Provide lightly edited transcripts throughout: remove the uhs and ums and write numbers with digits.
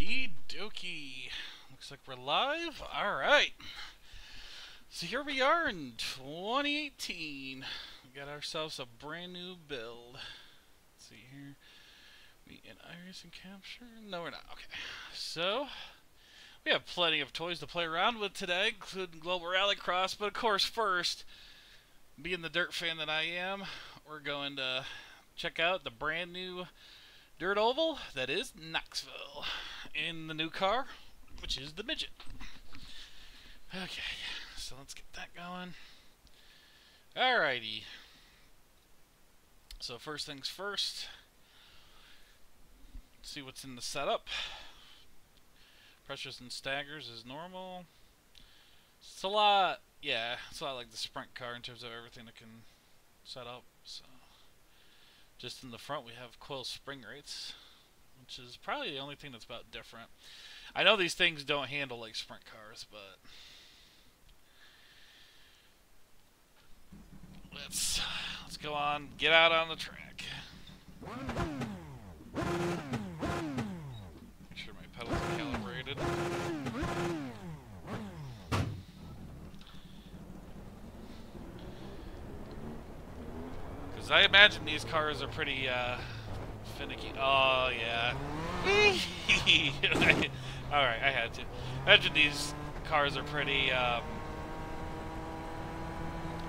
Okie dokie. Looks like we're live. Alright. So here we are in 2018. We got ourselves a brand new build. Let's see here. We in iracing capture? No, we're not. Okay. So, we have plenty of toys to play around with today, including Global Rallycross. But of course, first, being the dirt fan that I am, we're going to check out the brand new dirt oval that is Knoxville in the new car, which is the midget. Okay, so let's get that going. Alrighty. So first things first, see what's in the setup. Pressures and staggers is normal. It's a lot, yeah, it's a lot like the sprint car in terms of everything that can set up. So just in the front we have coil spring rates, which is probably the only thing that's about different. I know these things don't handle like sprint cars, but let's go on, get out on the track. Make sure my pedals are calibrated. Because I imagine these cars are pretty finicky. Oh, yeah. Alright, I had to. Imagine these cars are pretty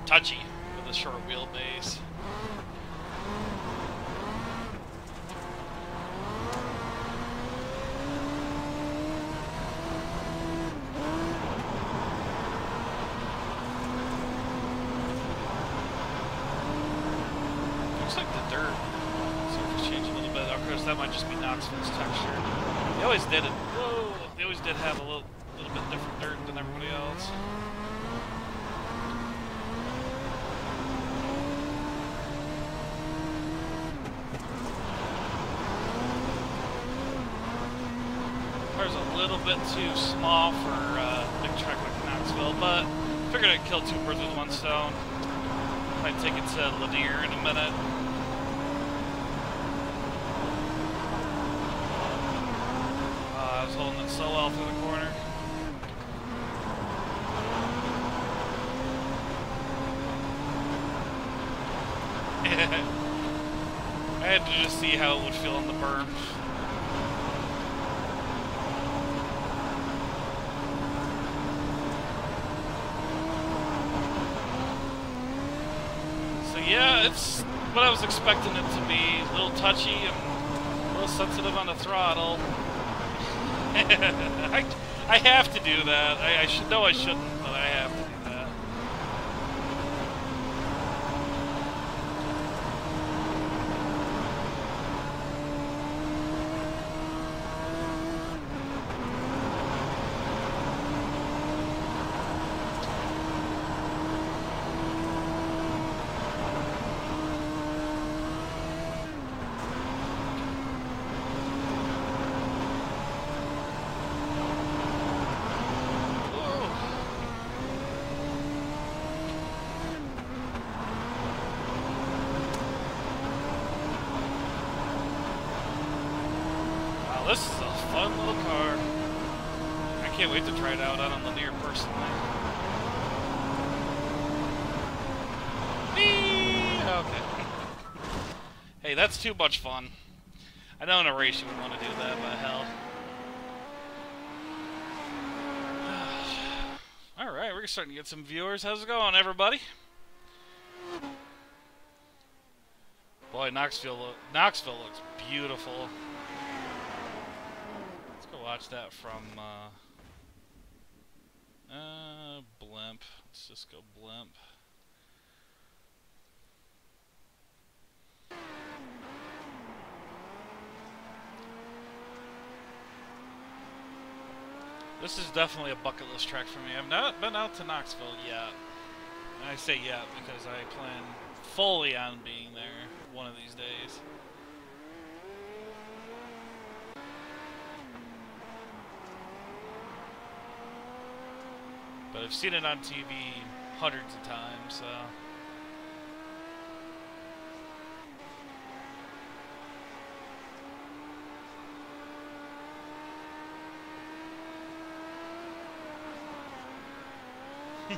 touchy with a short wheelbase. Looks like the dirt surface changed a little bit. Of course, that might just be Knoxville's texture. They always did it. Whoa! They always did have a little bit different dirt than everybody else. Car's a little bit too small for a big track like Knoxville, but figured I'd kill two birds with one stone. Might take it to Lanier in a minute. I was holding it so well through the corner. I had to just see how it would feel on the berm. So yeah, it's what I was expecting it to be. A little touchy and a little sensitive on the throttle. I have to do that. I should know I shouldn't, but I have to do that. This is a fun little car. I can't wait to try it out on Lanier personally. Whee! Okay. Hey, that's too much fun. I know in a race you would want to do that, but hell. Alright, we're starting to get some viewers. How's it going, everybody? Boy, Knoxville looks beautiful. Watch that from blimp. Let's just go blimp. This is definitely a bucket list track for me. I've not been out to Knoxville yet. And I say yet because I plan fully on being there one of these days. But I've seen it on TV hundreds of times, so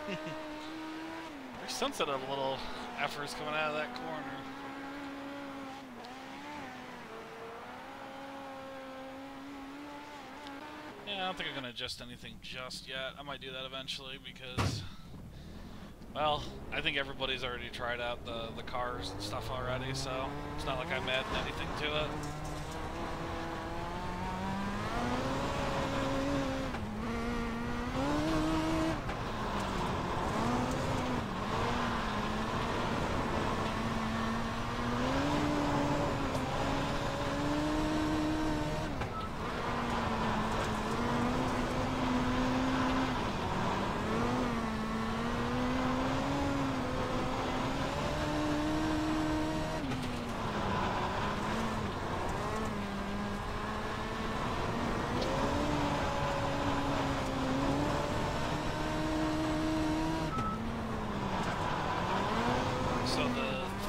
Very sensitive little efforts coming out of that corner. Yeah, I don't think I'm going to adjust anything just yet. I might do that eventually because, well, I think everybody's already tried out the cars and stuff already, so it's not like I'm adding anything to it.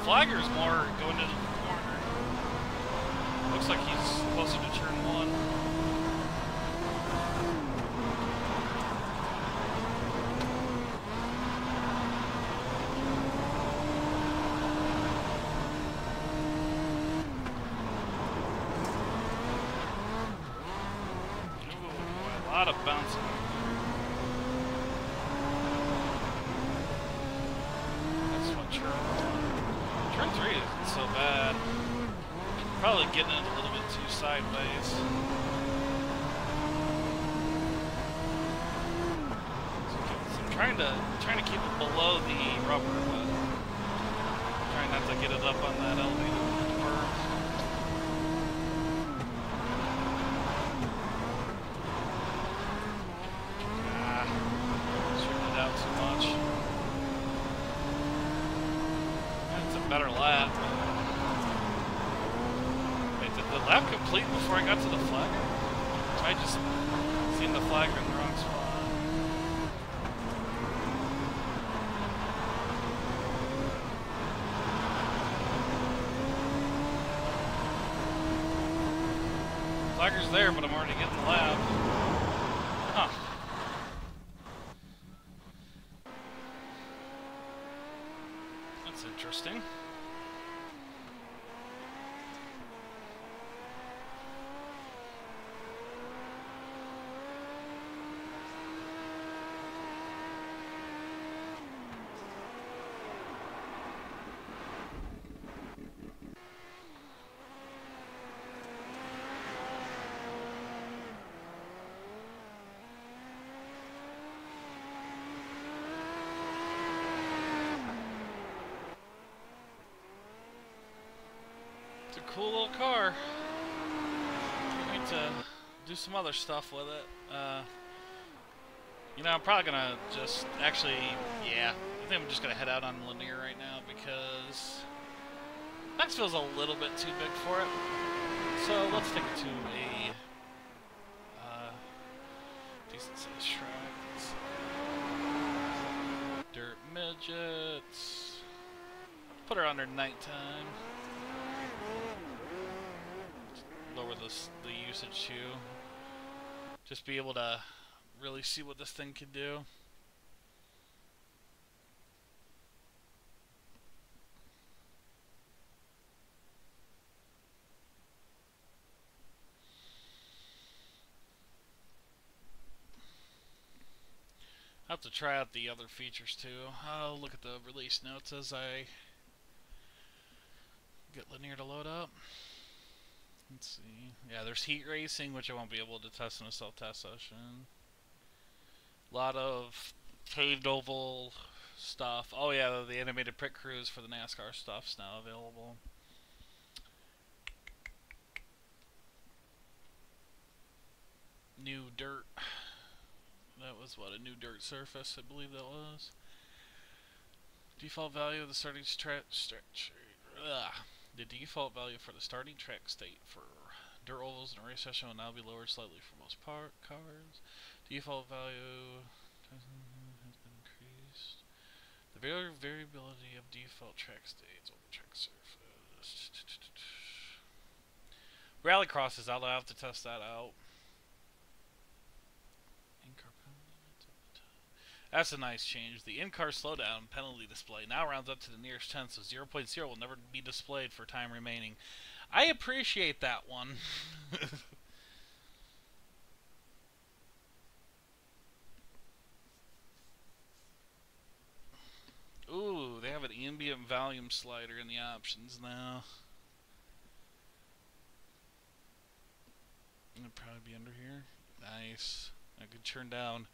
Flagger's more going into the corner. Looks like he's closer to turn 1. Ooh, a lot of bouncing. That's what Turn 3 isn't so bad. Probably getting it a little bit too sideways. So I'm trying to keep it below the rubber, but trying not to get it up on that elevated curve. Shooting it out too much. Better lap. Wait, did the lap complete before I got to the flagger? I just seen the flagger in the wrong spot. Flagger's there, but I'm already getting the lap. Huh. That's interesting. It's a cool little car. I need to do some other stuff with it. You know, I'm probably gonna just actually, yeah, I think I'm just gonna head out on linear right now because Knoxville's a little bit too big for it. So let's take it to a decent sized track. Dirt midgets. Put her under nighttime. Lower the usage too. Just be able to really see what this thing can do. I have to try out the other features too. I'll look at the release notes as I get linear to load up. Let's see. Yeah, there's heat racing, which I won't be able to test in a self-test session. A lot of paved oval stuff. Oh yeah, the animated pit crews for the NASCAR stuff's now available. New dirt. That was what, a new dirt surface, I believe that was. Default value of the starting track. The default value for the starting track state for dirt ovals in a race session will now be lowered slightly for most cars. Default value has been increased. The variability of default track states over track surface. Rallycross is out. I'll have to test that out. That's a nice change. The in-car slowdown penalty display now rounds up to the nearest 10, so 0.0 will never be displayed for time remaining. I appreciate that one. Ooh, they have an ambient volume slider in the options now. It'll probably be under here. Nice. I could turn down.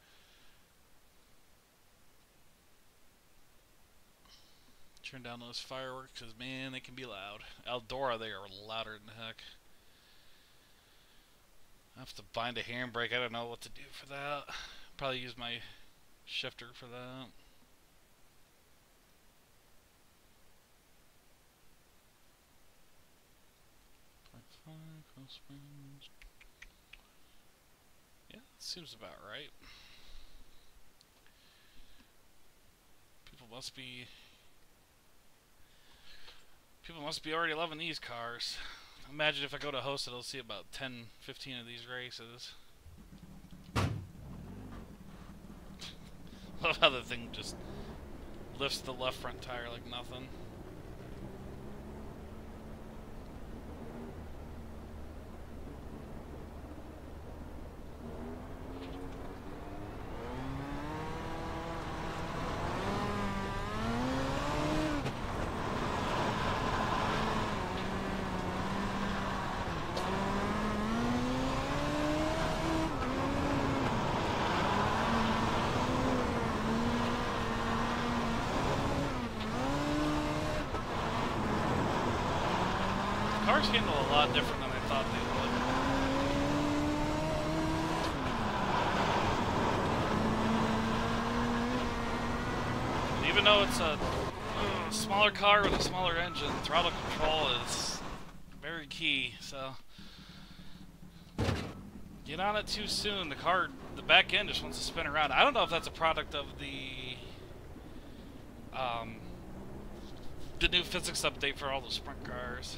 Turn down those fireworks, because, man, they can be loud. Eldora, they are louder than heck. I have to bind a handbrake. I don't know what to do for that. Probably use my shifter for that. Yeah, that seems about right. People must be already loving these cars. Imagine if I go to host it, I'll see about 10, 15 of these races. Love how the thing just lifts the left front tire like nothing. Cars handle a lot different than I thought they would. And even though it's a smaller car with a smaller engine, throttle control is very key, so get on it too soon. The back end just wants to spin around. I don't know if that's a product of the new physics update for all the sprint cars.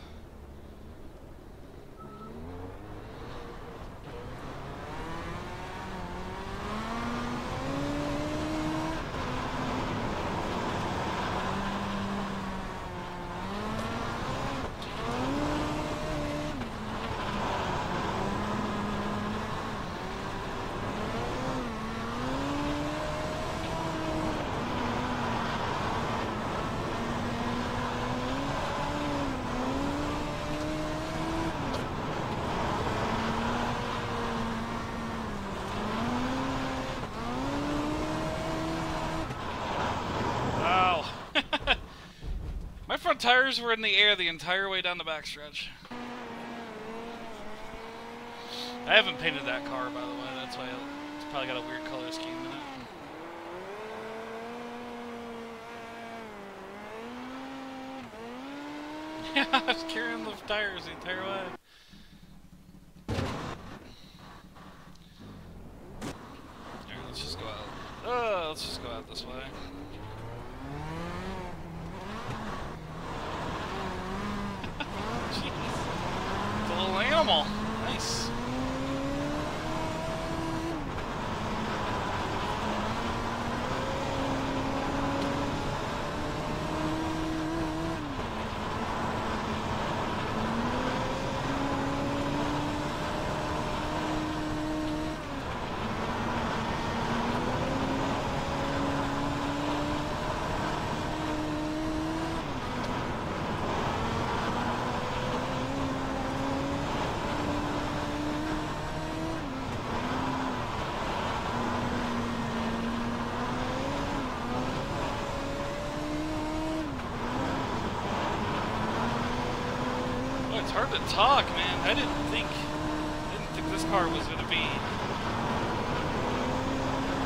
My front tires were in the air the entire way down the backstretch. I haven't painted that car, by the way. That's why it's probably got a weird color scheme in it. Yeah, I was carrying the tires the entire way. Alright, let's just go out. Let's just go out this way. Jeez. It's a little animal. Nice. It's hard to talk, man. I didn't think this car was gonna be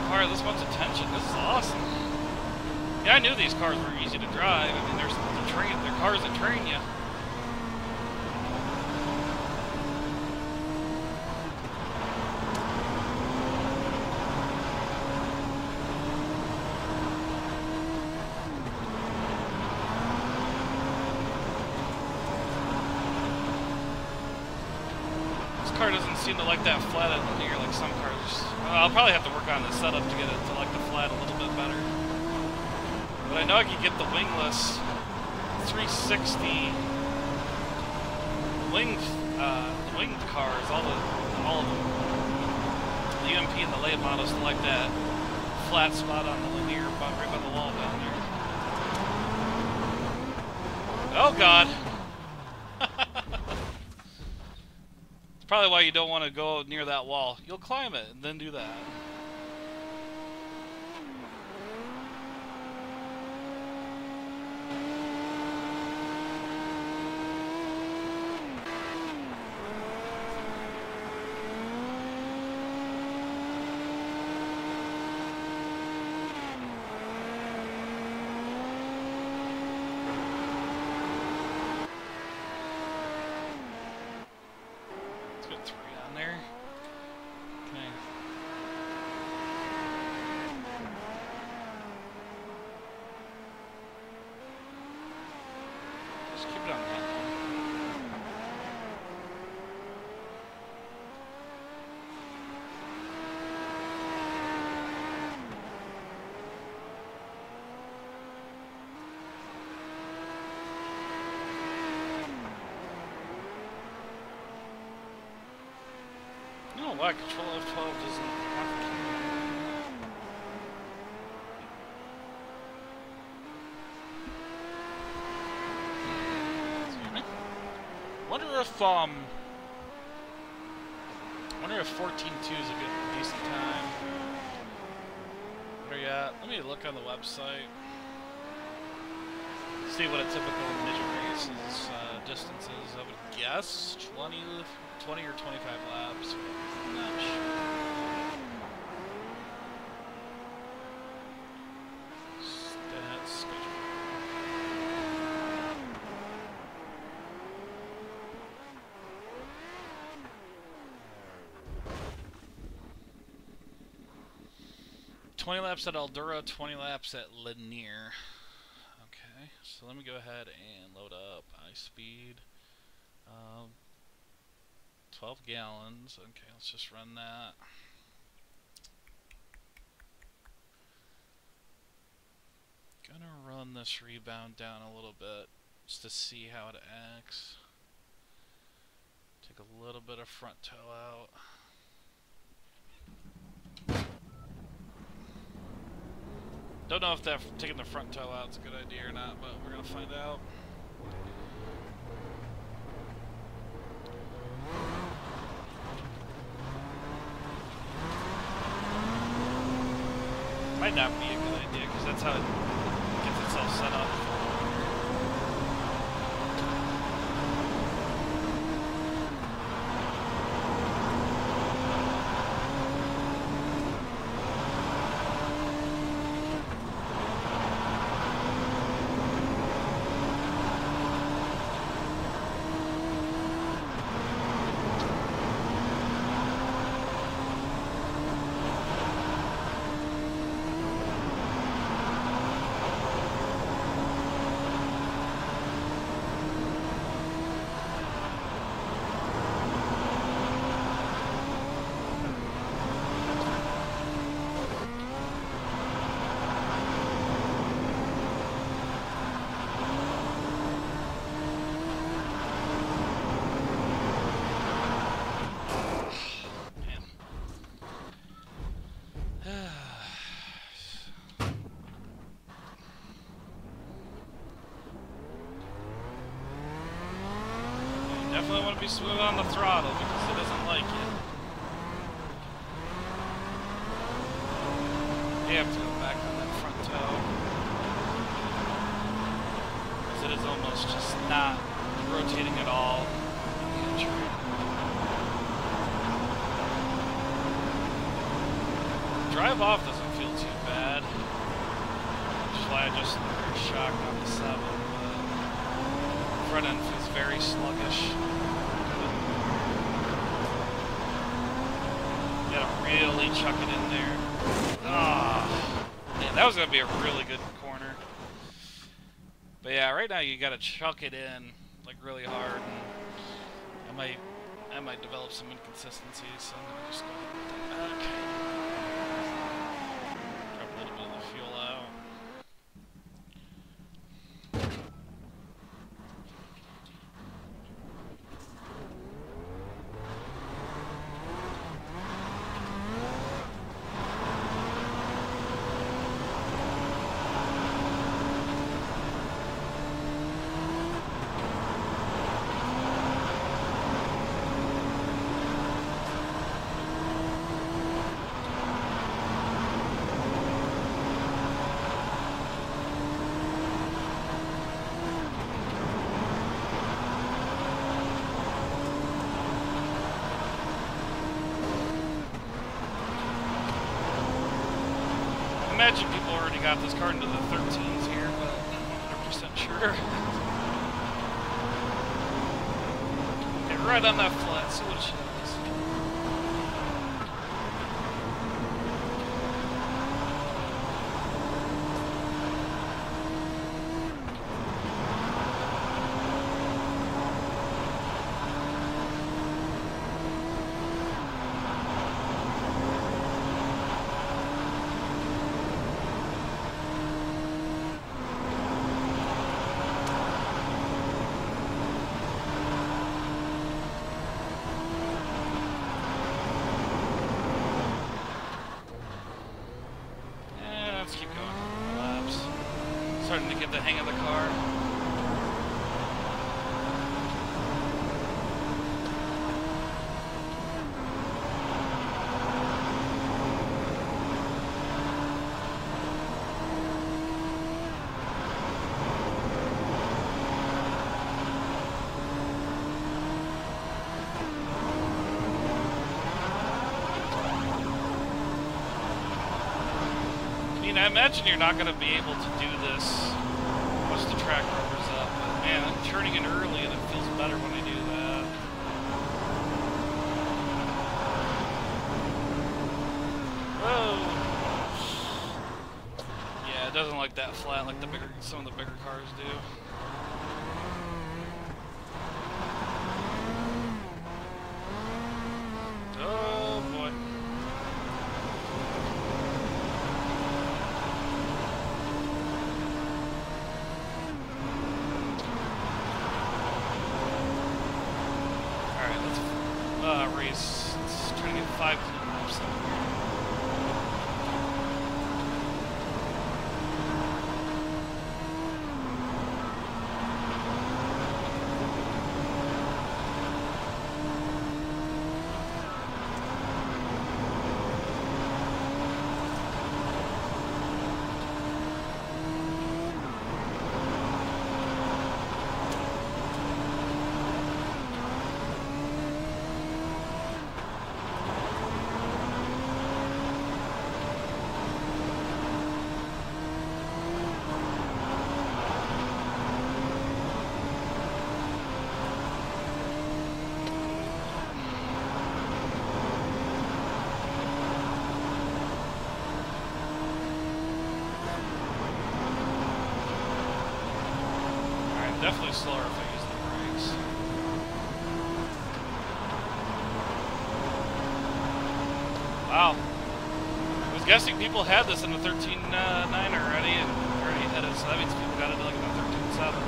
require this much attention. This is awesome. Yeah, I knew these cars were easy to drive. I mean, they're cars that train you. Car doesn't seem to like that flat end linear like some cars. I'll probably have to work on the setup to get it to like the flat flat a little bit better. But I know I can get the wingless 360 winged cars, all of them. The UMP and the late models don't like that flat spot on the linear, right by the wall down there. Oh God! It's probably why you don't want to go near that wall. You'll climb it and then do that. Why Control F12 doesn't have to. Wonder if 14.2 is a decent time. Where you at? Let me look on the website. See what a typical midget race is, distance is. I would guess 20 or 25 laps. I'm not sure. Stats schedule. $20 laps at Eldora, 20 laps at Lanier. Okay, so let me go ahead and load up iSpeed. 12 gallons. Okay, let's just run that. Gonna run this rebound down a little bit just to see how it acts. Take a little bit of front toe out. Don't know if that taking the front toe out is a good idea or not, but we're gonna find out. Might not be a good idea because that's how it gets itself set up. Definitely want to be smooth on the throttle because it doesn't like it. You have to go back on that front toe. Because it is almost just not rotating at all. Drive off doesn't feel too bad. Which is why I just shocked on the 7. Front end feels very sluggish. Gotta really chuck it in there. Ah, man, that was gonna be a really good corner. But yeah, right now you gotta chuck it in like really hard. And I might develop some inconsistencies, so I'm gonna just go back. Drop a little imagine people already got this car into the 13s here, but I'm not 100% sure. Get right on that flat, see what it shows. Starting to get the hang of the car. I imagine you're not going to be able to do this once the track rubbers up, but man, I'm turning in early and it feels better when I do that. Whoa! Yeah, it doesn't like that flat like some of the bigger cars do. Oh boy. Race. Let's try to get 5 clean laps there. Definitely slower if I use the brakes. Wow. I was guessing people had this in the 13.9 already and already had it, so that means people got it like in the 13.7s.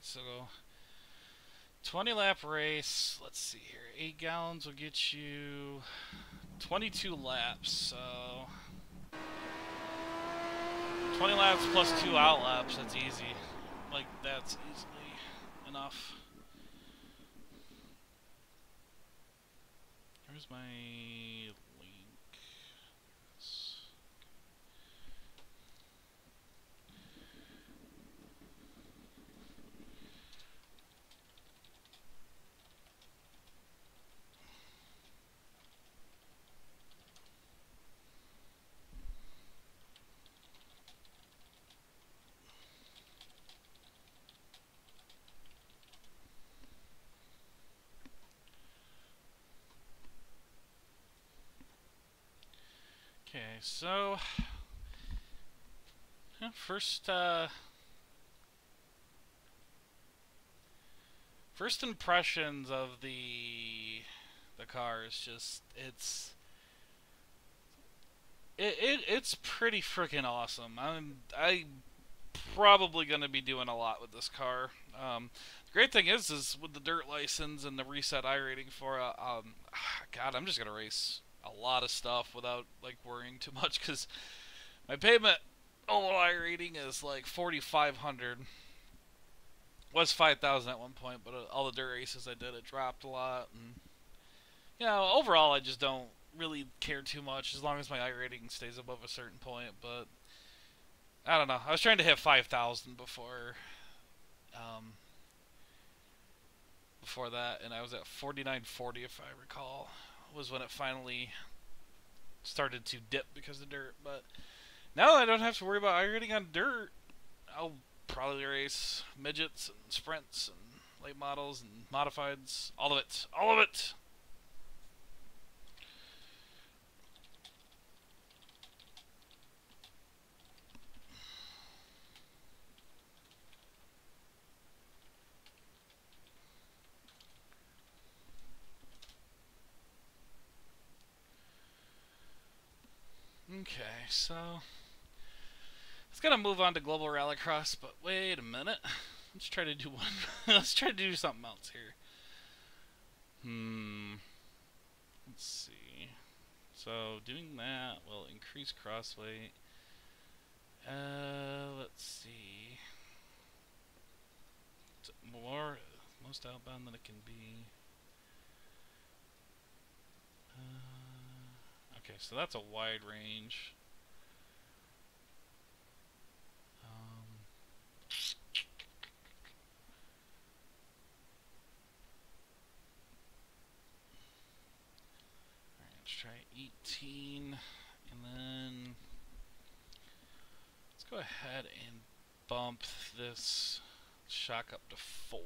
So 20 lap race, let's see here, 8 gallons will get you 22 laps, so 20 laps plus 2 out laps, that's easy, like that's easily enough. Where's my link? Okay, so first impressions of the car is just it's pretty freaking awesome. I probably gonna be doing a lot with this car. The great thing is with the dirt license and the reset iRating for God, I'm just gonna race a lot of stuff without like worrying too much because my payment, although iRating is like 4,500, Was 5,000 at one point, but all the dirt races I did, it dropped a lot. And you know, overall, I just don't really care too much as long as my iRating stays above a certain point. But I don't know. I was trying to hit 5,000 um, before that, and I was at 4940 if I recall. Was when it finally started to dip because of dirt. But now I don't have to worry about iRating on dirt. I'll probably race midgets and sprints and late models and modifieds. All of it. All of it! Okay, so let's gotta move on to Global Rallycross, but wait a minute. Let's try to do one. Let's try to do something else here. Let's see. So doing that will increase cross weight. Let's see. It's most outbound than it can be. Okay, so that's a wide range. Alright, let's try 18, and then let's go ahead and bump this shock up to 4.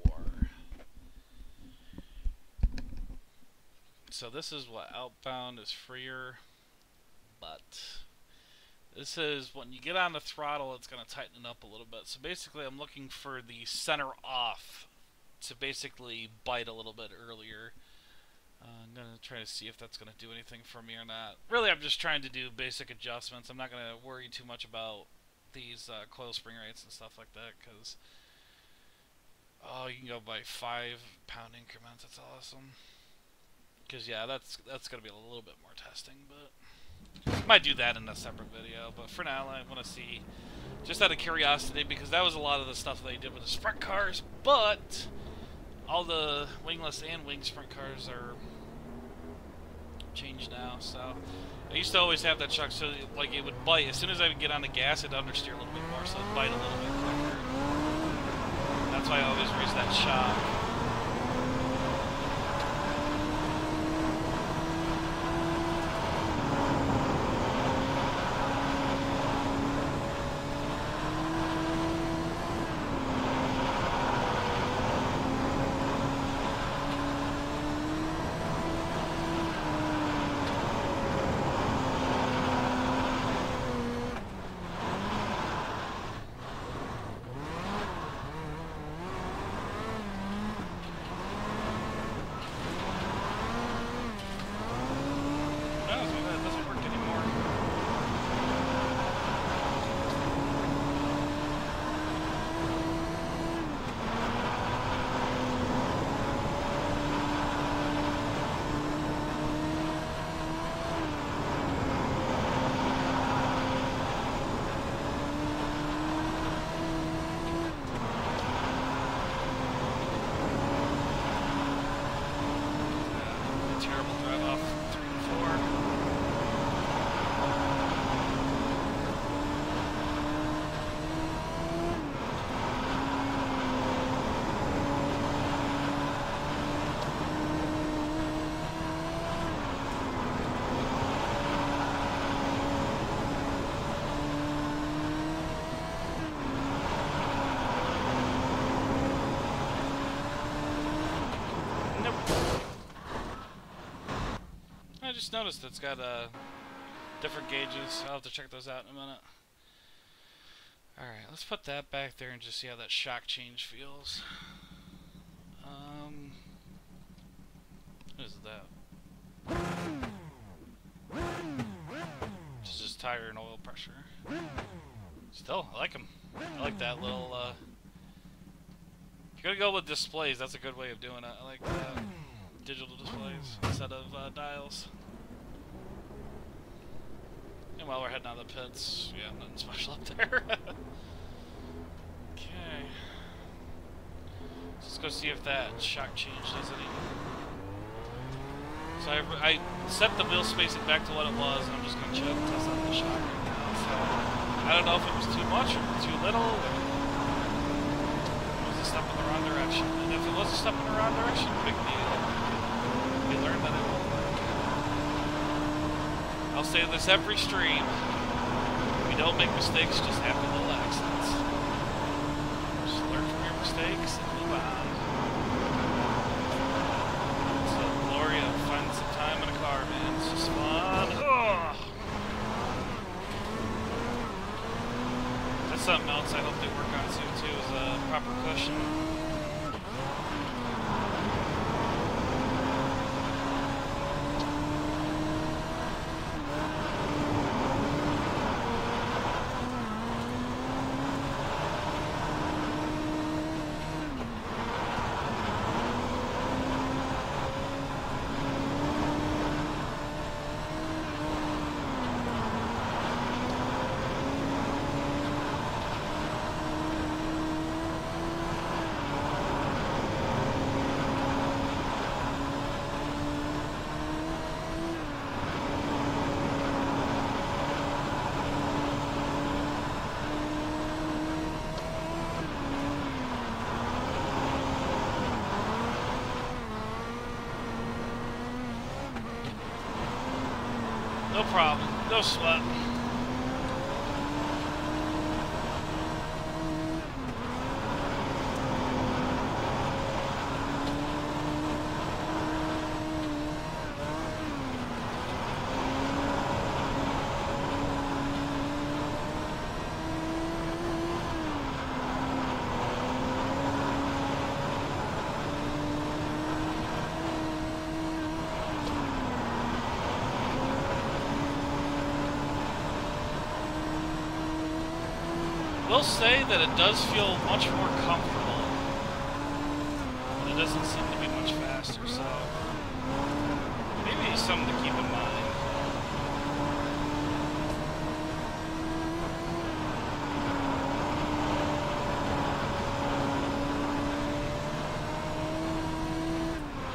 So this is what outbound is freer, but this is when you get on the throttle, it's going to tighten it up a little bit. So basically, I'm looking for the center off to basically bite a little bit earlier. I'm going to try to see if that's going to do anything for me or not. Really, I'm just trying to do basic adjustments. I'm not going to worry too much about these coil spring rates and stuff like that, because you can go by 5-pound increments. That's awesome. Because yeah, that's going to be a little bit more testing, but might do that in a separate video. But for now, I want to see, just out of curiosity, because that was a lot of the stuff they did with the sprint cars, but all the wingless and wing sprint cars are changed now. So I used to always have that shock, so like it would bite as soon as I would get on the gas, it'd understeer a little bit more, so it'd bite a little bit quicker. That's why I always raise that shock. I just noticed it's got different gauges. I'll have to check those out in a minute. Alright, let's put that back there and just see how that shock change feels. What is that? It's just tire and oil pressure. Still, I like them. I like that little, if you're gonna go with displays, that's a good way of doing it. I like digital displays instead of dials. And while we're heading out of the pits, yeah, nothing special up there. Okay. Let's go see if that shock change does any. So I set the wheel spacing back to what it was, and I'm just going to check test out the shock right now. So I don't know if it was too much or too little, or it was a step in the wrong direction. And if it was a step in the wrong direction, big deal. We learned that it will work. I'll say this every stream. We don't make mistakes, just have little accidents. Just learn from your mistakes and move on. It's a glory of finding some time in a car, man. It's just fun. Ugh. That's something else I hope they work on soon too, is a proper cushion. No problem. No sweat. Will say that it does feel much more comfortable, but it doesn't seem to be much faster, so maybe something to keep in mind.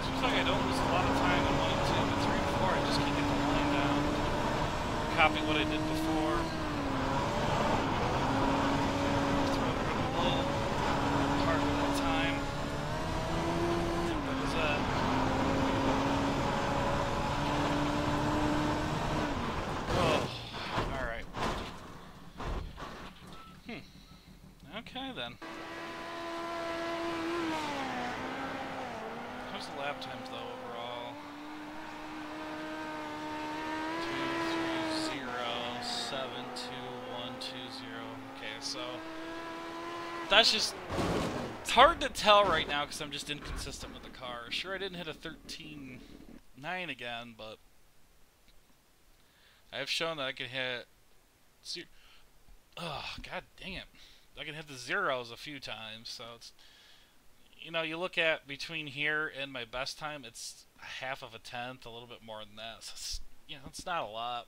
Seems like I don't lose a lot of time in 1 and 2, but 3 and 4 I just can't get the line down. Copy what I did before. Okay then. How's the lap times though overall? 230, 72120. Okay, so that's just, it's hard to tell right now because I'm just inconsistent with the car. Sure, I didn't hit a 13.9 again, but I have shown that I can hit. Oh, god dang it. I can hit the zeros a few times, so it's, you know, you look at between here and my best time, it's a half of a tenth, a little bit more than that. So it's, you know, it's not a lot.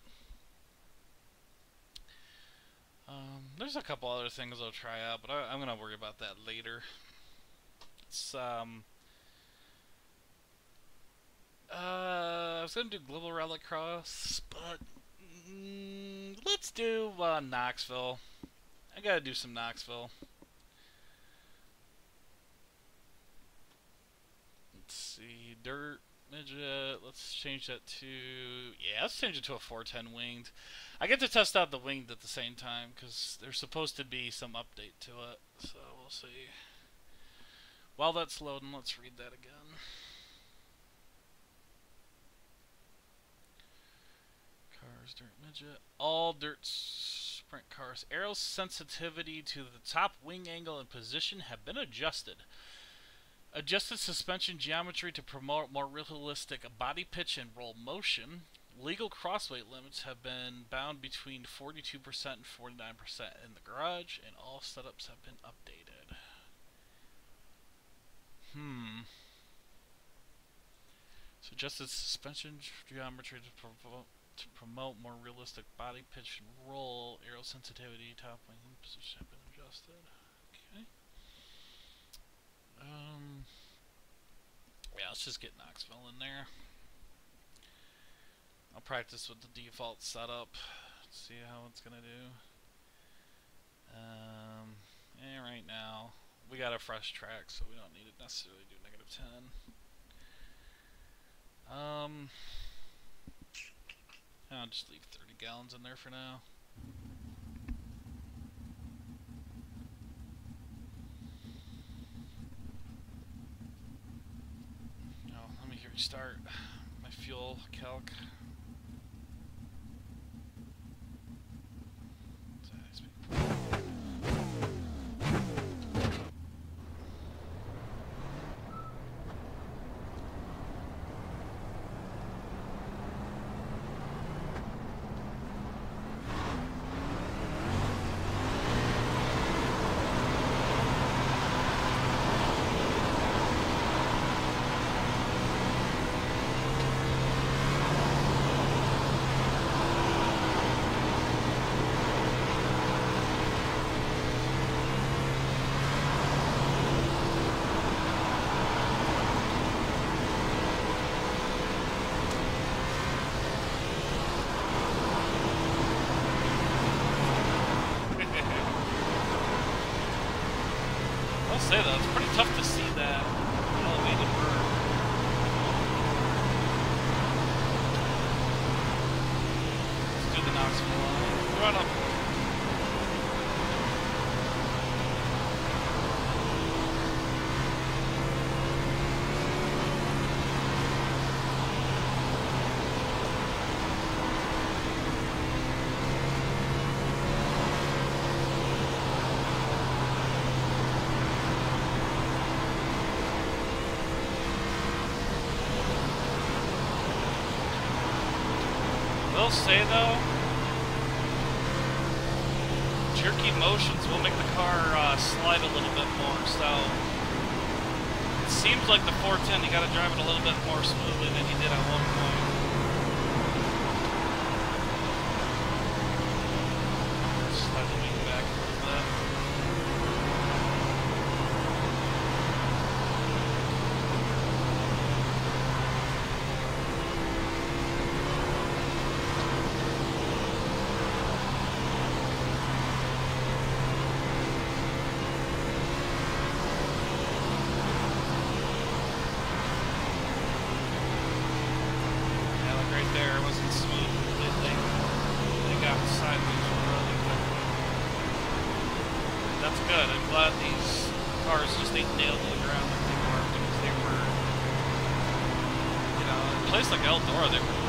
There's a couple other things I'll try out, but I'm gonna worry about that later. It's I was gonna do Global Rallycross, but let's do Knoxville. I gotta do some Knoxville. Let's see, dirt, midget, let's change that to, yeah, let's change it to a 410 winged. I get to test out the winged at the same time, because there's supposed to be some update to it, so we'll see. While that's loading, let's read that again. Cars, dirt, midget, all dirt sprint cars. Aero sensitivity to the top wing angle and position have been adjusted. Adjusted suspension geometry to promote more realistic body pitch and roll motion. Legal crossweight limits have been bound between 42% and 49% in the garage, and all setups have been updated. So adjusted suspension geometry to promote more realistic body pitch and roll. Aero sensitivity, top wing position have been adjusted. Okay. Yeah, let's just get Knoxville in there. I'll practice with the default setup. See how it's gonna do. And right now we got a fresh track, so we don't need to necessarily do -10. I'll just leave 30 gallons in there for now. Oh, let me restart my fuel calc. I'll say though, it's pretty tough to see that elevated burn. Let's do the Knoxville line. Run up. Will say though, jerky motions will make the car slide a little bit more, so it seems like the 410 you gotta drive it a little bit more smoothly than you did at one point. Slide the wing back a little bit. There wasn't smooth completely. They got sideways really quickly. That's good. I'm glad these cars just ain't nailed to the ground like they were, because they were, you know, in a place like Eldora, they were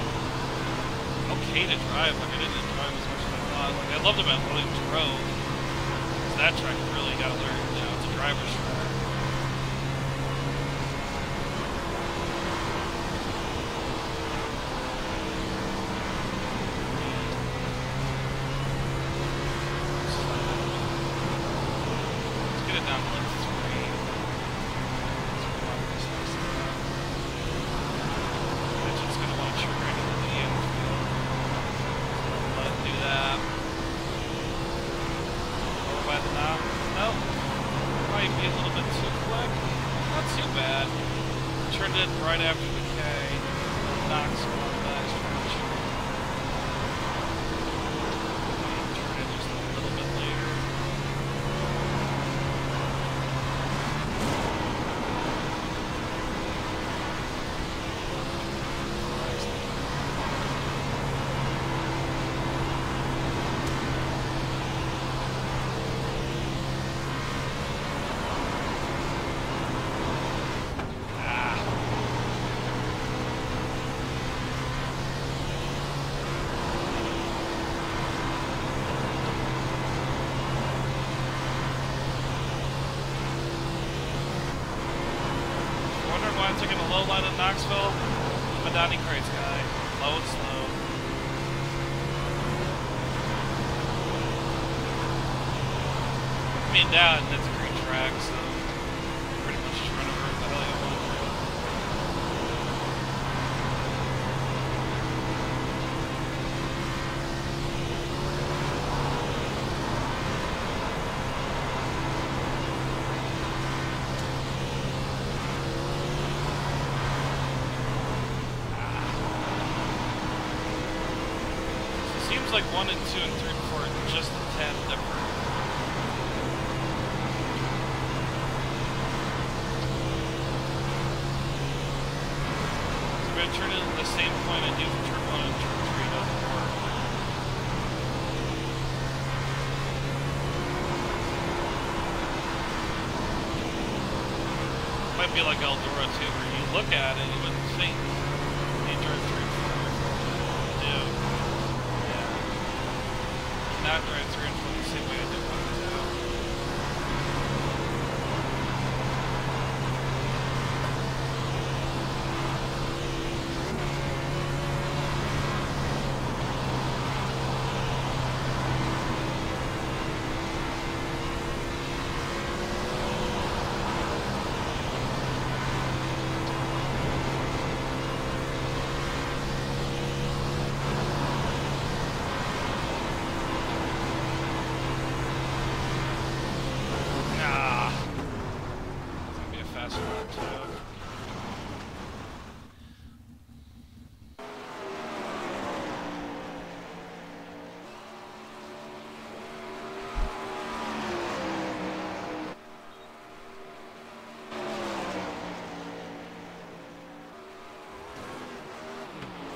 okay to drive. Like, I didn't drive as much as I thought. Like, I loved them at Williams Grove. That track you really got to learn, you know, it's a driver's track. Down to like 3. Engine's gonna want to trigger into the infield. Let it do that. Over by the knob. Nope. Might be a little bit too quick. Not too bad. Turned it right after the K. Knocks on the back stretch. Turn it just a little bit later. I'm taking a low line in Knoxville. Madani crates guy. Low and slow. I mean, down, it's a green track, so pretty much just run over the hell you want to. like 1 and 2 and 3 and 4 are just a tad different. So we're gonna turn it into the same point I do for turn 1 and turn 3 doesn't work. Might be like Eldora too, where you look at it, you wouldn't think you drive 3 and 4 do. Yeah. Not drive 3 and 4 the same way I do 1 and 2.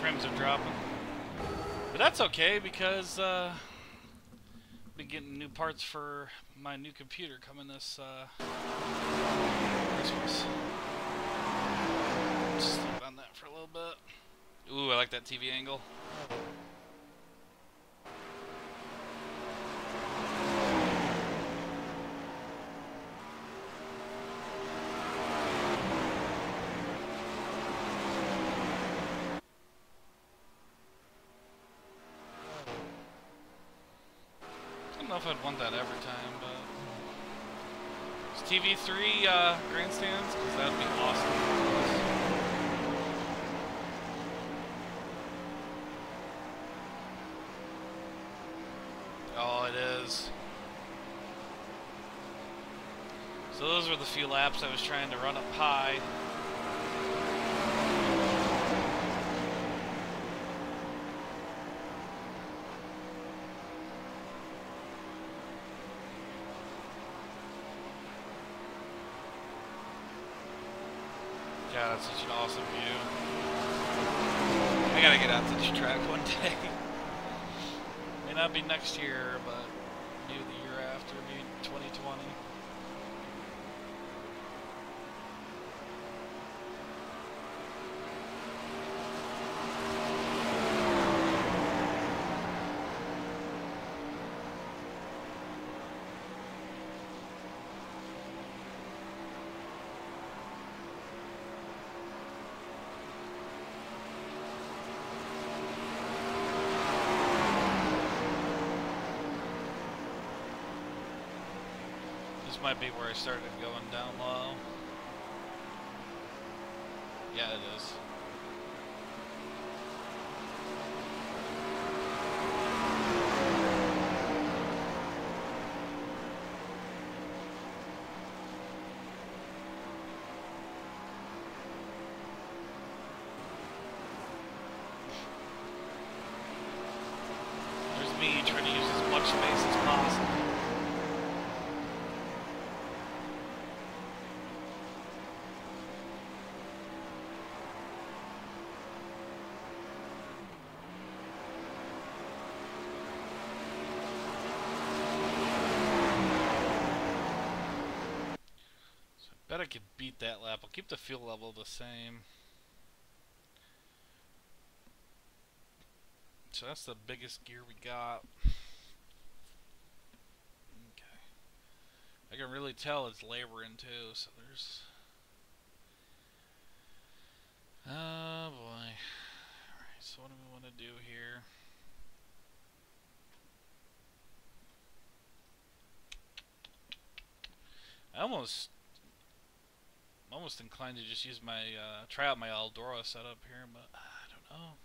Frames are dropping. But that's okay because I've been getting new parts for my new computer coming this Christmas. Just sleep on that for a little bit. Ooh, I like that TV angle. I don't know if I'd want that every time, but it's TV3 grandstands, because that'd be awesome. Oh, it is. So those were the few laps I was trying to run up high. Yeah, that's such an awesome view. I gotta get out to this track one day. May not be next year, but maybe the year after, maybe 2020. This might be where I started going down low. Yeah, it is. There's me trying to use as much space as possible. Bet I could beat that lap. I'll keep the fuel level the same. So that's the biggest gear we got. Okay. I can really tell it's laboring too, so there's... Oh boy. Alright, so what do we want to do here? I'm almost inclined to just use my, try out my Eldora setup here, but I don't know.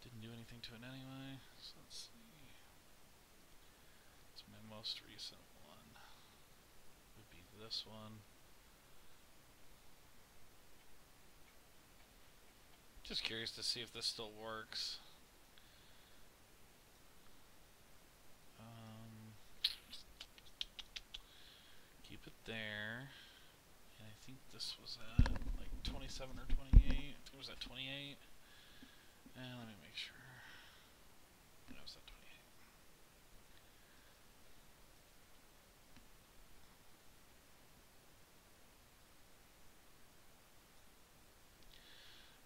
Didn't do anything to it anyway, so let's see. It's my most recent one. Would be this one. Just curious to see if this still works. Keep it there. And I think this was at like 27 or 28. I think it was at 28. And let me make sure. No, it was at 28.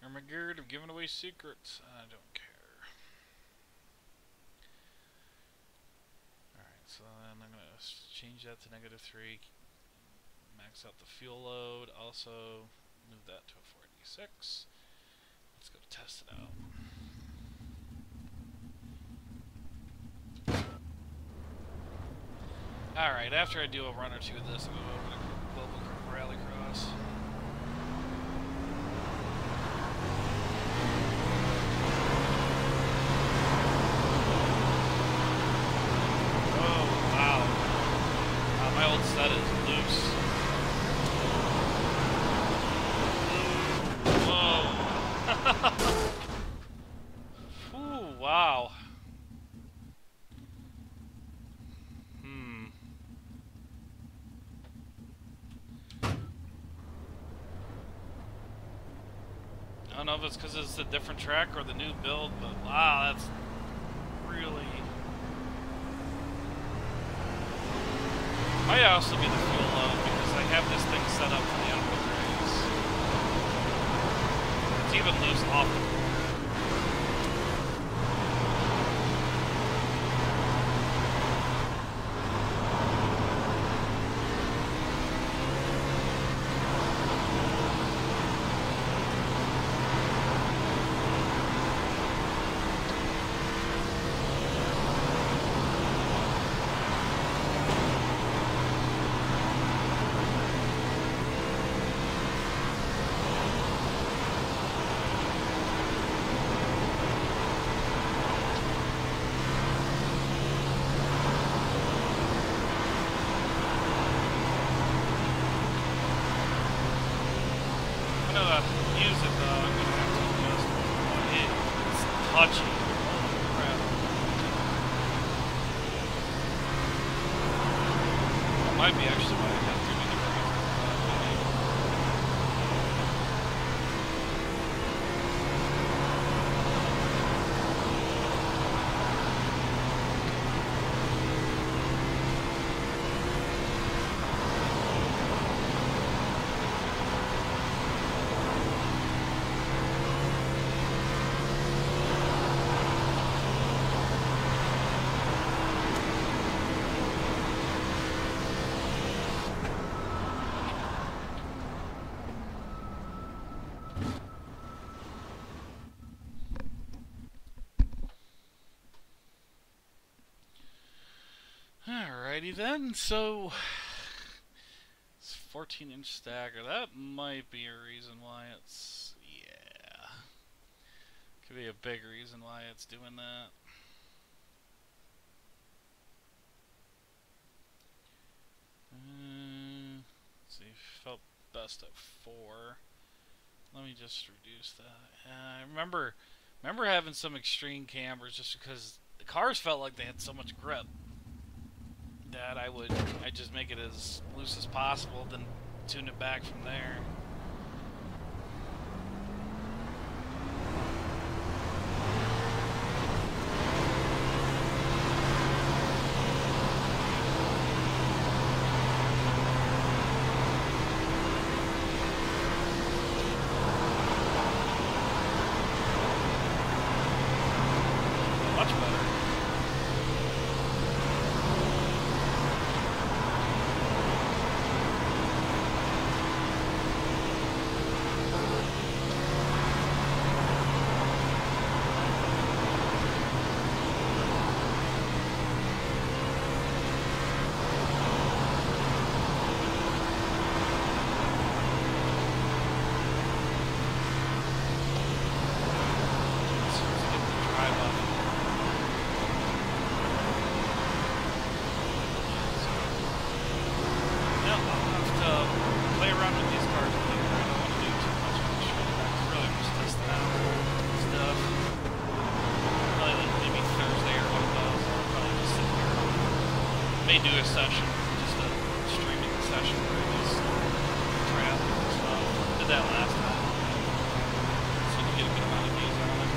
I'm scared of giving away secrets. I don't care. Alright, so then I'm going to change that to -3. Max out the fuel load. Also, move that to a 486. Let's go test it out. Alright, after I do a run or two of this, I'm going to open a global rallycross. Oh, wow. My old set is loose. Ooh, wow. I don't know if it's because it's a different track or the new build, but wow, that's really... Might also be the fuel load because I have this thing set up for the output race. It's even loose off the board. Touchy. Crap. That might be actually why I have too many Alrighty then, so it's 14-inch stagger. That might be a reason why it's, yeah, could be a big reason why it's doing that. Let's see, felt best at 4. Let me just reduce that. I remember having some extreme cambers just because the cars felt like they had so much grip that I'd just make it as loose as possible, then tune it back from there. Much better. may do a session, just a streaming session where I just triathlon and stuff. Did that last time. So you get a good amount of views on it.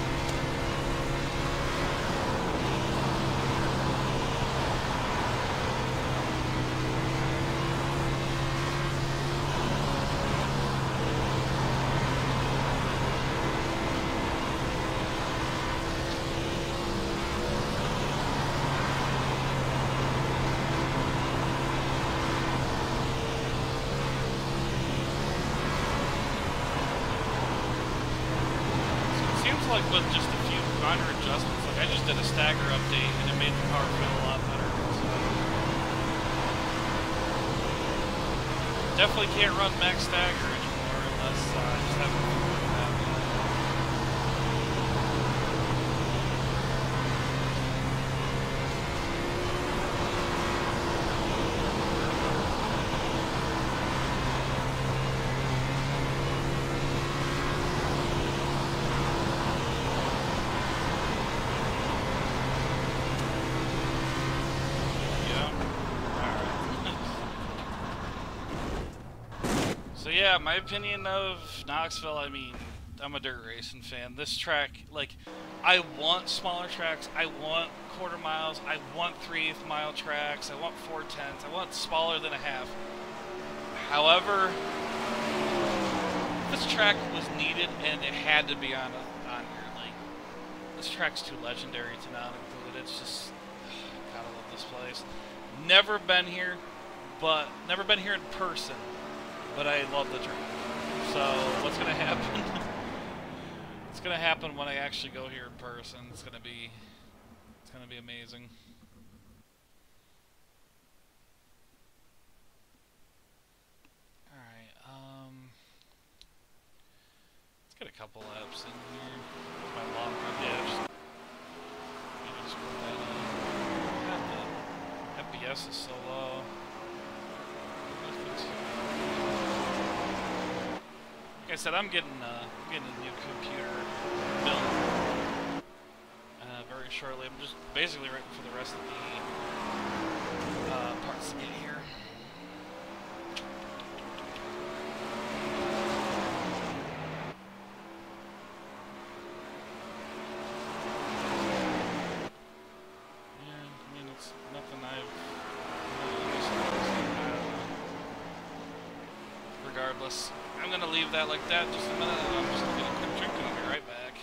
Like with just a few minor adjustments, like I just did a stagger update and it made the car feel a lot better. So definitely can't run max stagger anymore unless I just have a So yeah, my opinion of Knoxville, I mean, I'm a dirt racing fan. This track, like, I want smaller tracks, I want quarter miles, I want 3/8 mile tracks, I want 4/10, I want smaller than a half. However, this track was needed and it had to be on here. Like, this track's too legendary to not include. It's just, gotta love this place. Never been here in person. But I love the track. So what's gonna happen? It's gonna happen when I actually go here in person. It's gonna be amazing. Alright, let's get a couple laps in here. My long run. Yeah, just put that in. The FPS is so low. Like I said, I'm getting a new computer built very shortly. I'm just basically waiting for the rest of the parts to get here. Yeah, I mean, it's nothing regardless. I'm gonna leave that like that just a minute, and I'm just gonna quit drinking. I'll be right back.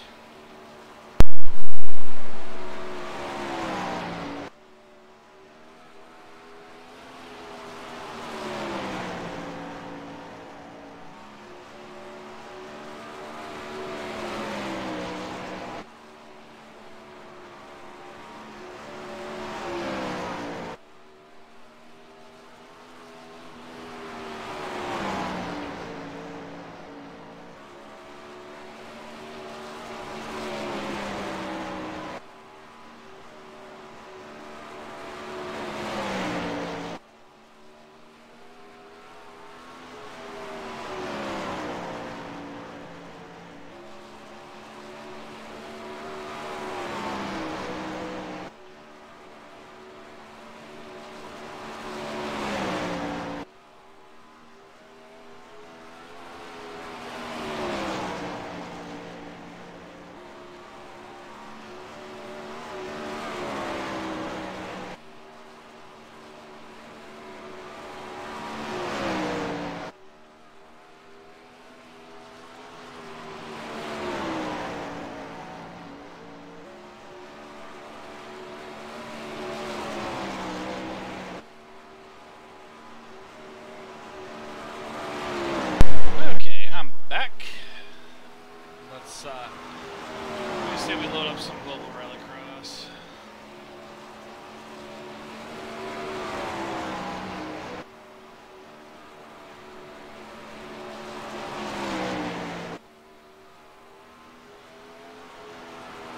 We load up some global rallycross.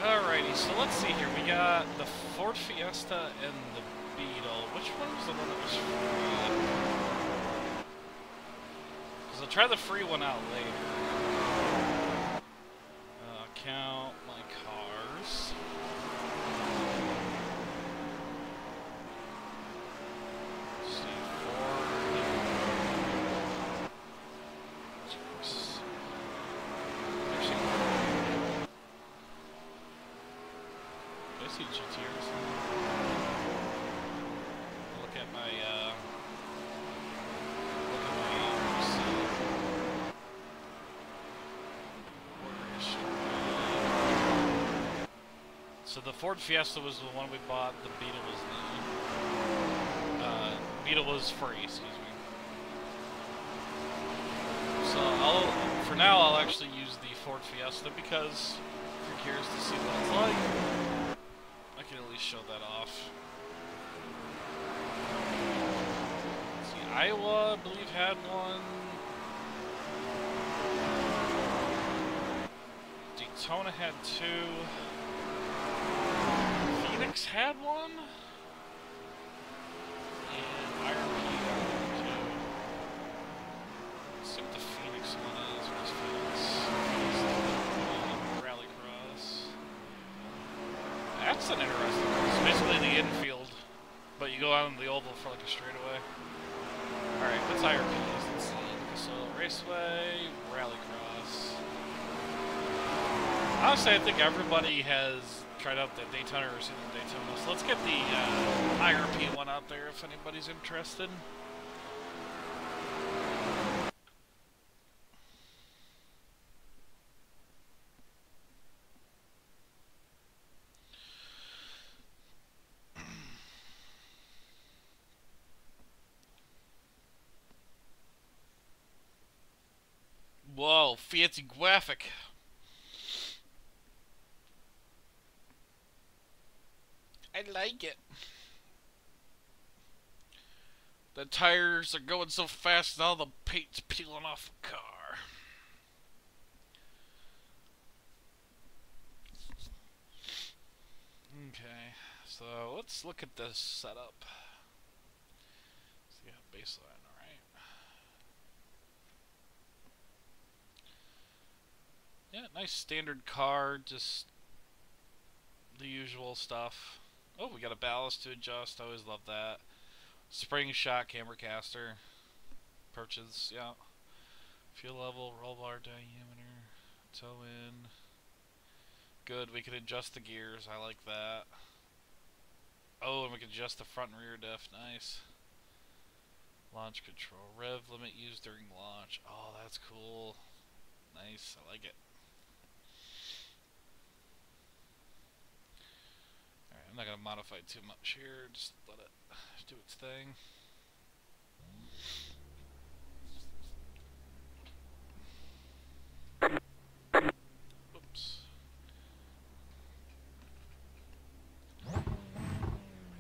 Alrighty, so let's see here. We got the Ford Fiesta and the Beetle. Which one was the one that was free? Because I'll try the free one out later. Count my cars. see GTRs. Look at my So the Ford Fiesta was the one we bought. The Beetle was the Beetle was free. Excuse me. So for now I'll actually use the Ford Fiesta because if you're curious to see what it's like, I can at least show that off. Let's see, Iowa, I believe, had one. Daytona had two. Phoenix had one. And IRP had one too. Let's see what the Phoenix one is. Where's Phoenix? Rallycross. That's an interesting one. It's basically the infield, but you go out on the oval for like a straightaway. Alright, what's IRP? Let's see. So, Raceway, Rallycross. Honestly, I think everybody has tried out the Daytona or seen the Daytona. So let's get the IRP one out there if anybody's interested. Whoa, fancy graphic. I like it. The tires are going so fast and all the paint's peeling off the car. Okay, so let's look at this setup. So yeah, baseline, alright. Yeah, nice standard car, just the usual stuff. Oh, we got a ballast to adjust. I always love that. Spring shot camber caster. Perches, yeah. Fuel level, roll bar diameter, toe in. Good, we can adjust the gears. I like that. Oh, and we can adjust the front and rear diff. Nice. Launch control. Rev limit used during launch. Oh, that's cool. Nice, I like it. I'm not going to modify too much here, just let it do its thing. Oops.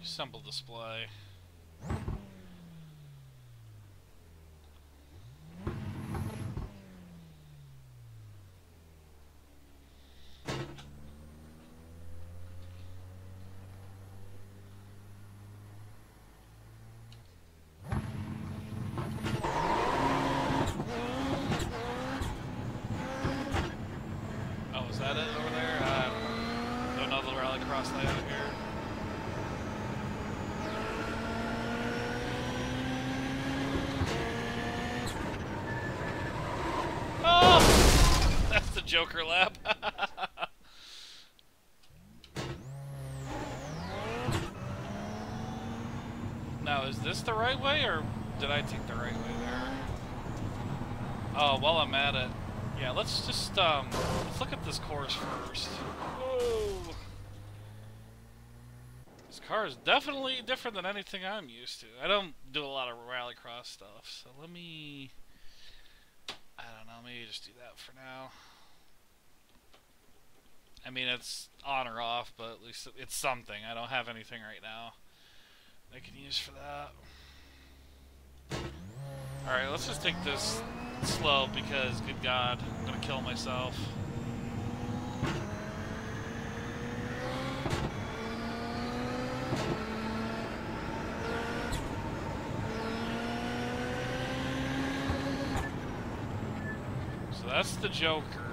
Assemble display. Joker lap. Now, is this the right way, or did I take the right way there? Oh, while I'm at it, yeah, let's just let's look at this course first. Whoa. This car is definitely different than anything I'm used to. I don't do a lot of rallycross stuff, so let me, I don't know, maybe just do that for now. I mean, it's on or off, but at least it's something. I don't have anything right now I can use for that. Alright, let's just take this slow because, good God, I'm gonna kill myself. So that's the Joker.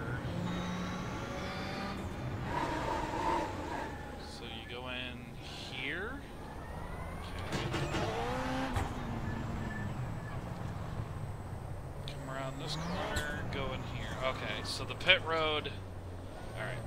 This corner, go in here. Okay, so the pit road. Alright.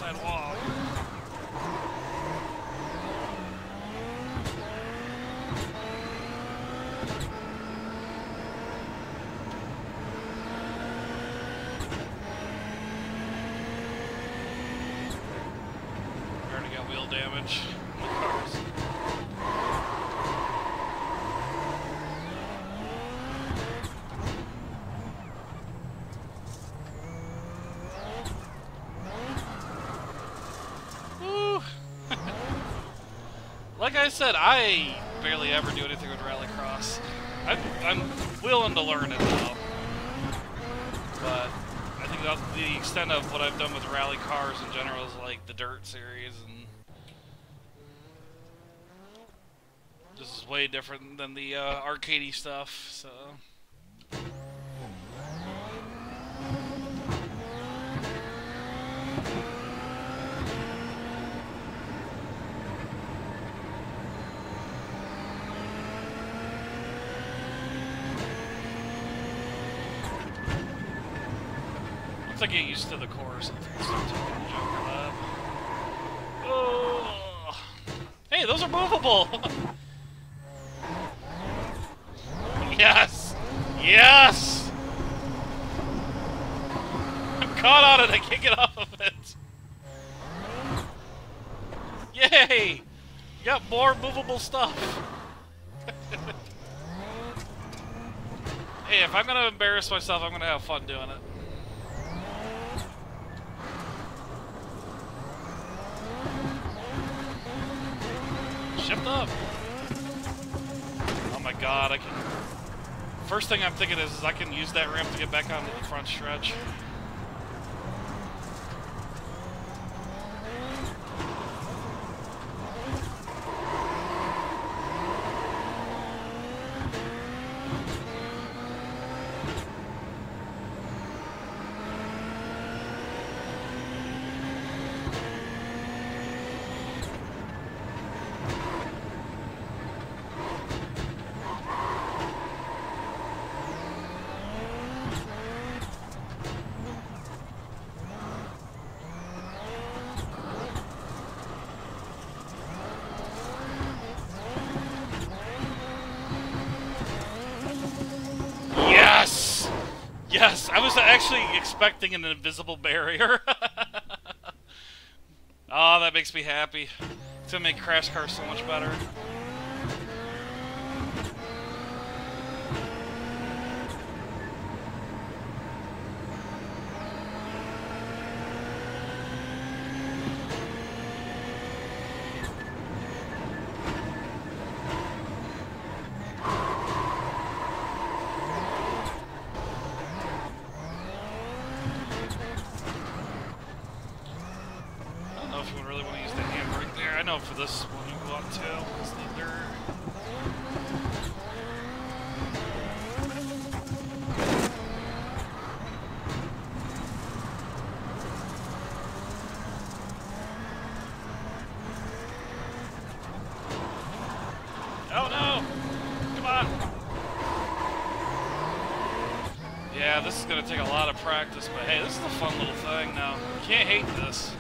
outside wall. We already got wheel damage on the cars. Like I said, I barely ever do anything with Rallycross. I'm willing to learn it though, but I think that's the extent of what I've done with rally cars in general is like the dirt series, and this is way different than the arcadey stuff. So. Once I get used to the course, I think I'll start taking the Joker lap. Oh! Hey, those are movable! Yes! Yes! I'm caught on it, I can't get off of it! Yay! You got more movable stuff! Hey, if I'm gonna embarrass myself, I'm gonna have fun doing it. Shift up. Oh my god, I can... First thing I'm thinking is I can use that ramp to get back onto the front stretch. Yes, I was actually expecting an invisible barrier. Oh, that makes me happy. It's gonna make Crash Cars so much better. I know for this one you go up to, it's the dirt. Oh no! Come on! Yeah, this is gonna take a lot of practice, but hey, this is a fun little thing now. You can't hate this.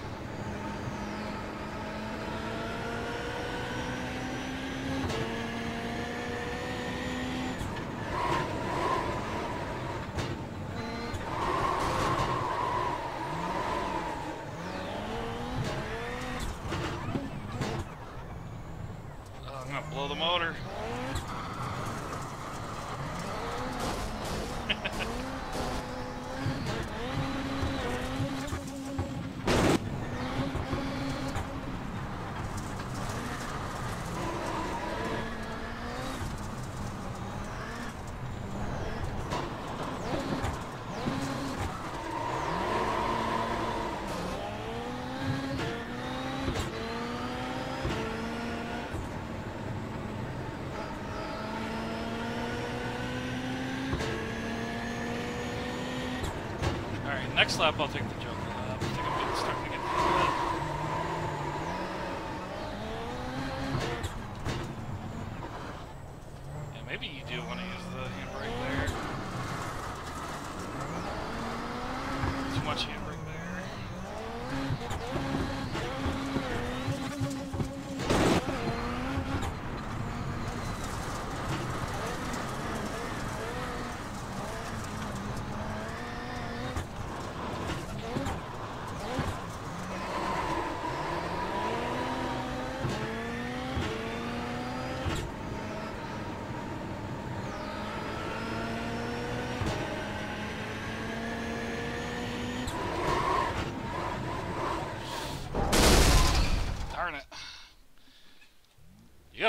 Blow the motor. Next lap, I'll take the Joker lap. I think I'm starting to get into it. Yeah, maybe you do want to use the handbrake there. Too much handbrake there.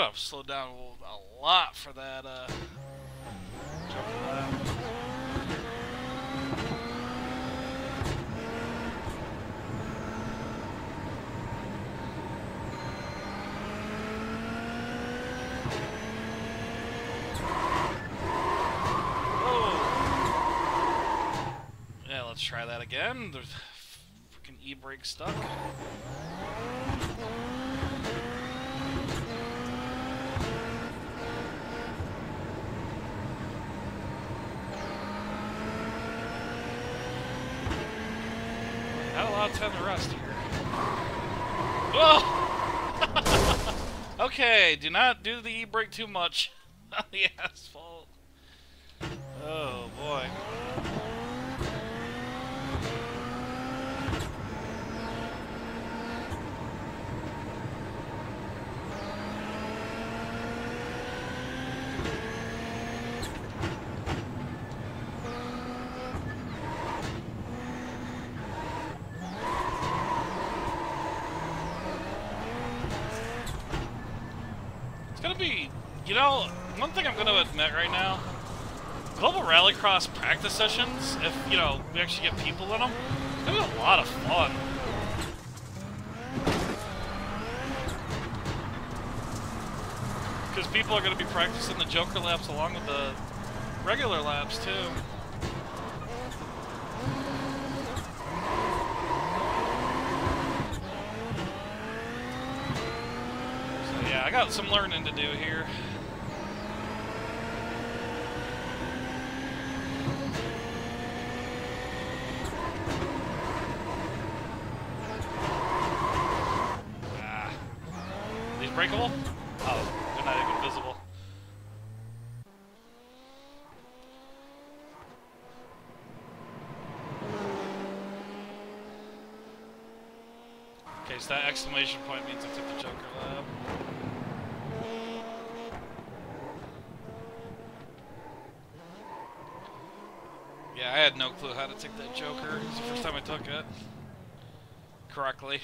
have slowed down a lot for that jump lap. Let's try that again. The freaking e-brake stuck. Not a lot of time to rest here. Oh! Okay, do not do the e-brake too much on the asphalt. Oh boy. It's gonna be, you know, one thing I'm gonna admit right now, Global Rallycross practice sessions, if, you know, we actually get people in them, it's gonna be a lot of fun. Because people are gonna be practicing the Joker laps along with the regular laps, too. Yeah, I got some learning to do here. Ah. Are these breakable? Oh, they're not even visible. Okay, so that exclamation point means I took the Joker lap. Yeah, I had no clue how to take that Joker. It was the first time I took it correctly.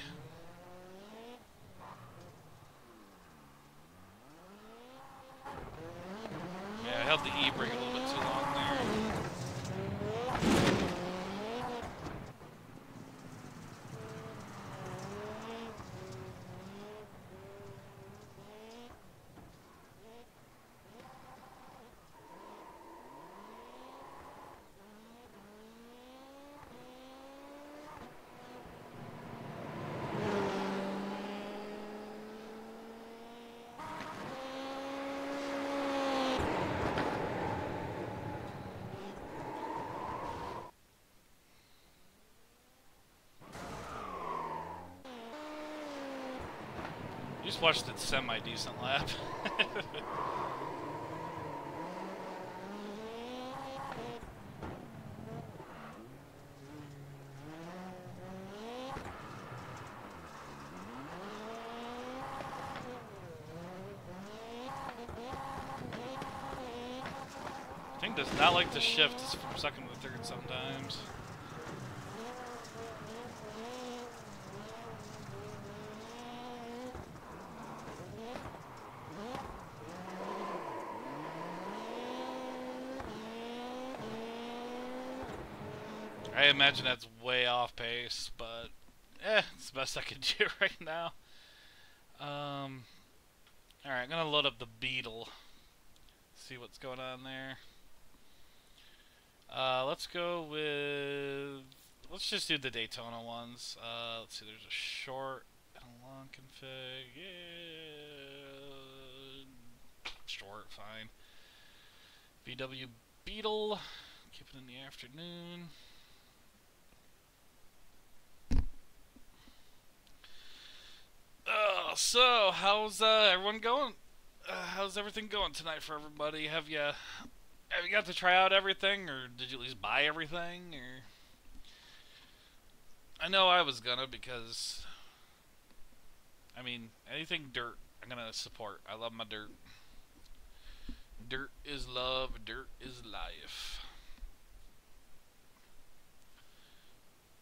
Yeah, I held the E-brake a little bit too long there. You just watched a semi-decent lap. Thing does not like to shift from second to third sometimes. I imagine that's way off pace, but it's the best I can do right now. Alright, I'm gonna load up the Beetle. See what's going on there. Let's go with... Let's just do the Daytona ones. Let's see, there's a short and a long config. Yeah. Short, fine. VW Beetle. Keep it in the afternoon. So, how's everyone going? How's everything going tonight for everybody? Have you got to try out everything, or did you at least buy everything? Or I know I was gonna, because I mean, anything dirt, I'm gonna support. I love my dirt. Dirt is love. Dirt is life.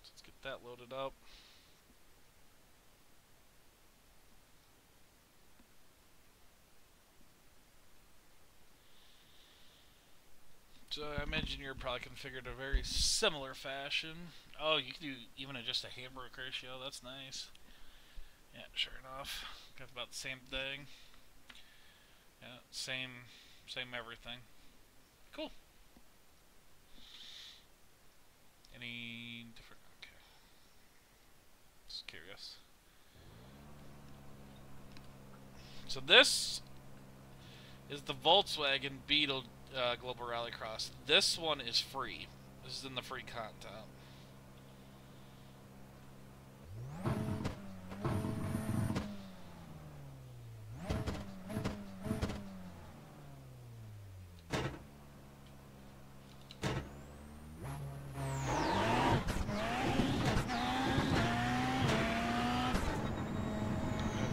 Let's get that loaded up. So I imagine you're probably configured a very similar fashion. Oh, you can do even adjust a handbrake ratio. That's nice. Yeah, sure enough. Got about the same thing. Yeah, same everything. Cool. Any different? Okay. Just curious. So this is the Volkswagen Beetle Global Rallycross. This one is free. This is in the free content.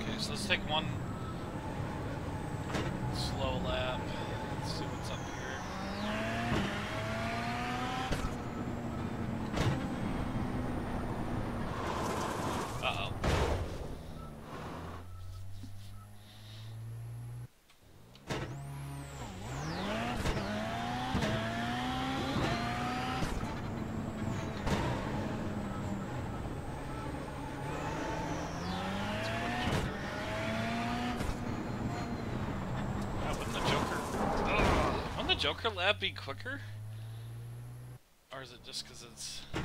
Okay, so let's take one slow lap. Let's see what's up here. Uh-oh. Joker lab be quicker? Or is it just because it's... I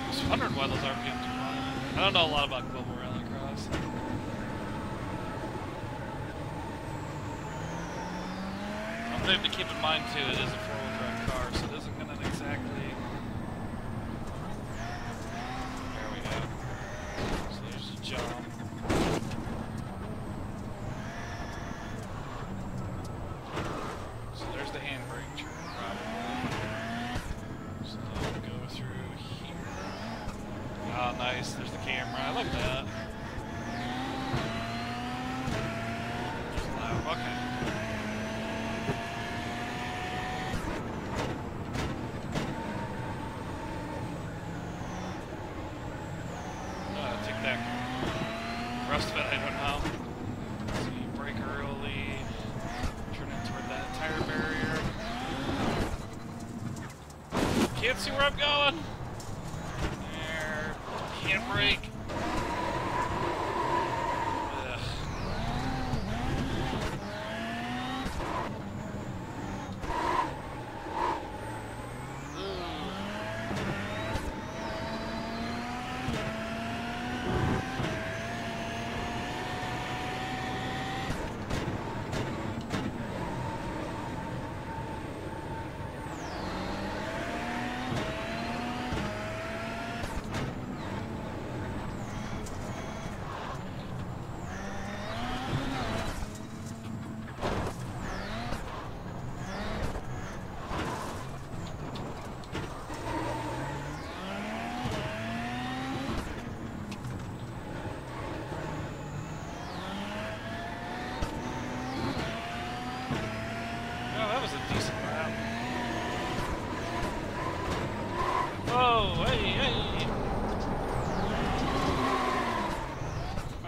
was wondering why those RPMs are flying. I don't know a lot about Global Rallycross. One thing to keep in mind too, it is a four-wheel drive car, so it isn't going to exactly... There we go. So there's a jump. So there's the handbrake turn, probably. So we'll go through here. Oh, nice. There's the camera. I like that. There's loud. Okay. Rest of it, I don't know. See, brake early, turn it toward that tire barrier. Can't see where I'm going. There, handbrake.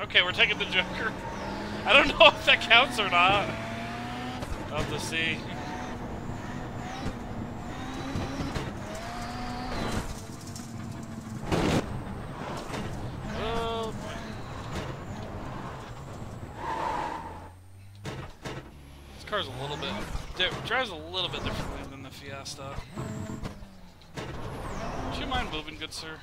Okay, we're taking the Joker. I don't know if that counts or not. I'll have to see. Oh boy. This car's a little bit... drives a little bit differently than the Fiesta. Would you mind moving, good sir?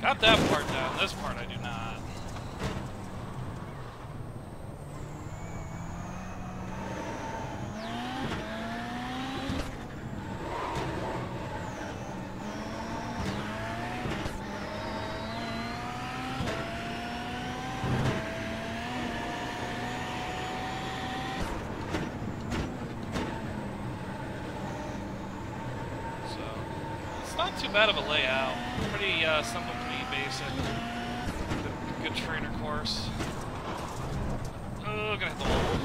Got that part down. This part I do not. Not too bad of a layout. Pretty simple, pretty basic. Good trainer course. Oh, gonna hit the wall.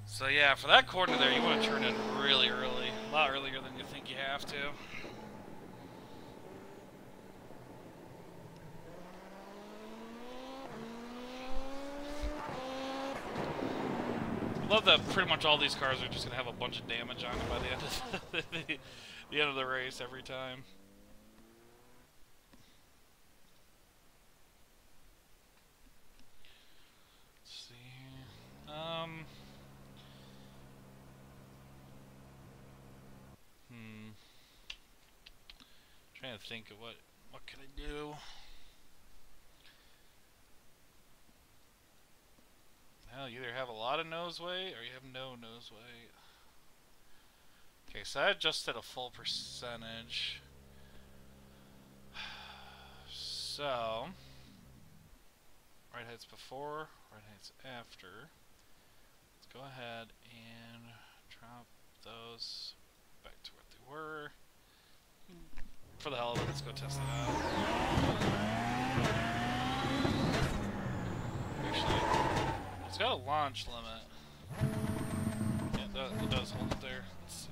So yeah, for that corner there, you want to turn in really early. A lot earlier than you think you have to. I love that pretty much all these cars are just going to have a bunch of damage on them by the end of the end of the race every time. Let's see here. Trying to think of what can I do. Well, you either have a lot of nose weight or you have no nose weight. Okay, so I adjusted a full percentage. So, right heights before, right heights after. Let's go ahead and drop those back to what they were. For the hell of it, let's go test it out. Actually, it's got a launch limit. Yeah, it does hold it there. Let's see.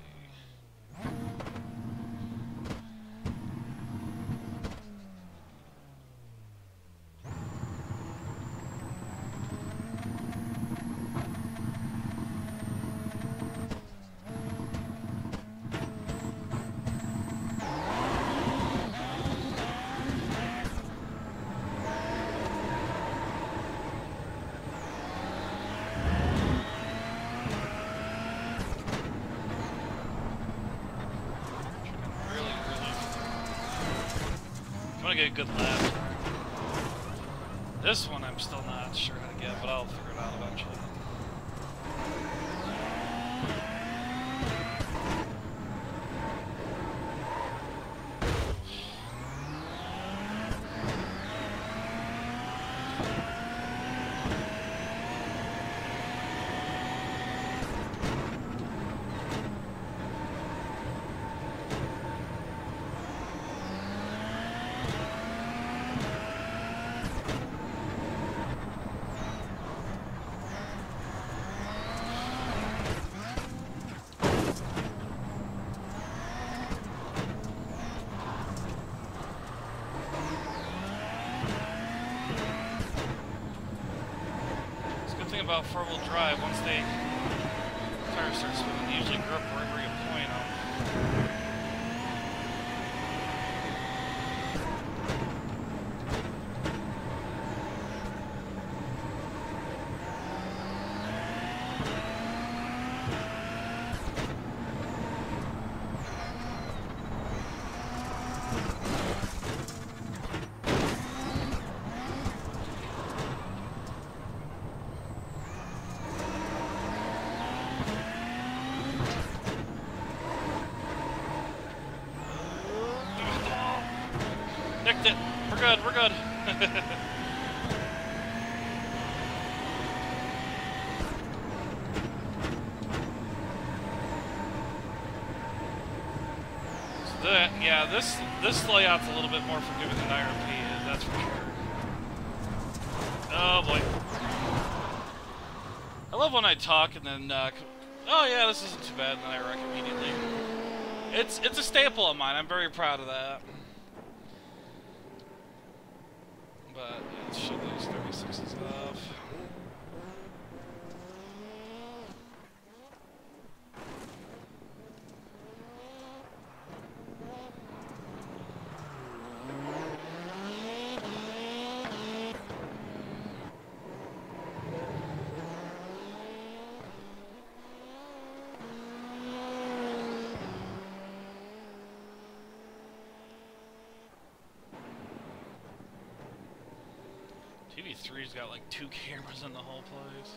I want to get a good lap. This one I'm still not sure how to get, but I'll figure it out eventually. About four-wheel drive, once the tires start spinning, they usually grip wherever you point them. Nicked it. We're good. We're good. So yeah, this layout's a little bit more forgiving than IRP is. That's for sure. Oh boy. I love when I talk and then, oh yeah, this isn't too bad, and then I wreck immediately. It's a staple of mine. I'm very proud of that. But yeah, let's shut those 36s off. TV3's got like 2 cameras in the whole place.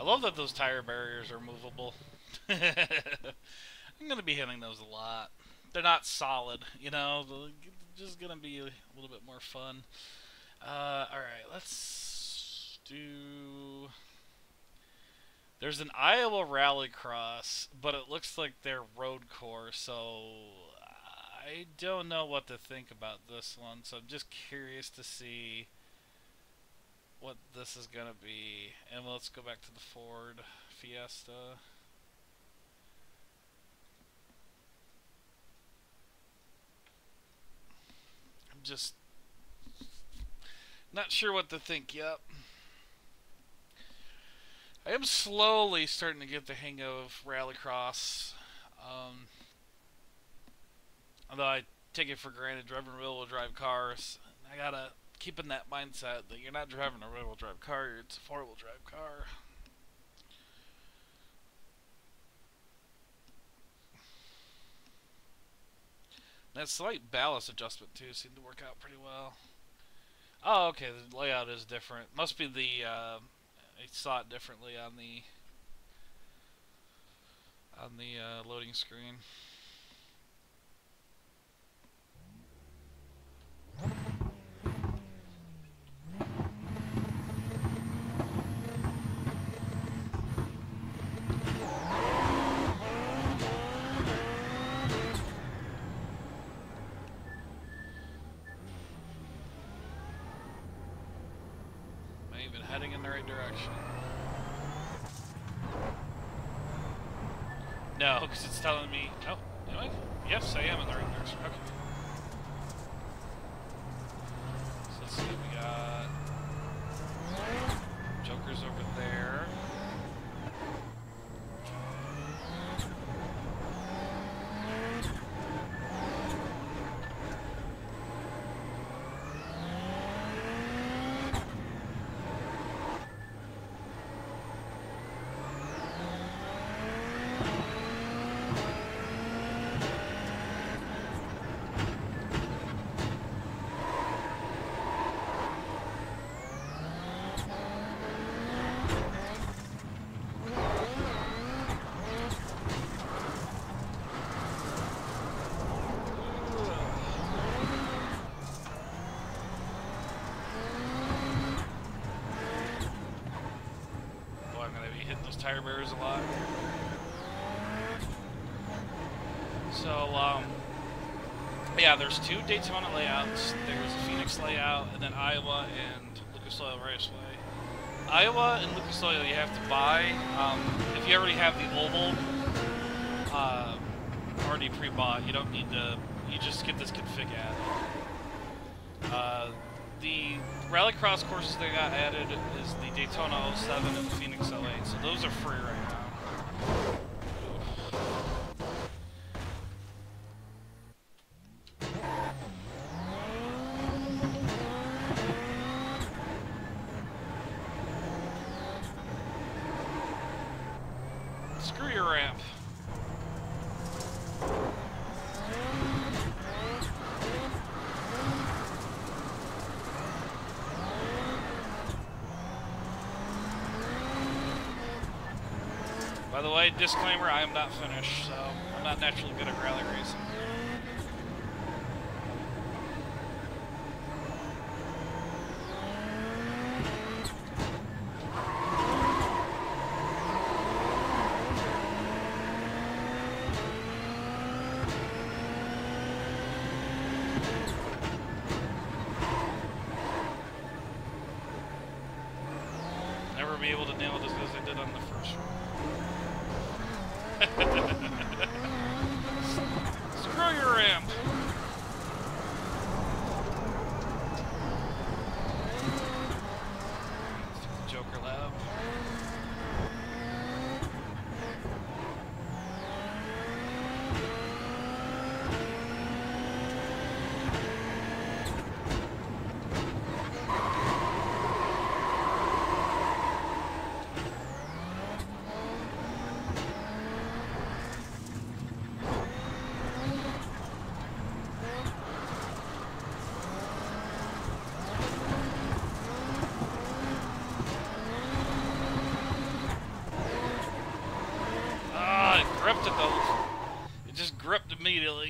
I love that those tire barriers are movable. I'm gonna be hitting those a lot. They're not solid, you know. They're just gonna be a little bit more fun. All right, let's do. There's an Iowa Rallycross, but it looks like they're road course, so I don't know what to think about this one. So I'm just curious to see what this is gonna be. And let's go back to the Ford Fiesta. I'm just not sure what to think yet. I am slowly starting to get the hang of Rallycross. Although I take it for granted driving rear-wheel drive cars, I gotta keep in that mindset that you're not driving a rear-wheel drive car, it's a four-wheel drive car. That slight ballast adjustment too seemed to work out pretty well. Oh, okay, the layout is different. Must be the I saw it differently on the loading screen. Heading in the right direction. No, because it's telling me. Oh, am I? Yes, I am in the right direction. Okay. So let's see. We got Joker's over there. Tire barriers a lot. So, yeah, there's two Daytona layouts. There's a Phoenix layout, and then Iowa and Lucas Oil Raceway. Iowa and Lucas Oil you have to buy. If you already have the oval already pre-bought, you don't need to. You just get this config added. The Rallycross courses that got added is the Daytona 07 and the Phoenix 08, so those are free right now. Screw your ramp. By the way, disclaimer, I am not finished, so I'm not naturally good at rally racing. Never be able to nail it as good as I did on the first one. Screw your ramp. Joker lab.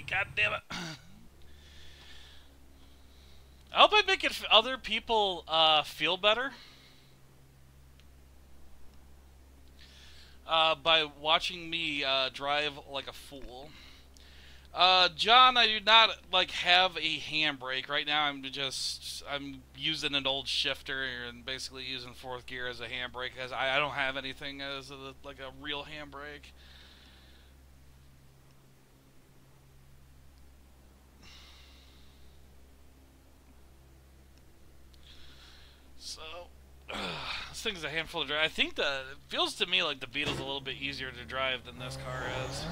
God damn it. I hope I make it other people feel better by watching me drive like a fool. John, I do not like have a handbrake right now. I'm using an old shifter and basically using fourth gear as a handbrake, as I don't have anything as like a real handbrake. So this thing's a handful to drive. I think it feels to me like the Beetle's a little bit easier to drive than this car is.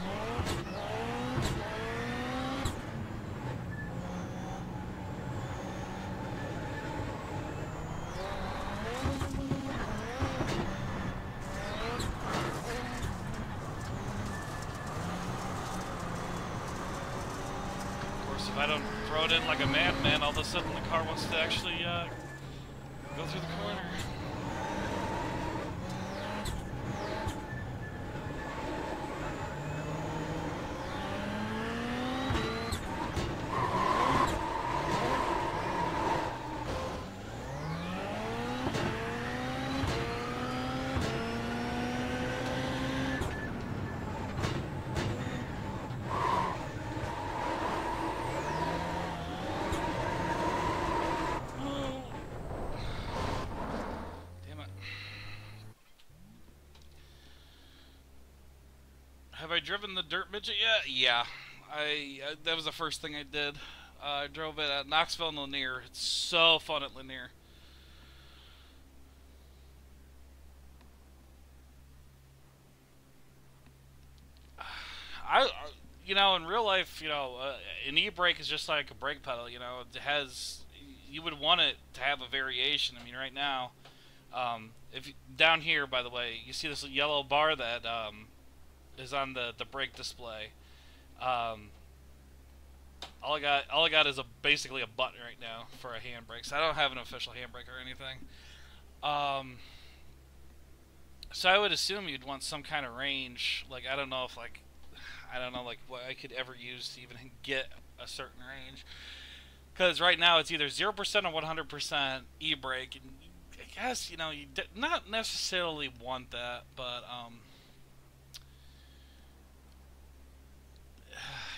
If I don't throw it in like a madman, all of a sudden the car wants to actually go through the corner. Have I driven the dirt midget yet? Yeah, that was the first thing I did. I drove it at Knoxville and Lanier. It's so fun at Lanier. You know, in real life, you know, an e-brake is just like a brake pedal. You know, it has. You would want it to have a variation. I mean, right now, down here, by the way, you see this yellow bar that is on the brake display. All I got is basically a button right now for a handbrake. So I don't have an official handbrake or anything. So I would assume you'd want some kind of range. Like I don't know what I could ever use to even get a certain range. Because right now it's either 0% or 100% e-brake, and I guess you know you not necessarily want that, but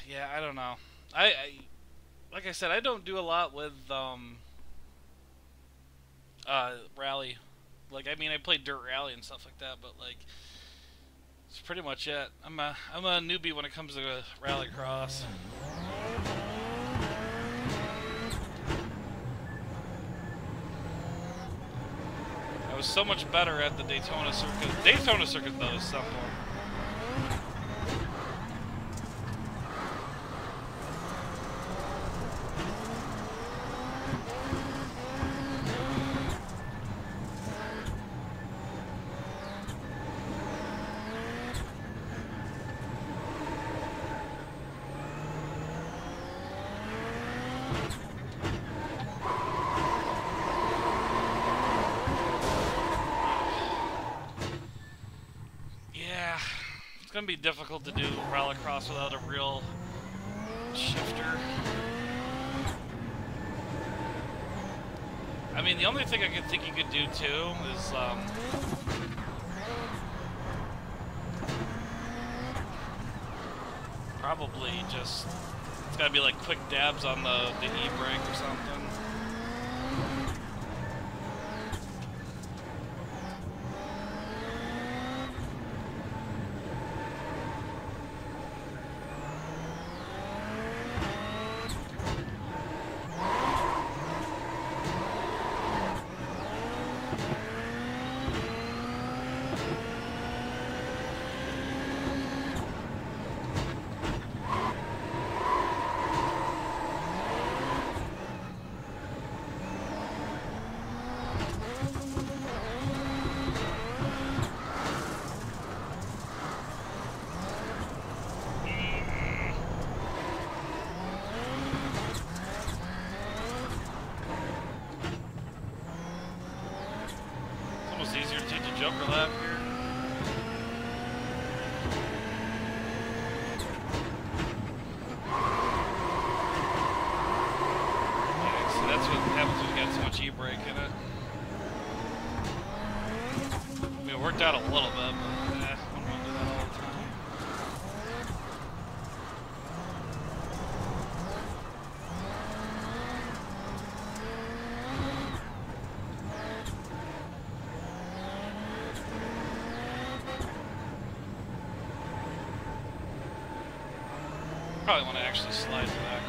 yeah, I don't know. I like I said, I don't do a lot with rally. Like I mean, I play dirt rally and stuff like that, but like that's pretty much it. I'm a newbie when it comes to rallycross. I was so much better at the Daytona circuit. Daytona circuit though is simple. It's gonna be difficult to do rallycross without a real shifter. I mean, the only thing I could think you could do too is probably just it's gotta be like quick dabs on the e-brake or something. Easier to teach a jumper lap here. That's what happens when you got too much e-brake in it. I mean, it worked out a little bit, but I don't want to do that all the time. Probably want to actually slide to that.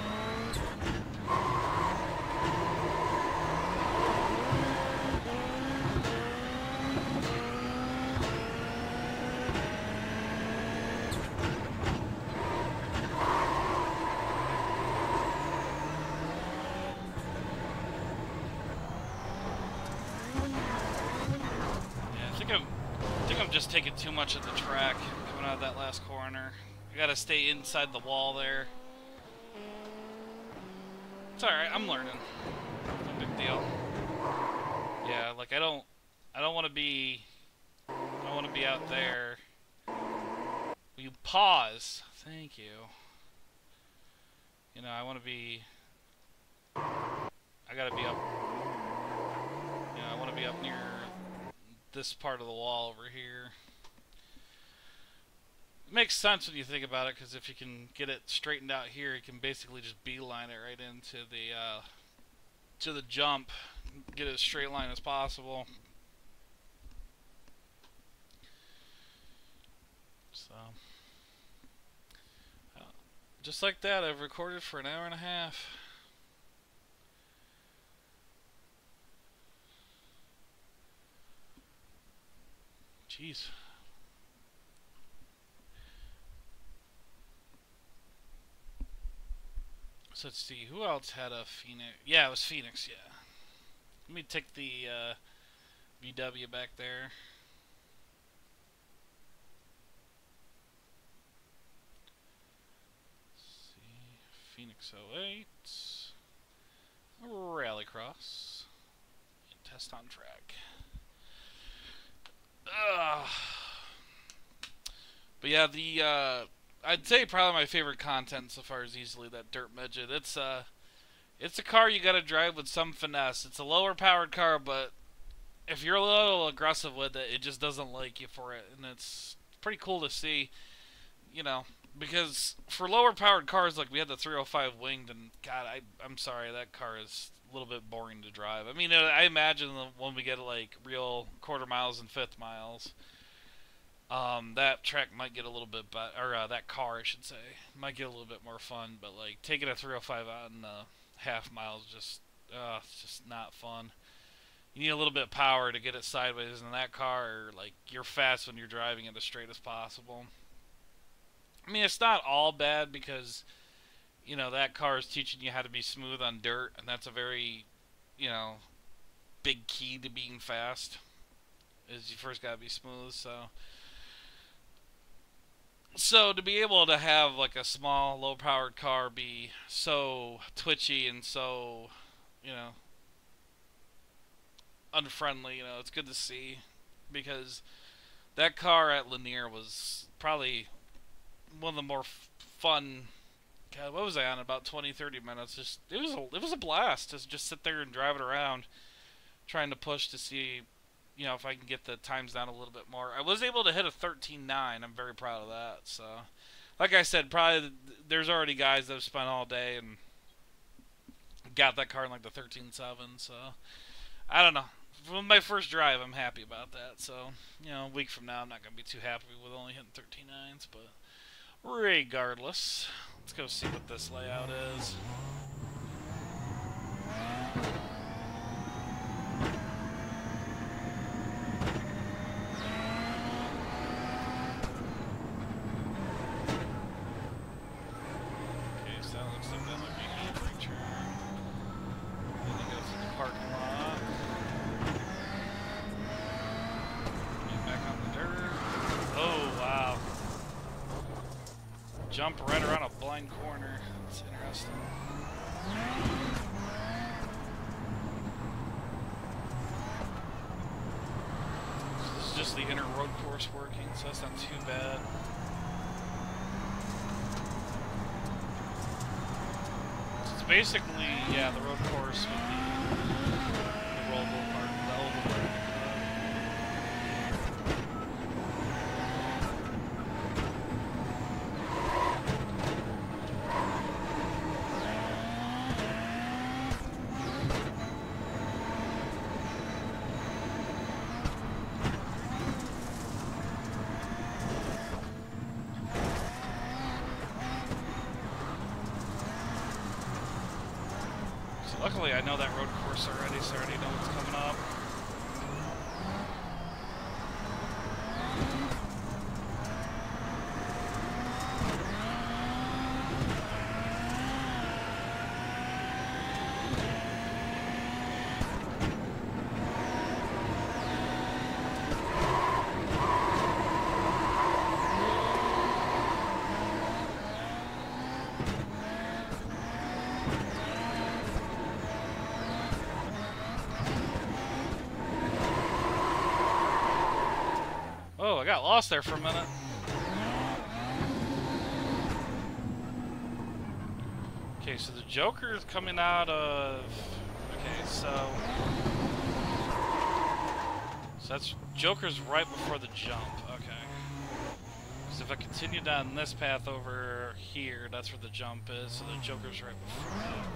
I think I'm just taking too much of the track coming out of that last corner. I gotta stay inside the wall there. It's alright, I'm learning. No big deal. Yeah, like I don't wanna be out there. Will you pause? Thank you. You know, I gotta be up, you know, I wanna be up near this part of the wall over here. It makes sense when you think about it, because if you can get it straightened out here, you can basically just beeline it right into the jump, get it as straight line as possible. So, just like that, I've recorded for an hour and a half. Jeez. So let's see, who else had a Phoenix? Yeah, it was Phoenix, yeah. Let me take the VW back there. Let's see, Phoenix 08. Rallycross. And test on track. But yeah, I'd say probably my favorite content so far is easily that Dirt Midget. It's a car you gotta drive with some finesse. It's a lower powered car, but if you're a little aggressive with it, it just doesn't like you for it, and it's pretty cool to see, you know, because for lower powered cars, like we had the 305 Winged, and God, I'm sorry, that car is a little bit boring to drive. I mean, I imagine when we get like real quarter miles and fifth miles, that track might get a little bit better, or that car, I should say, might get a little bit more fun. But like taking a 305 out in the half miles, it's just not fun. You need a little bit of power to get it sideways in that car, or like you're fast when you're driving it as straight as possible. I mean, it's not all bad because, you know, that car is teaching you how to be smooth on dirt, and that's a very, you know, big key to being fast, is you first gotta be smooth. So to be able to have like a small, low-powered car be so twitchy and so, you know, unfriendly, you know, it's good to see, because that car at Lanier was probably one of the more fun. God, what was I on? About 20-30 minutes. Just it was a blast to just sit there and drive it around, trying to push to see, you know, if I can get the times down a little bit more. I was able to hit a 13.9. I'm very proud of that. So, like I said, probably there's already guys that have spent all day and got that car in like the 13.7. So, I don't know. From my first drive, I'm happy about that. So, you know, a week from now, I'm not going to be too happy with only hitting 13.9s. But regardless, let's go see what this layout is. Jump right around a blind corner. That's interesting. So this is just the inner road course working, so that's not too bad. So it's basically, yeah, the road course with the rollable part, the oval part. Luckily, I know that road course already, so I already know what's coming up. Oh, I got lost there for a minute. Okay, so the Joker is coming out of... Okay, so that's... Joker's right before the jump. Okay. Because if I continue down this path over here, that's where the jump is, so the Joker's right before that.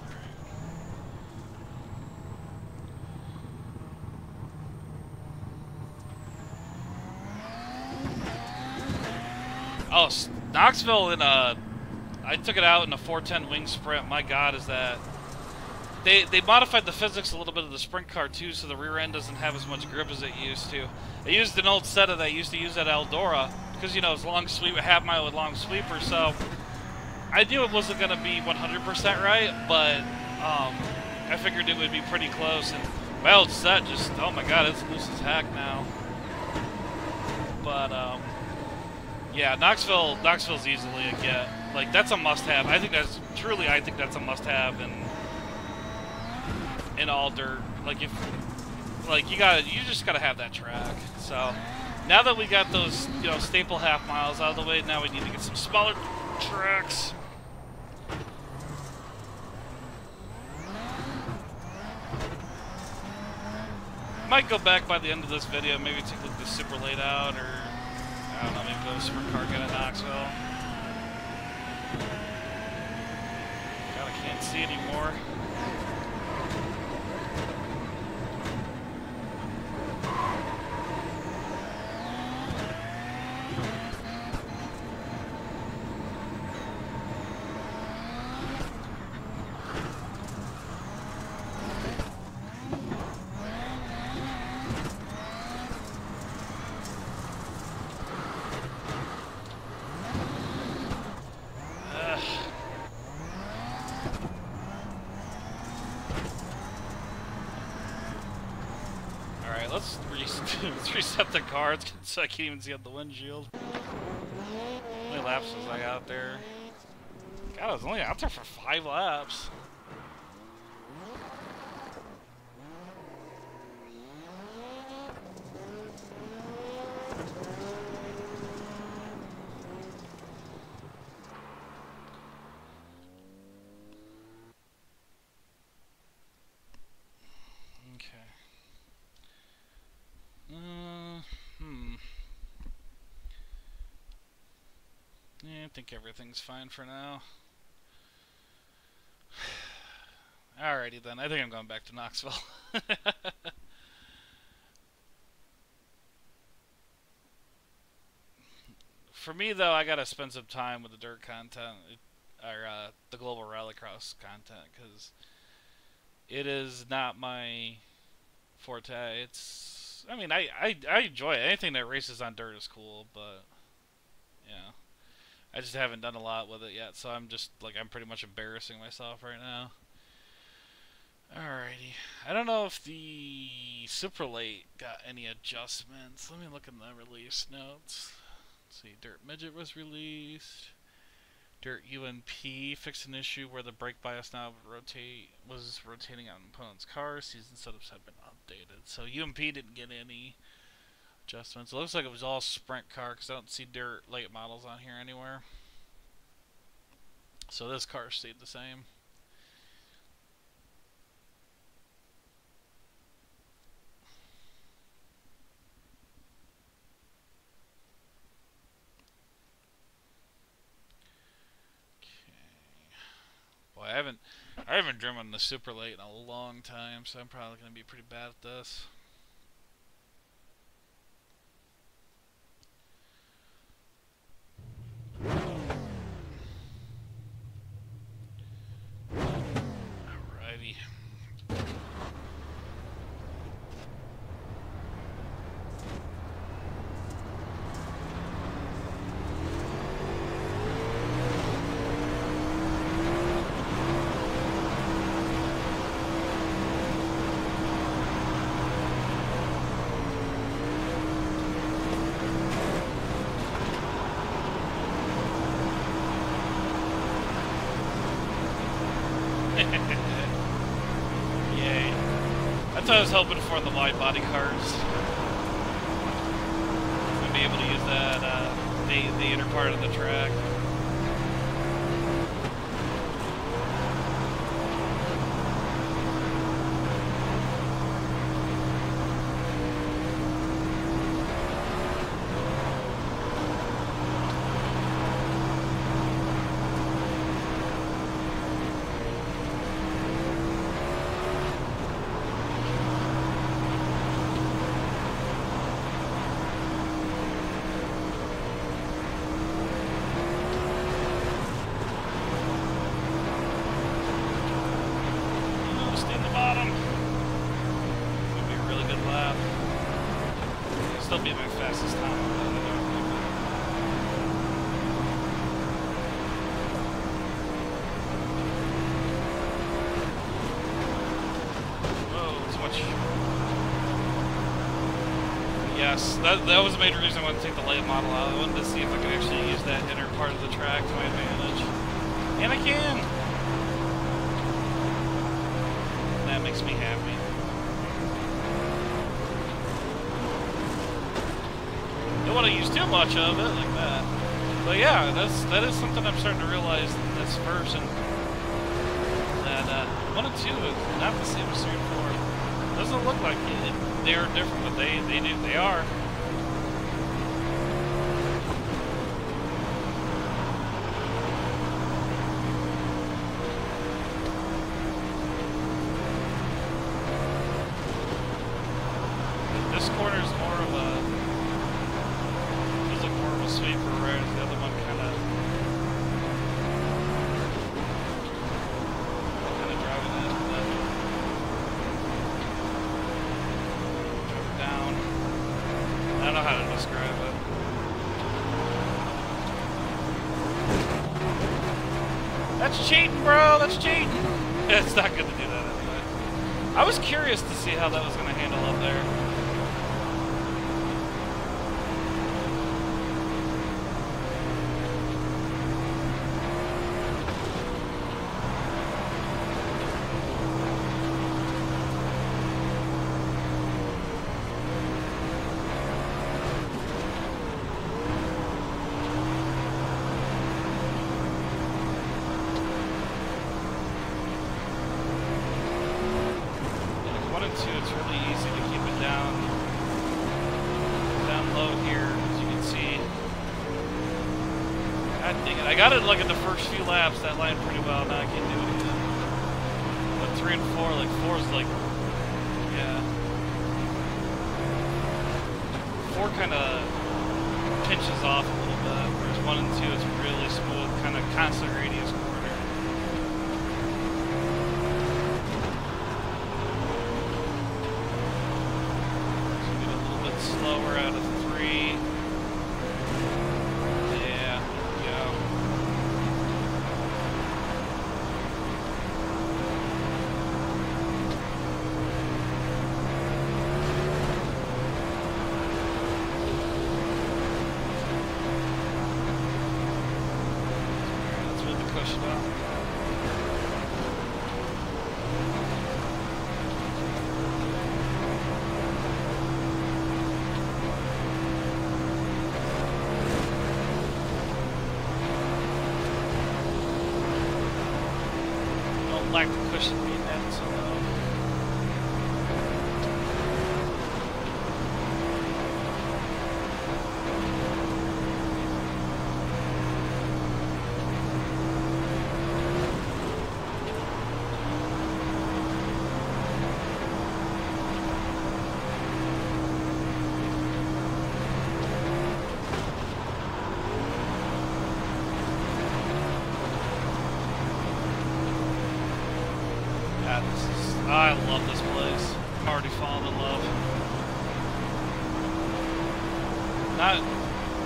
Oh, Knoxville in a... I took it out in a 410 wing sprint. My God, is that... They modified the physics a little bit of the sprint car, too, so the rear end doesn't have as much grip as it used to. I used an old set of that I used to use at Eldora, because, you know, it's long sweep, a half mile with long sweeper, so... I knew it wasn't going to be 100% right, but I figured it would be pretty close, and my old set just... Oh my God, it's loose as heck now. But, yeah, Knoxville's easily a get. Like, that's a must-have. I think that's a must-have in all dirt. Like, if, like, you just gotta have that track. So, now that we got those, you know, staple half miles out of the way, now we need to get some smaller tracks. Might go back by the end of this video, maybe take a look at the super laid out, or I don't know, maybe go to Super Car Gun at Knoxville. God, I can't see anymore. Let's reset the cards so I can't even see out the windshield. How many laps was I out there? God, I was only out there for 5 laps. Yeah, I think everything's fine for now. Alrighty then, I think I'm going back to Knoxville. For me though, I gotta spend some time with the dirt content, or the global rallycross content, because it is not my forte. It's, I mean, I enjoy it. Anything that races on dirt is cool, but yeah. I just haven't done a lot with it yet, so I'm just, like, I'm pretty much embarrassing myself right now. Alrighty. I don't know if the Super Late got any adjustments. Let me look in the release notes. Let's see, Dirt Midget was released. Dirt UNP fixed an issue where the brake bias knob was rotating on opponent's car. Season setups have been updated. So UMP didn't get any adjustments. It looks like it was all sprint car because I don't see Dirt Late models on here anywhere. So this car stayed the same. haven't driven the super late in a long time, so I'm probably gonna be pretty bad at this. Alrighty. Yay. That's what I was hoping for in the wide body cars. To be able to use that, the inner part of the track. Still be my fastest time. Whoa, too much. Yes, that was the main reason I wanted to take the late model out. I wanted to see if I could actually use that inner part of the track to my advantage. And I can! That makes me happy. Don't want to use too much of it like that. But yeah, that is something I'm starting to realize in this version. That 1 and 2 is not the same as 3 and 4. Doesn't look like it. They are different, but they are. This corner is more of a sweeper, whereas the other one kind of driving it down. I don't know how to describe it. That's cheating, bro. That's cheating. It's not good to do that anyway. I was curious to see how that was going to handle up there. It's really easy to keep it down low here, as you can see. God dang it. I got it like in the first few laps, that lined pretty well, now I can't do it again. But 3 and 4, like 4 is like, yeah. 4 kind of pinches off a little bit, whereas 1 and 2 is really smooth, kind of constant radius corner. Slower out of 3. Yeah, go. Let's move the cushion up. Like the cushion being that so low. I love this place. I'm already falling in love.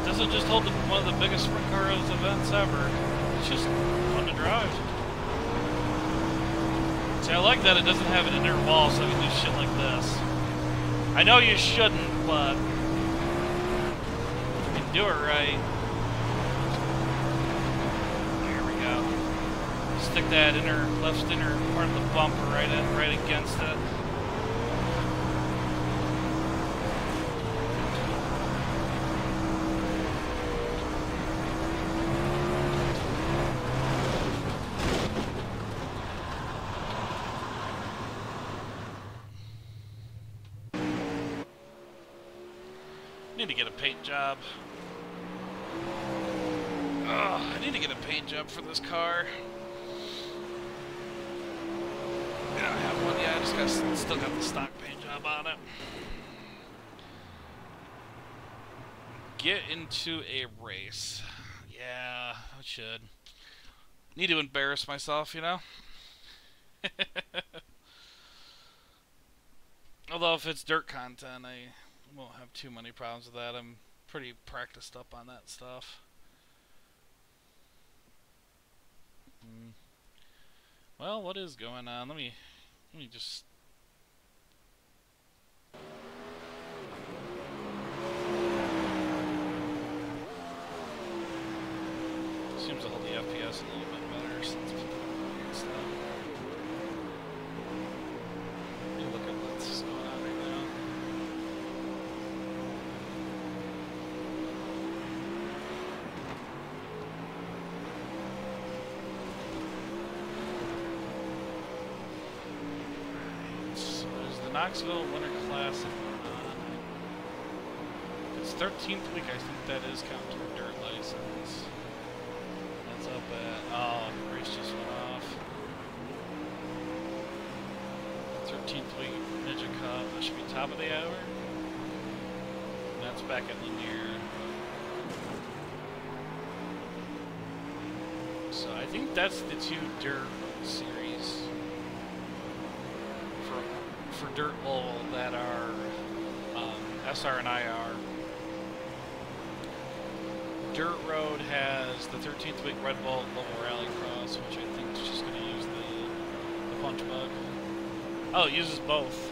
This will just hold one of the biggest sprint cars events ever. It's just fun to drive. See, I like that it doesn't have an inner wall, so I can do shit like this. I know you shouldn't, but you can do it right. There we go. Stick that left inner part of the bumper right against it. Need to get a paint job. Ugh, I need to get a paint job for this car. I don't have one yet. I just still got the stock paint job on it. Get into a race. Yeah, I should. Need to embarrass myself, you know? Although if it's dirt content, I won't have too many problems with that. I'm pretty practiced up on that stuff. Well, what is going on? Let me just... Seems to hold the FPS a little bit better since it's stuff. Let me look at what's going on right now. So there's the Knoxville Winter Classic going on. It's 13th week, I think that is counted to a dirt license. That's up at, oh, the race just went off. 13th week Ninja Cup, that should be top of the hour. And that's back at Lanier. So I think that's the two dirt series for dirt oval that are SR and IR. Dirt Road has the 13th week Red Bull Global Rallycross, which I think is just going to use the punch bug. Oh, it uses both.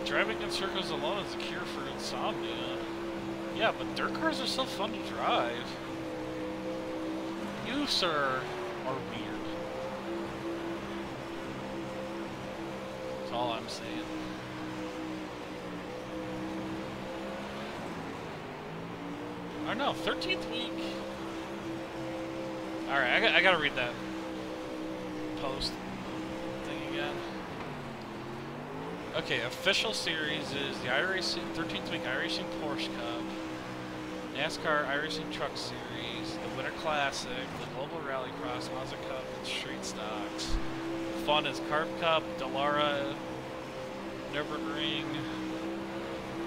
Driving in circles alone is a cure for insomnia. Yeah, but dirt cars are so fun to drive. You, sir, are weird. That's all I'm saying. Or no, 13th week. Alright, I gotta read that post thing again. Okay, official series is the iracing 13th week iracing Porsche Cup, NASCAR iracing Truck Series, the Winter Classic, the Global Rallycross, Mazda Cup, and Street Stocks. Fun is Carb Cup, Dallara, Nürburgring.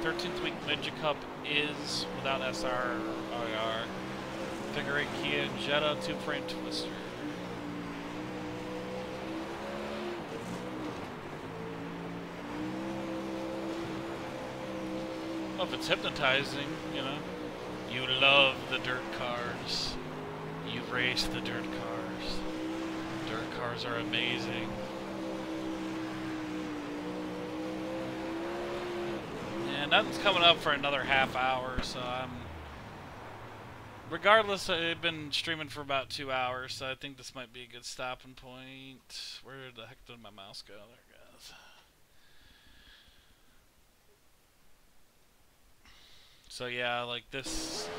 13th week Ninja Cup is without SR or IR. Figure 8 Kia Jetta 2-frame Twister. Well, if it's hypnotizing, you know. You love the dirt cars. You race the dirt cars. Dirt cars are amazing. And nothing's coming up for another half hour, so I'm... Regardless, I've been streaming for about 2 hours, so I think this might be a good stopping point. Where the heck did my mouse go? There it goes. So yeah, like this,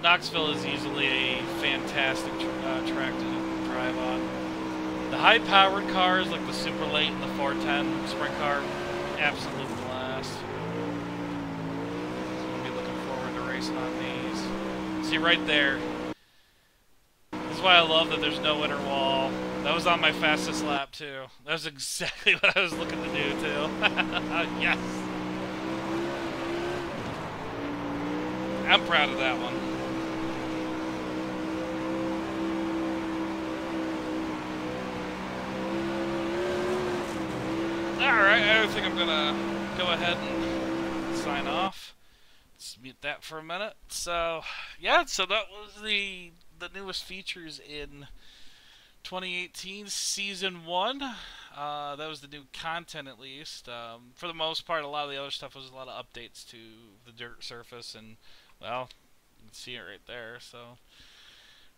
Knoxville is easily a fantastic track to drive on. The high-powered cars, like the Super Late and the 410 sprint car, absolute blast. So we'll be looking forward to racing on these. See right there. This is why I love that there's no inner wall. That was on my fastest lap, too. That was exactly what I was looking to do, too. Yes! I'm proud of that one. Alright, I think I'm gonna go ahead and sign off. Let's mute that for a minute. So, yeah, so that was the newest features in 2018 Season 1. That was the new content, at least. For the most part, a lot of the other stuff was a lot of updates to the dirt surface, and, well, you can see it right there, so...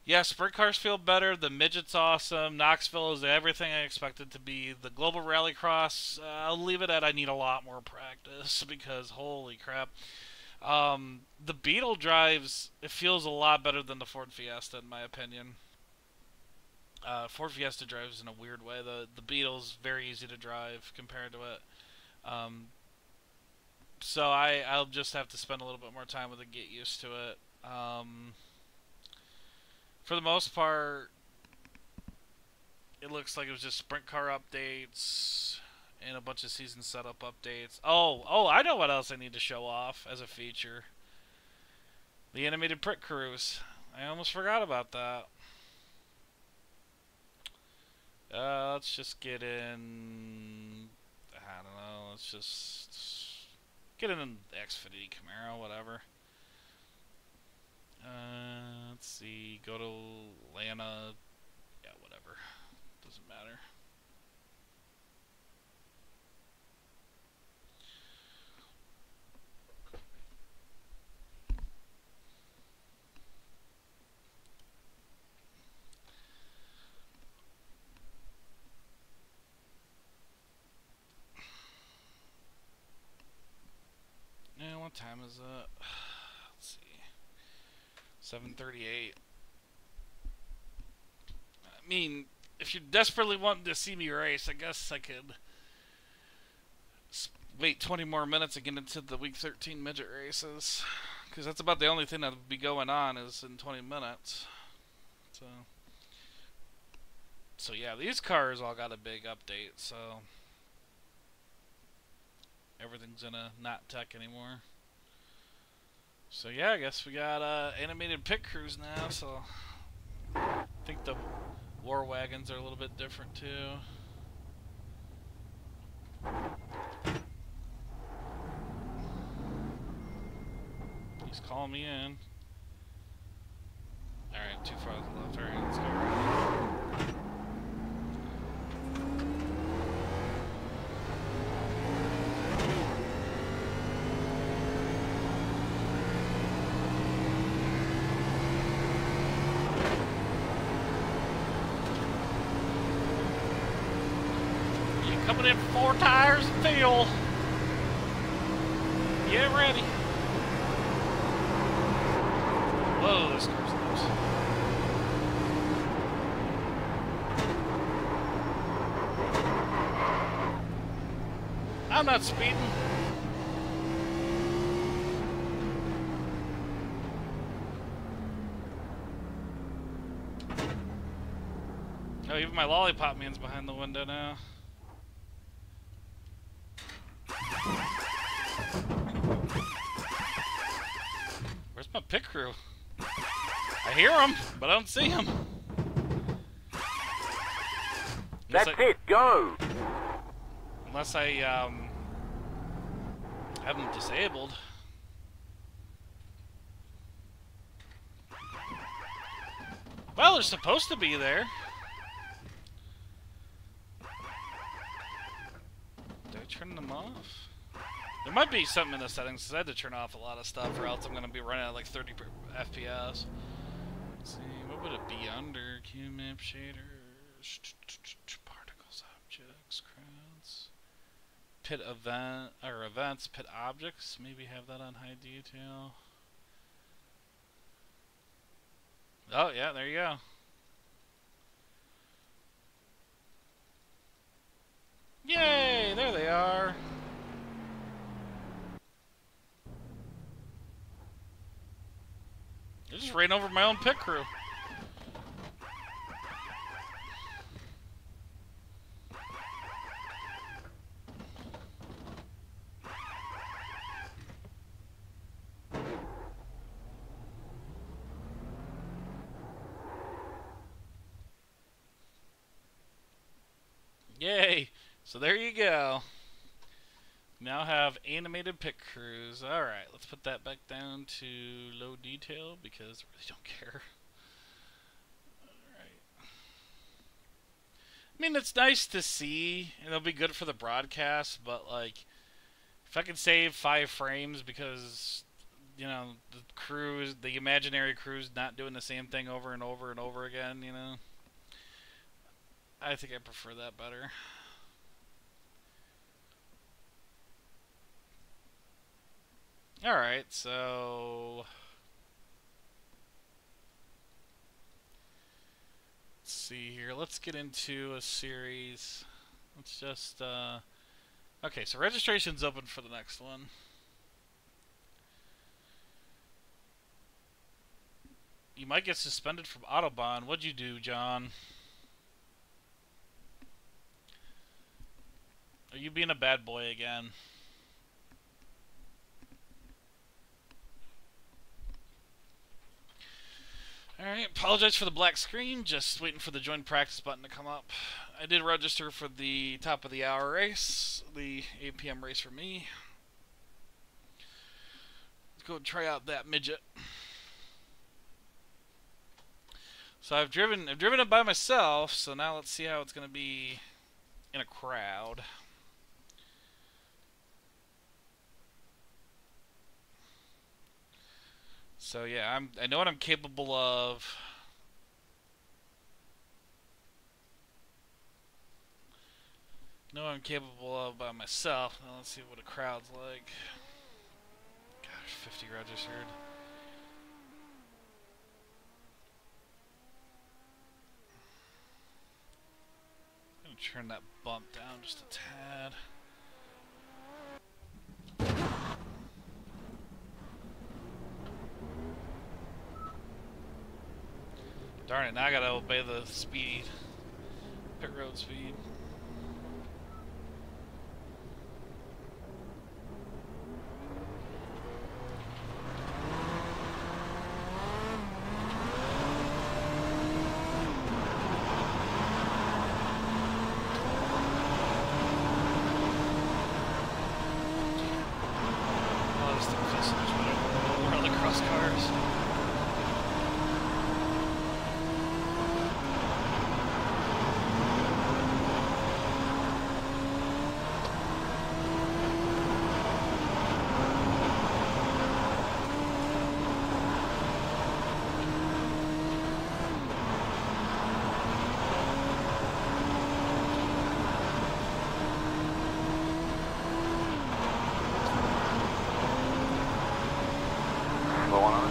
Yeah, sprint cars feel better. The midget's awesome. Knoxville is everything I expected to be. The Global Rallycross, I'll leave it at I need a lot more practice because holy crap. The Beetle drives, it feels a lot better than the Ford Fiesta in my opinion. Ford Fiesta drives in a weird way. The Beetle's very easy to drive compared to it. So I'll just have to spend a little bit more time with it, get used to it. For the most part, it looks like it was just sprint car updates and a bunch of season setup updates. Oh, I know what else I need to show off as a feature. The animated pit crews. I almost forgot about that. Let's just get in... I don't know, let's just get in an Xfinity Camaro, whatever. Let's see, go to Atlanta, yeah, whatever, doesn't matter. Yeah, what time is it? Let's see. 7:38. I mean, if you're desperately wanting to see me race, I guess I could wait 20 more minutes and get into the Week 13 midget races. Because that's about the only thing that would be going on is in 20 minutes. So yeah, these cars all got a big update, so everything's in a not tech anymore. So yeah, I guess we got animated pit crews now, so I think the war wagons are a little bit different too. He's calling me in. Alright, too far to the left. Alright, let's go right. Coming in 4 tires of fuel. Get ready. Whoa, this car's loose. I'm not speeding. Oh, even my lollipop man's behind the window now. Where's my pit crew? I hear them, but I don't see them. That's it, go! Unless I have them disabled. Well, they're supposed to be there. Did I turn them off? There might be something in the settings, because I had to turn off a lot of stuff, or else I'm going to be running at like 30 FPS. Let's see, what would it be under? QMap shaders, particles, objects, crowds, pit event, or events, pit objects. Maybe have that on high detail. Oh, yeah, there you go. Yay, there they are. I just ran over my own pit crew. Yay! So there you go. Now have animated pit crews. Alright, let's put that back down to low detail because I really don't care. Alright. I mean, it's nice to see, and it'll be good for the broadcast, but like, if I could save 5 frames because, you know, the imaginary crew's not doing the same thing over and over and over again, you know, I think I prefer that better. Alright, so let's see here. Let's get into a series. Let's just, okay, so registration's open for the next one. You might get suspended from Autobahn. What'd you do, John? Are you being a bad boy again? Alright, apologize for the black screen, just waiting for the join practice button to come up. I did register for the top of the hour race, the 8 p.m. race for me. Let's go try out that midget. So I've driven it by myself, so now let's see how it's going to be in a crowd. So yeah, I know what I'm capable of. Know what I'm capable of by myself. Now let's see what a crowd's like. Gosh, 50 registered. I'm gonna turn that bump down just a tad. Darn it, now I gotta obey the speed. Pit road speed. Oh, this thing feels so much better. We're on the cross cars.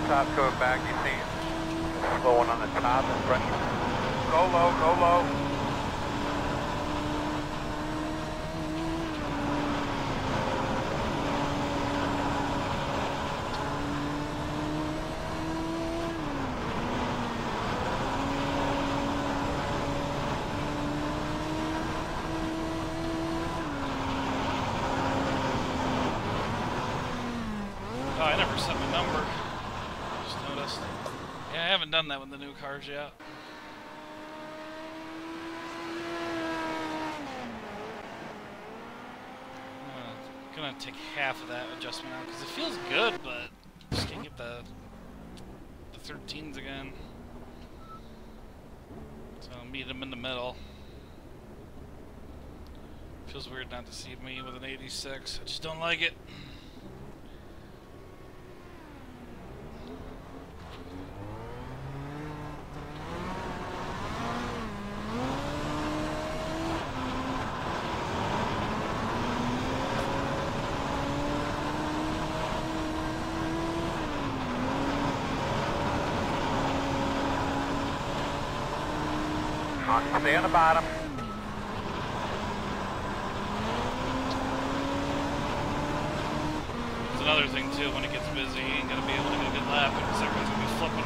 Top coming back, you see it? Slow one on the top in front. Go low, go low. Oh, I never set my number. Yeah, I haven't done that with the new cars yet. I'm gonna take half of that adjustment out because it feels good, but I just can't get the 13s again. So I'll meet them in the middle. Feels weird not to see me with an 86. I just don't like it. Stay on the bottom. There's another thing too, when it gets busy, you ain't gonna be able to get a good lap because everyone's gonna be flipping.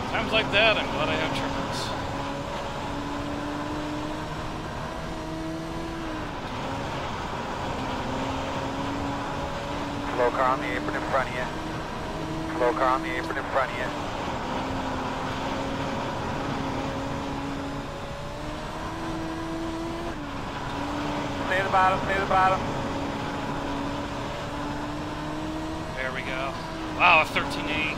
Times like that, I'm glad I have trippers. car on the apron in front of you. Slow car on the apron in front of you. Stay to the bottom, stay to the bottom. There we go. Wow, a 13.8.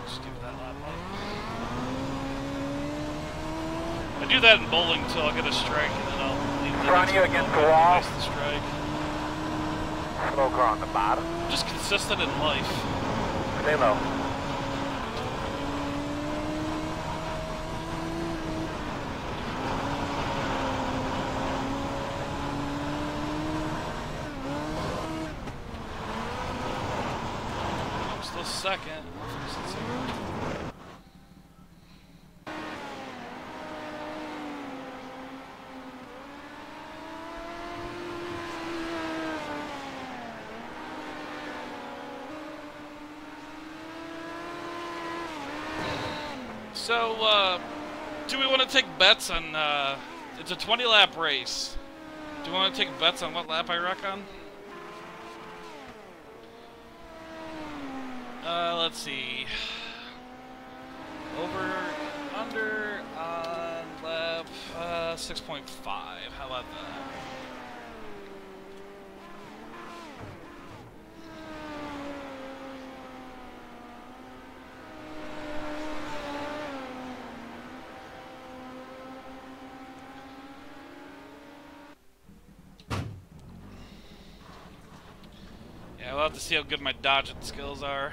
Just give it that lap up. I do that in bowling until I'll get a strike, and then I'll leave the Front of you against the wall. The strike. Slow car on the bottom. I'm just consistent in life. Stay low. I'm still second. So, do we want to take bets on, it's a 20-lap race. Do we want to take bets on what lap I wreck on? Let's see. Over, under, on lap, 6.5. How about that? We'll have to see how good my dodging skills are.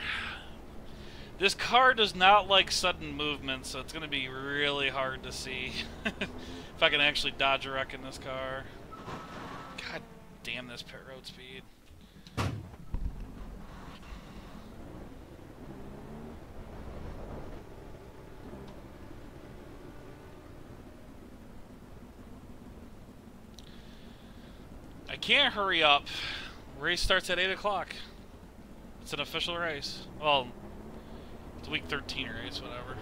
This car does not like sudden movement, so it's going to be really hard to see if I can actually dodge a wreck in this car. God damn this pit road speed. I can't hurry up. Race starts at 8 o'clock. It's an official race. Well, it's a week 13 race, whatever.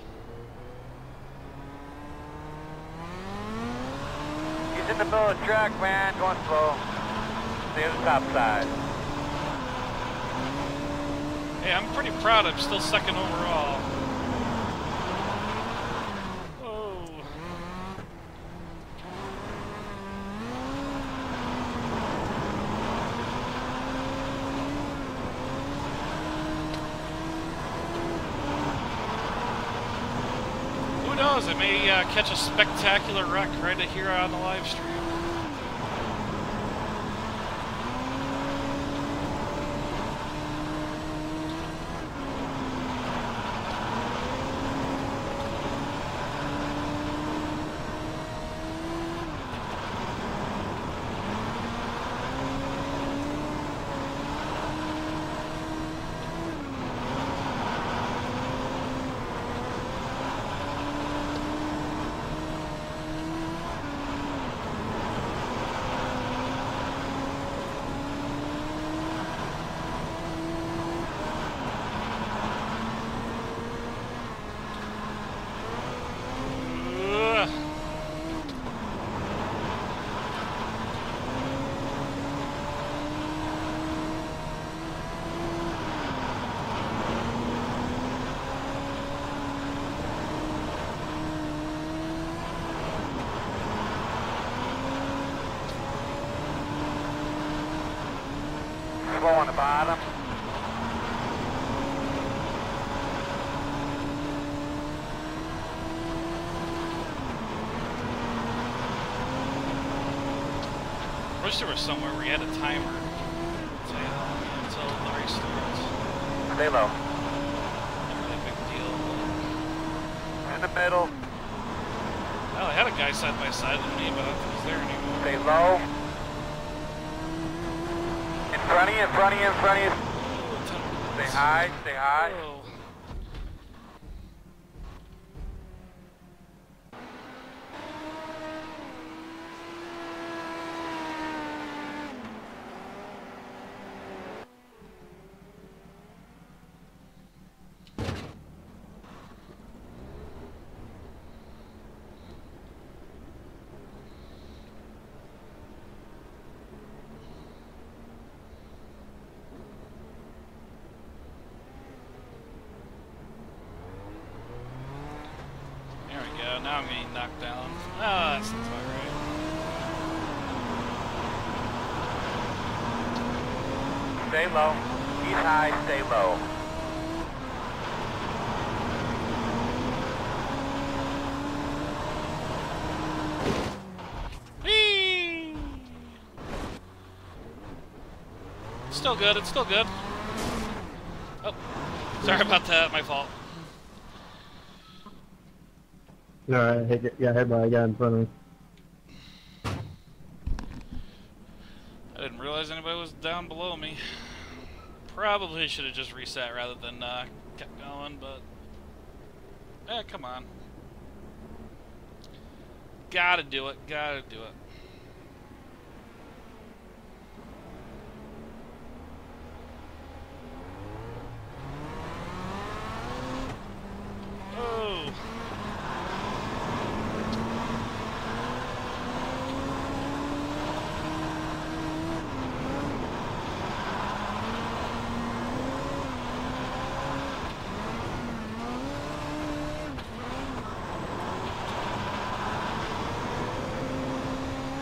He's in the middle of the track, man. Going slow. Stay to the top side. Hey, I'm pretty proud I'm still second overall. I may catch a spectacular wreck right here on the live stream. Slow on the bottom. I wish there was somewhere where you had a timer until the race starts. Stay low. Not really a big deal. In the middle. Well, I had a guy side by side with me, but I don't think he's there anymore. Stay low. In front of you, in front of you, in front of you. Stay high, stay high. Whoa. now I'm getting knocked down. Ah, that's not right. Stay low. Keep high, stay low. Whee! It's still good, it's still good. Oh, sorry about that, my fault. Alright, yeah, hit by a guy in front of me. I didn't realize anybody was down below me. Probably should have just reset rather than kept going, but... come on. Gotta do it, gotta do it. Oh!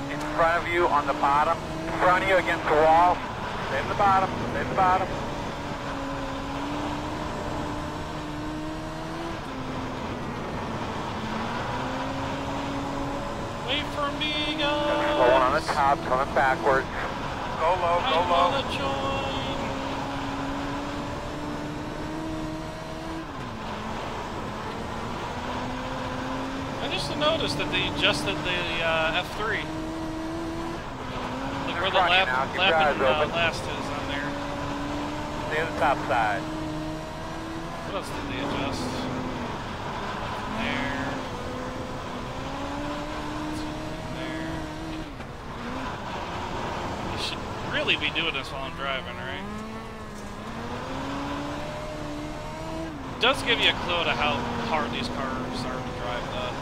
In front of you on the bottom. In front of you against the wall. Stay in the bottom. Stay in the bottom. Wait for me, guys! Slow one on the top, coming backwards. Go low, go I low. wanna join! I just noticed that they adjusted the F3. Like where the last is on there. Stay on the top side. What else did they adjust? There. There. You should really be doing this while I'm driving, right? It does give you a clue to how hard these cars are to drive, though.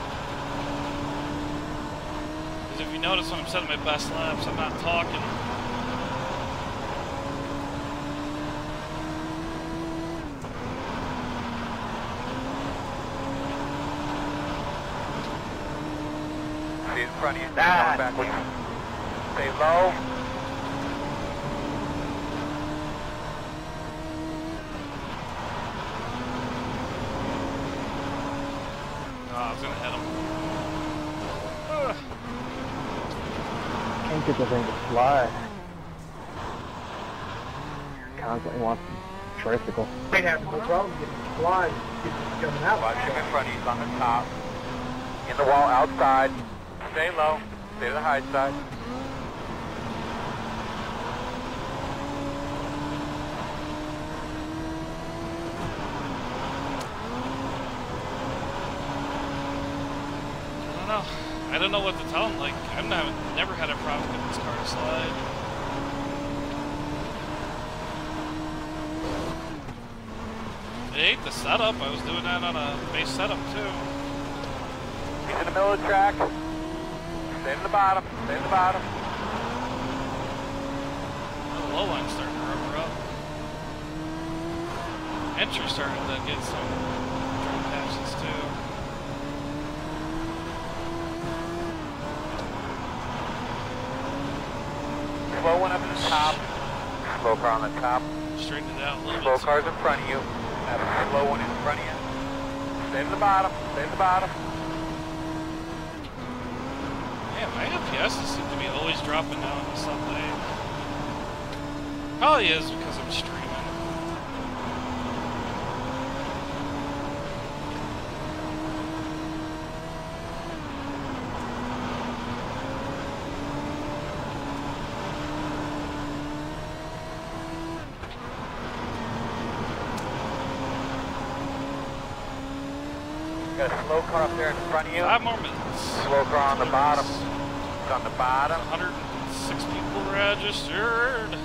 Because if you notice when I'm setting my best laps, I'm not talking. See in front of you. Coming backwards. Stay low. Oh, I was gonna hit him. Can't get the thing to fly. Constantly wants to tricycle. They have no problem getting flying, coming out. Watch him in front of you. He's on the top. In the wall outside. Stay low. Stay to the high side. I don't know what to tell him. Like, I've never had a problem getting this car to slide. I hate the setup. I was doing that on a base setup too. He's in the middle of the track. Stay in the bottom. Stay in the bottom. The low line's starting to rubber up. Entry's starting to get some drum passes too. Slow one up in the top. Slow car on the top. Straighten it out a little Slow bit. cars in front of you. Have a slow one in front of you. Stay in the bottom. Stay in the bottom. Man, my FPS seem to be always dropping down on Sunday. Probably is because I'm streaming. Got a slow car up there in front of you. 5 more minutes. Slow car on the bottom. It's on the bottom. 106 people registered.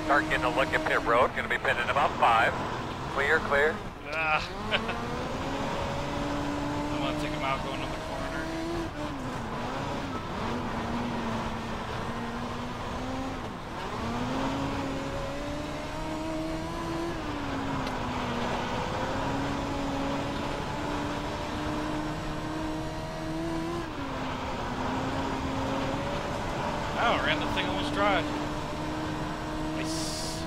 Start getting a look at pit road. Going to be pitting in about 5. Clear, clear. Ah. I'm going to take him out going to the corner. Oh, ran the thing almost dry. Nice.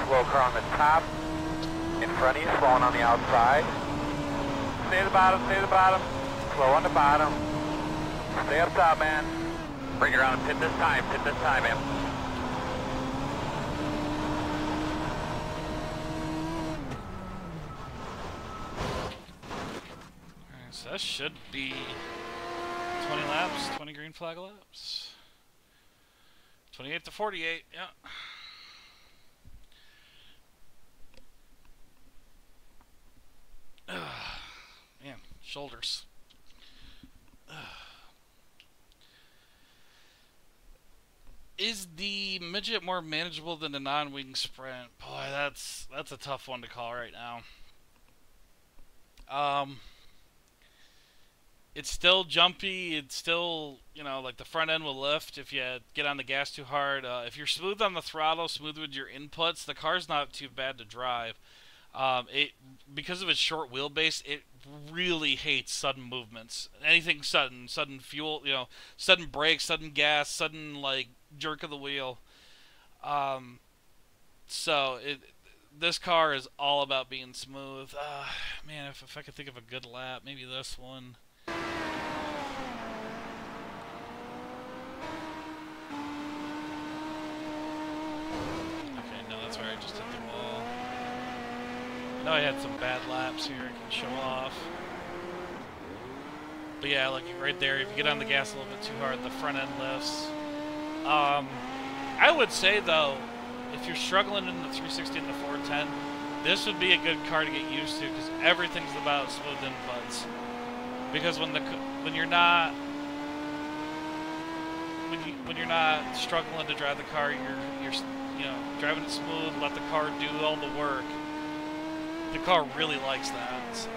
Slow car on the top. In front of you, slowing on the outside. Stay at the bottom, stay at the bottom. Slow on the bottom. Stay up top, man. Bring it around and pit this time, man. Alright, so that should be 20 laps, 20 green flag laps. 28 to 48, yeah. Man, shoulders. Is the midget more manageable than the non-wing sprint? Boy, that's a tough one to call right now. It's still jumpy. It's still, you know, like the front end will lift if you get on the gas too hard. If you're smooth on the throttle, smooth with your inputs, the car's not too bad to drive. Because of its short wheelbase, it really hates sudden movements. Anything sudden fuel, you know, sudden brakes, sudden gas, sudden like jerk of the wheel. So this car is all about being smooth. Man, if I could think of a good lap, maybe this one. Okay, no, that's where I just hit the wall. I know I had some bad laps here I can show off. But yeah, like right there, if you get on the gas a little bit too hard, the front end lifts. I would say though, if you're struggling in the 360 and the 410, this would be a good car to get used to because everything's about smooth inputs. Because when you're not struggling to drive the car, you're you know, driving it smooth, let the car do all the work. The car really likes that. So.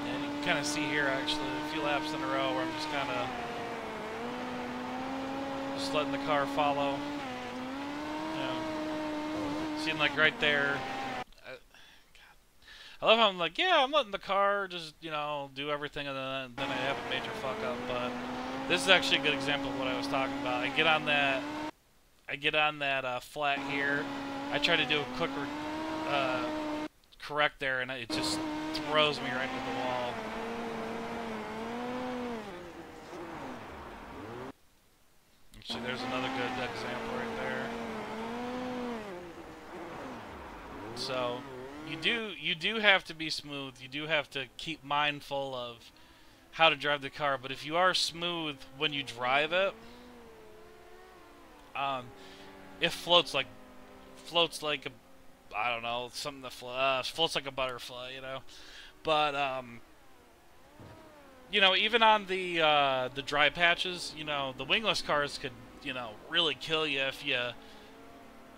And you can kind of see here actually a few laps in a row where I'm just kind of letting the car follow. You know, seeing like right there. I love how I'm like, yeah, I'm letting the car just, you know, do everything, and then I have a major fuck up. But this is actually a good example of what I was talking about. I get on that flat here. I try to do a quicker correct there, and it just throws me right into the wall. Actually, there's another good example right there. So you do have to be smooth. You do have to keep mindful of how to drive the car. But if you are smooth when you drive it, it floats like a, I don't know, something that floats like a butterfly, you know. But you know, even on the dry patches, you know, the wingless cars could, you know, really kill you if you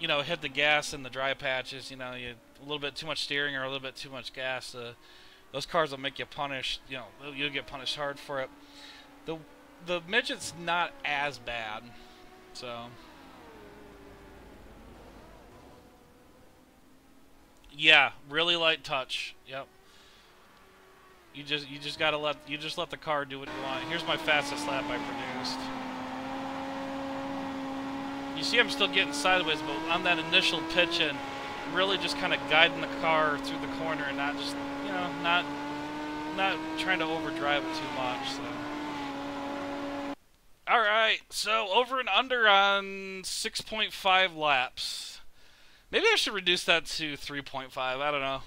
know, hit the gas in the dry patches. You know, you a little bit too much steering or a little bit too much gas. Those cars will make you punished. You know, you'll get punished hard for it. The midget's not as bad, so. Yeah, really light touch. Yep. You just gotta let the car do what you want. Here's my fastest lap I produced. You see, I'm still getting sideways, but on that initial pitch and really just kind of guiding the car through the corner and not just, you know, not trying to overdrive it too much. So. All right, so over and under on 6.5 laps. Maybe I should reduce that to 3.5. I don't know.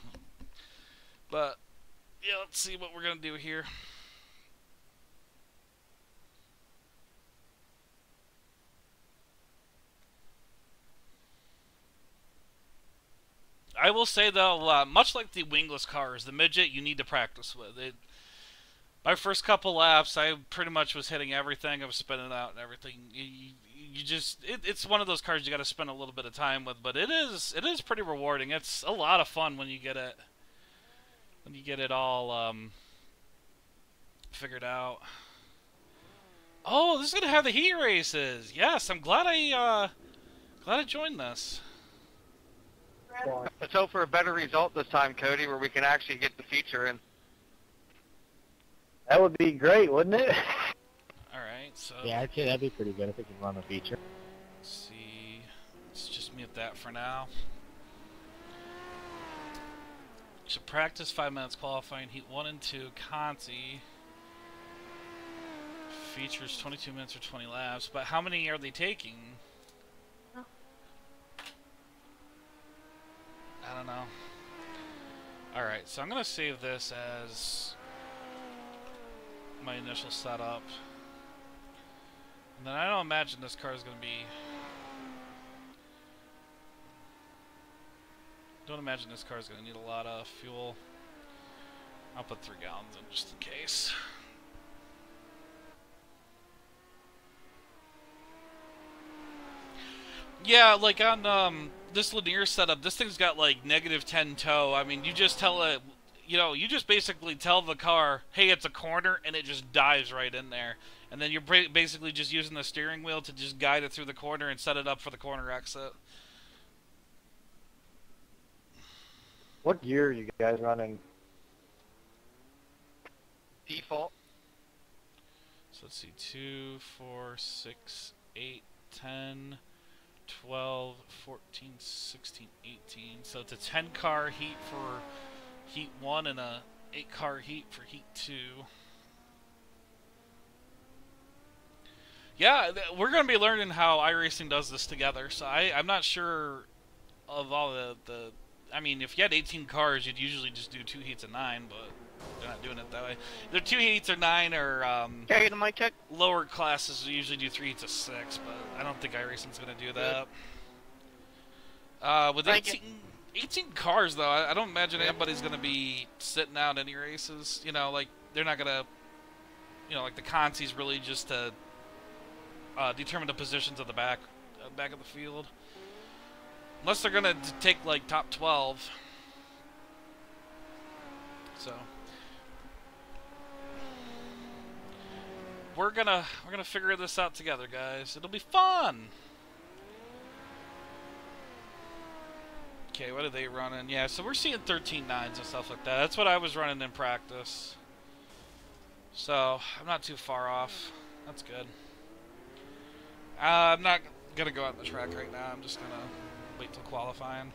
But, yeah, let's see what we're going to do here. I will say, though, much like the wingless cars, the midget you need to practice with. My first couple laps, I pretty much was hitting everything. I was spinning out and everything. You just, it's one of those cars you got to spend a little bit of time with, but it is pretty rewarding. It's a lot of fun when you get it all figured out. Oh, this is gonna have the heat races. Yes, I'm glad I joined this. Let's hope for a better result this time, Cody, where we can actually get the feature in. That would be great, wouldn't it? All right, so Yeah, I'd say that'd be pretty good if we can run the feature. let's see. Let's just mute that for now. So practice 5 minutes qualifying heat 1 and 2 Conti. Features 22 minutes or 20 laps, but how many are they taking? I don't know. Alright, so I'm going to save this as my initial setup. And then I don't imagine this car is going to be... Don't imagine this car is going to need a lot of fuel. I'll put 3 gallons in just in case. Yeah, like on this linear setup, this thing's got like -10 tow. I mean, you just tell it, you just basically tell the car, hey, it's a corner, and it just dives right in there. And then you're basically just using the steering wheel to just guide it through the corner and set it up for the corner exit. What gear are you guys running? Default. So let's see, 2, 4, 6, 8, 10, 12, 14, 16, 18. So it's a 10-car heat for heat 1 and a 8-car heat for heat 2. Yeah, we're going to be learning how iRacing does this together. So I'm not sure of all the... I mean, if you had 18 cars, you'd usually just do 2 heats of 9, but they're not doing it that way. Either 2 heats or 9, or Okay, the mic check. lower classes usually do 3 heats of 6, but I don't think iRacing's going to do that. With 18 cars, though, I don't imagine anybody's going to be sitting out any races. Like, they're not going to, like the Conti's really just to determine the positions of the back of the field. Unless they're gonna take like top 12. So we're gonna figure this out together, guys. It'll be fun. Okay, what are they running? Yeah, so we're seeing 13.9s and stuff like that. That's what I was running in practice. So I'm not too far off. That's good. I'm not gonna go out on the track right now. I'm just gonna wait till qualifying.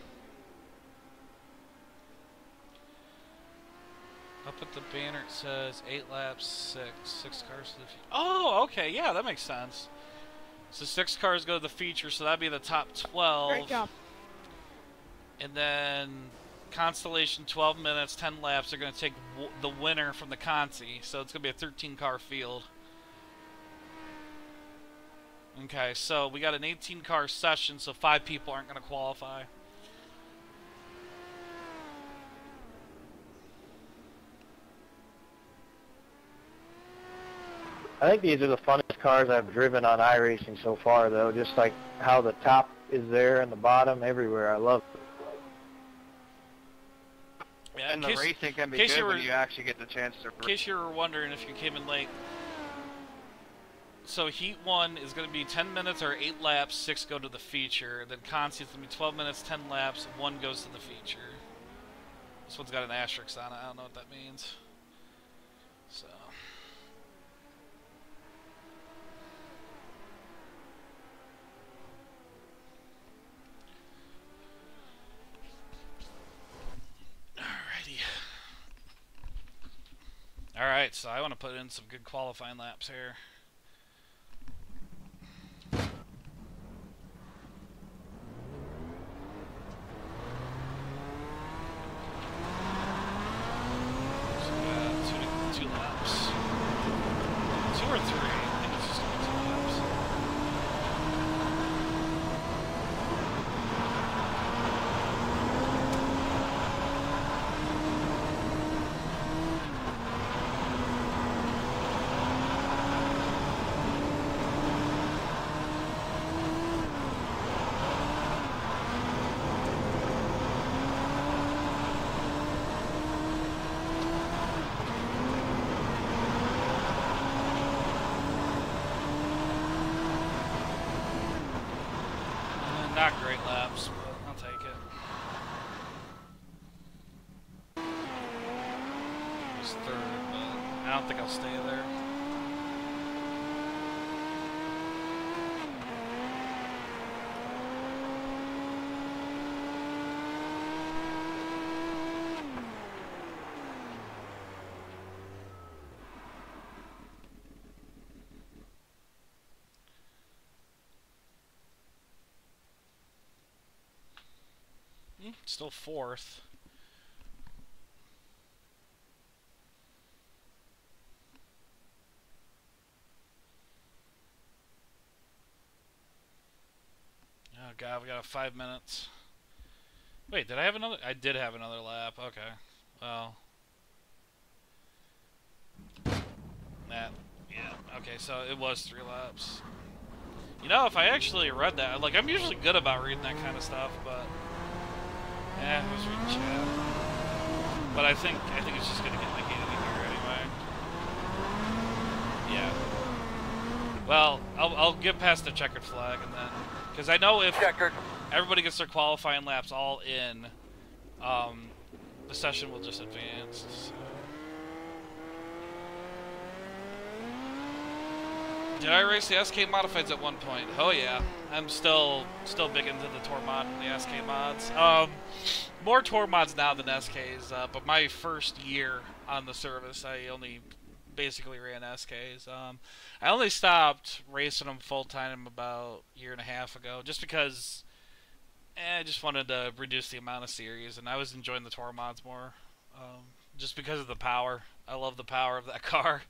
Up at the banner it says 8 laps, 6 cars to the feature. Oh, okay, yeah, that makes sense. So 6 cars go to the feature, so that'd be the top 12. Great job. And then Constellation 12 minutes, 10 laps. They're going to take the winner from the Conti, so it's going to be a 13-car field. Okay, so we got an 18-car session, so 5 people aren't going to qualify. I think these are the funnest cars I've driven on iRacing so far, though. Just like how the top is there and the bottom, everywhere. I love it. Yeah, And the racing can be good when you actually get the chance to... In case you were wondering if you came in late, so Heat 1 is going to be 10 minutes or 8 laps, 6 go to the feature. Then Conti is going to be 12 minutes, 10 laps, 1 goes to the feature. This one's got an asterisk on it. I don't know what that means. So... Alright, so I want to put in some good qualifying laps here. So, 2 laps. 2 or 3. I think it's just going to be 2 laps. Not great laps, but I'll take it. It was third, but I don't think I'll stay there. Still fourth. Oh god, we got 5 minutes. Wait, did I have another? I did have another lap. Okay. Well. That. Yeah. Okay, so it was 3 laps. You know, if I actually read that, like, I'm usually good about reading that kind of stuff, but I was reading chat. But I think it's just gonna get negated here anyway. Yeah. Well, I'll get past the checkered flag and then, because I know if everybody gets their qualifying laps all in, the session will just advance. So. Did I race the SK modifieds at one point? Oh yeah, I'm still big into the tour mod and the SK mods. More tour mods now than SKs, but my first year on the service, I only basically ran SKs. I only stopped racing them full time about a year and a half ago, just because I just wanted to reduce the amount of series, and I was enjoying the tour mods more, just because of the power. I love the power of that car.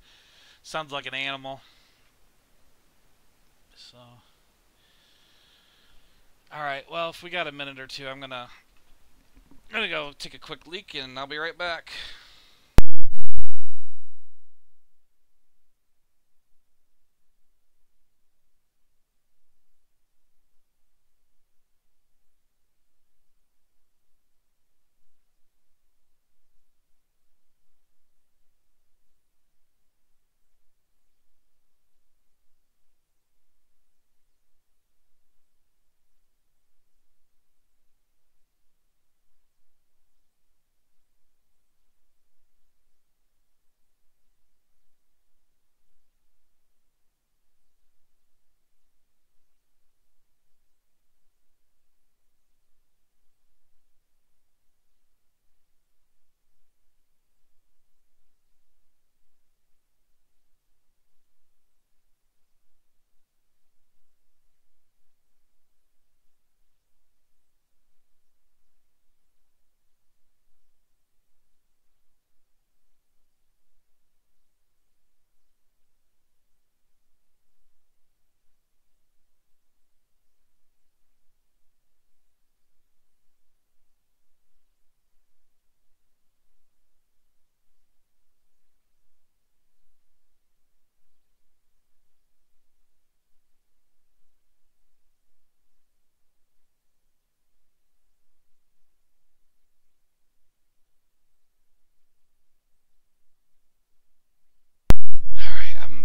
Sounds like an animal. So, alright, well, if we got a minute or two, I'm gonna go take a quick leak, and I'll be right back.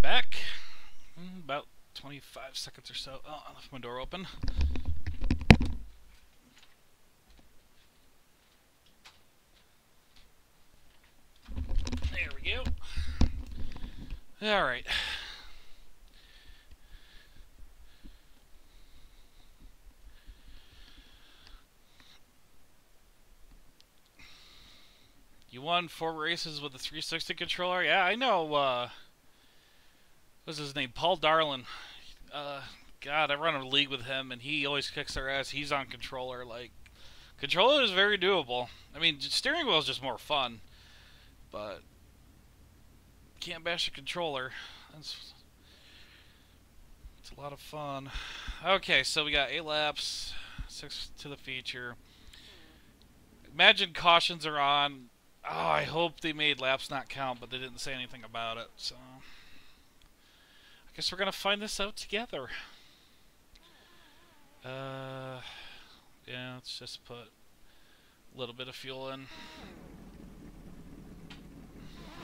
Back. About 25 seconds or so. Oh, I left my door open. There we go. Alright. You won 4 races with a 360 controller? Yeah, I know, what's his name? Paul Darlin. God, I run a league with him, and he always kicks their ass. He's on controller. Like, controller is very doable. I mean, steering wheel is just more fun, but can't bash a controller. It's a lot of fun. Okay, so we got 8 laps, 6 to the feature. Imagine cautions are on. Oh, I hope they made laps not count, but they didn't say anything about it, so I guess we're gonna find this out together. Yeah, let's just put a little bit of fuel in.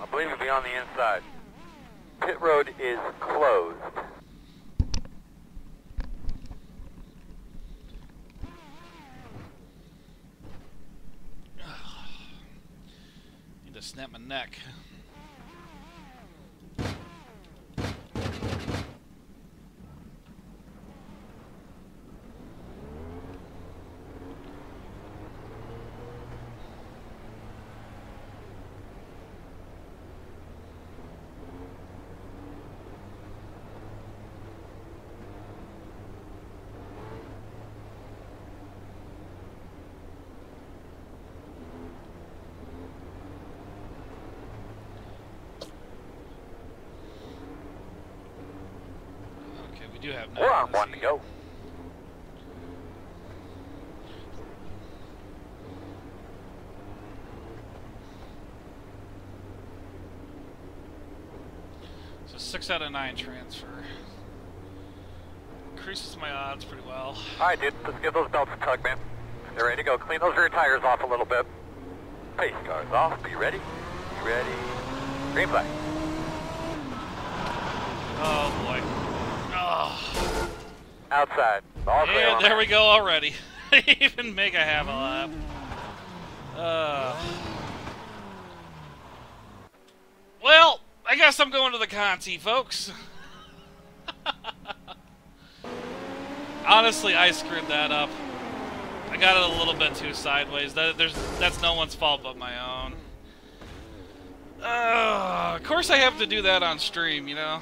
I believe it'll be on the inside. Pit road is closed. to snap my neck. We do have We're on one to go. So 6 out of 9 transfer. Increases my odds pretty well. Alright, dude, let's give those belts a tug, man. They're ready to go. Clean those rear tires off a little bit. Pace cars off. Be ready. Be ready. Green flag. Oh boy. Oh. Outside. All clear. And there we go already. Didn't even make a half a lap. Well, I guess I'm going to the Conti, folks. Honestly, I screwed that up. I got it a little bit too sideways. That's no one's fault but my own. Of course I have to do that on stream, you know?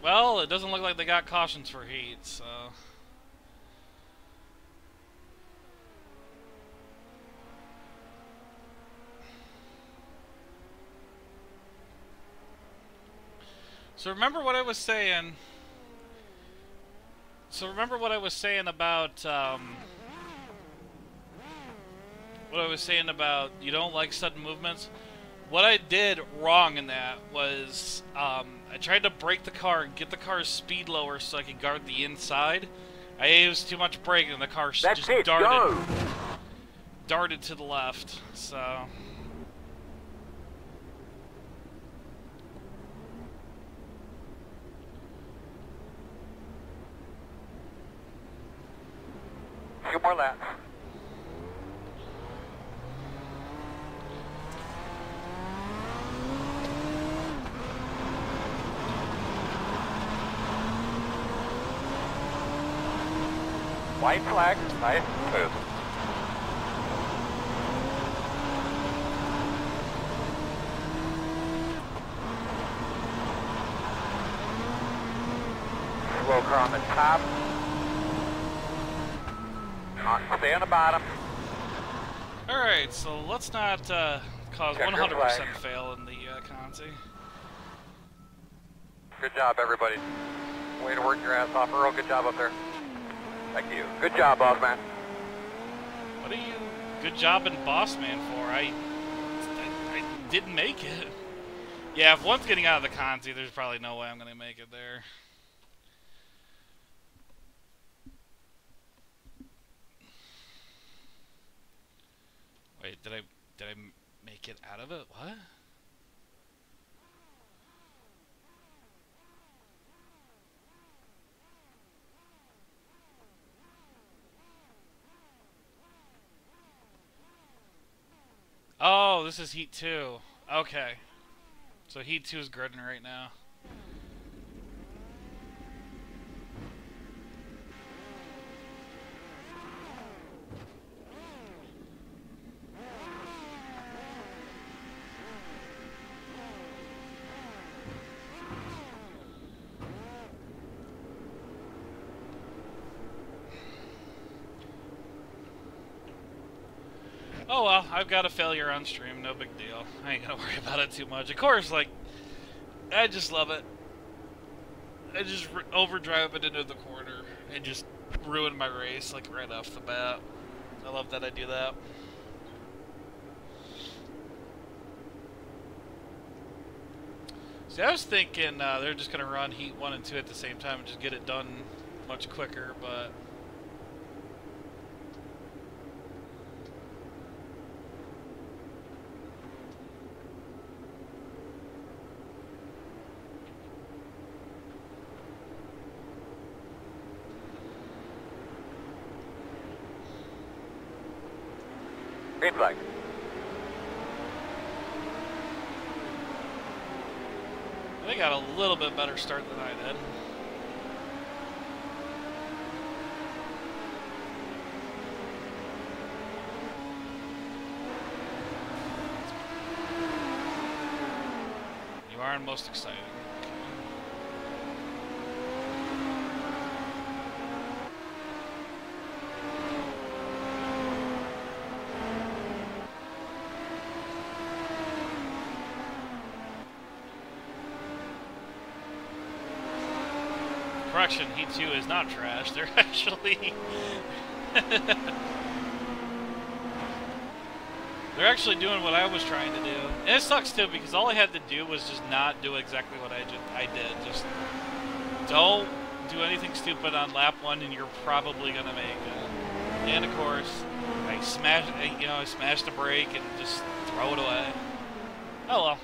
Well, it doesn't look like they got cautions for heat, so... So remember what I was saying... about, you don't like sudden movements? What I did wrong in that was, I tried to brake the car and get the car's speed lower so I could guard the inside. I used too much brake and the car just darted to the left, so... A few more laps. White flag, nice, smooth. Slow car on the top. Stay on the bottom. Alright, so let's not cause 100% fail in the Conti. Good job, everybody. Way to work your ass off. Earl, good job up there. Thank you. Good job, boss man. What are you good job and boss man for? I didn't make it. Yeah, if one's getting out of the Conti, there's probably no way I'm going to make it there. Wait, did I make it out of it? What? Oh, this is Heat 2. Okay. So Heat 2 is gridding right now. Oh well, I've got a failure on stream, no big deal. I ain't gonna worry about it too much. Of course, like, I just love it. I just overdrive it into the corner and just ruin my race, like, right off the bat. I love that I do that. See, I was thinking they're just gonna run Heat 1 and 2 at the same time and just get it done much quicker, but... Green flag. They got a little bit better start than I did. You are most exciting. Correction, Heat 2 is not trash. They're actually... They're actually doing what I was trying to do. And it sucks too, because all I had to do was just not do exactly what I did. Just don't do anything stupid on lap 1 and you're probably going to make it. And of course, I smashed the brake and just throw it away. Oh well.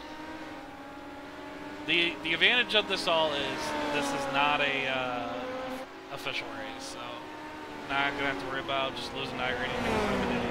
The advantage of this all is this is not a official race, so not gonna have to worry about just losing iRating because I'm an idiot.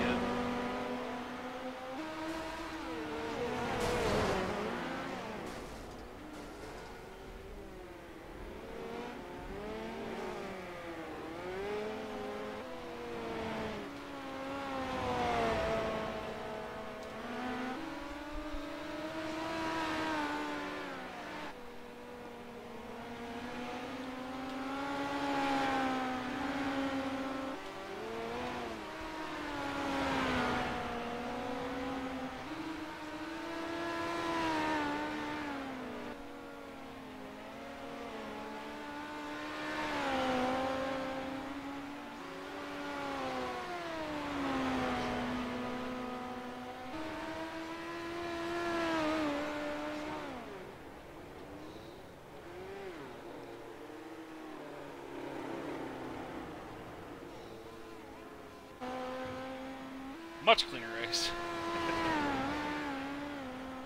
Much cleaner race.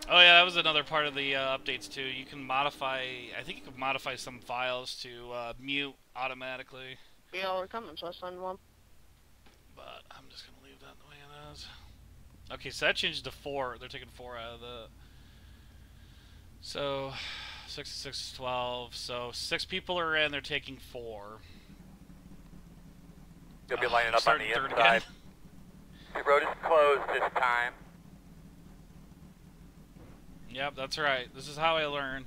Oh yeah, that was another part of the updates too. You can modify, I think you can modify some files to mute automatically. Yeah, we're coming, so let's send one. But I'm just going to leave that the way it is. Okay, so that changed to 4. They're taking 4 out of the... So, 6 to 6 is 12. So, 6 people are in, they're taking 4. You'll be lining up on the inside. The road is closed this time. Yep, that's right. This is how I learn.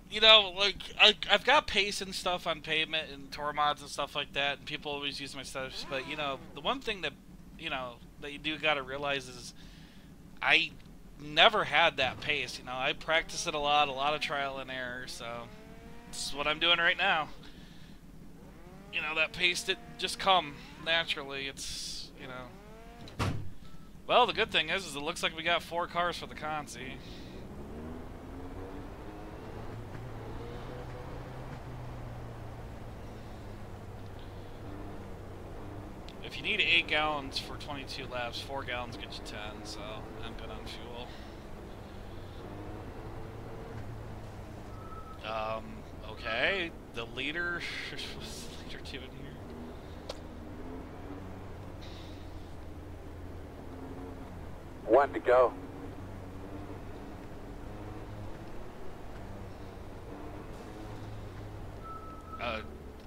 You know, like, I've got pace and stuff on pavement and tour mods and stuff like that, and people always use my stuff, but, you know, the one thing that, you know, that you do gotta realize is I never had that pace, you know. I practice it a lot of trial and error, so this is what I'm doing right now. You know, that pace didn't just come naturally. It's, you know... Well, the good thing is it looks like we got 4 cars for the Consi. If you need 8 gallons for 22 laps, 4 gallons get you 10, so I'm good on fuel. Okay, the leader, what's the leader 2 in here? One to go.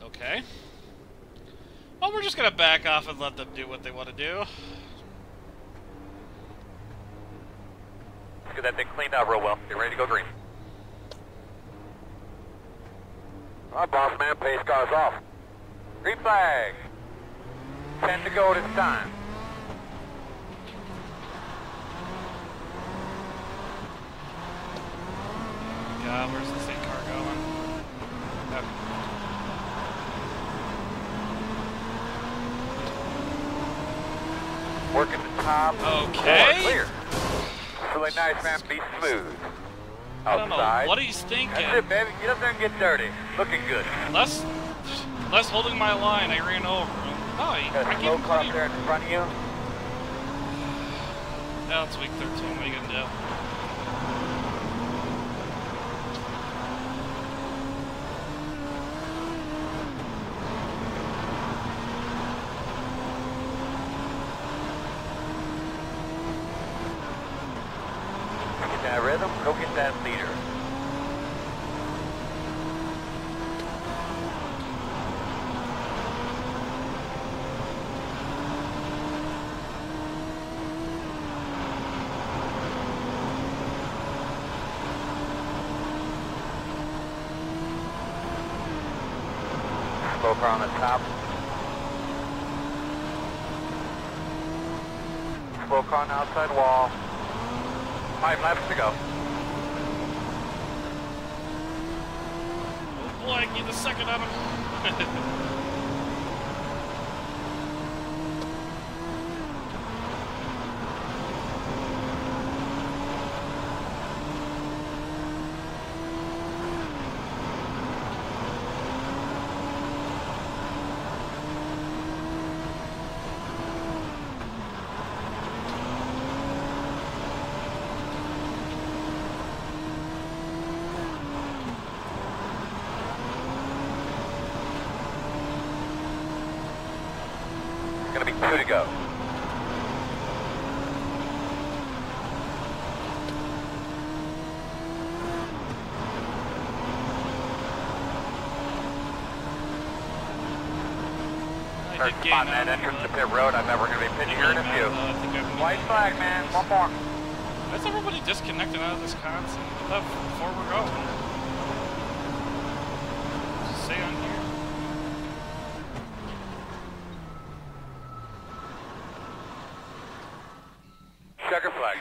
Okay. Well, we're just gonna back off and let them do what they want to do. Let's get that thing cleaned out real well. Get ready to go green. Alright, boss man, pace cars off. Green flag. 10 to go this time. God, where's the same car going? Okay. Working the top. Okay. Clear. Really nice, man. Be smooth. I don't know Outside. what he's thinking. That's it, baby. Get up there and get dirty. Looking good. Less holding my line, I ran over him. No, I Got a gave slow him car clear. there in front of you. Now it's week 13. What are you gonna do? Go get that leader. Slow car on the top. Slow car on the outside wall. 5 laps to go. Oh boy, I need a second of him. Gonna be 2 to go. First spot that entrance to pit road. I bet we're gonna be pitching here in a few. White flag, man. One more. Why is everybody disconnected out of this console? Before we're going. Stay on here. Checker flag.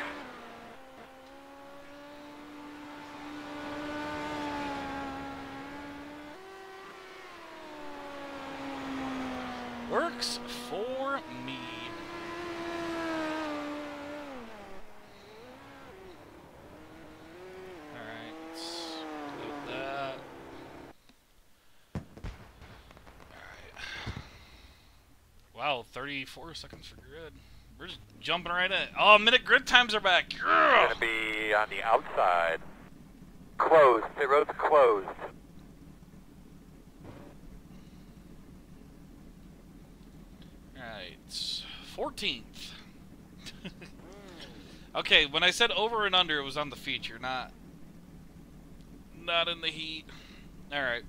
Works for me. Alright, let's do that. Alright. Wow, 34 seconds for grid. We're just jumping right in. Oh, minute grid times are back. Gonna be on the outside. Closed. Pit road's closed. Alright, 14th. Okay, when I said over and under, it was on the feature, not in the heat. Alright.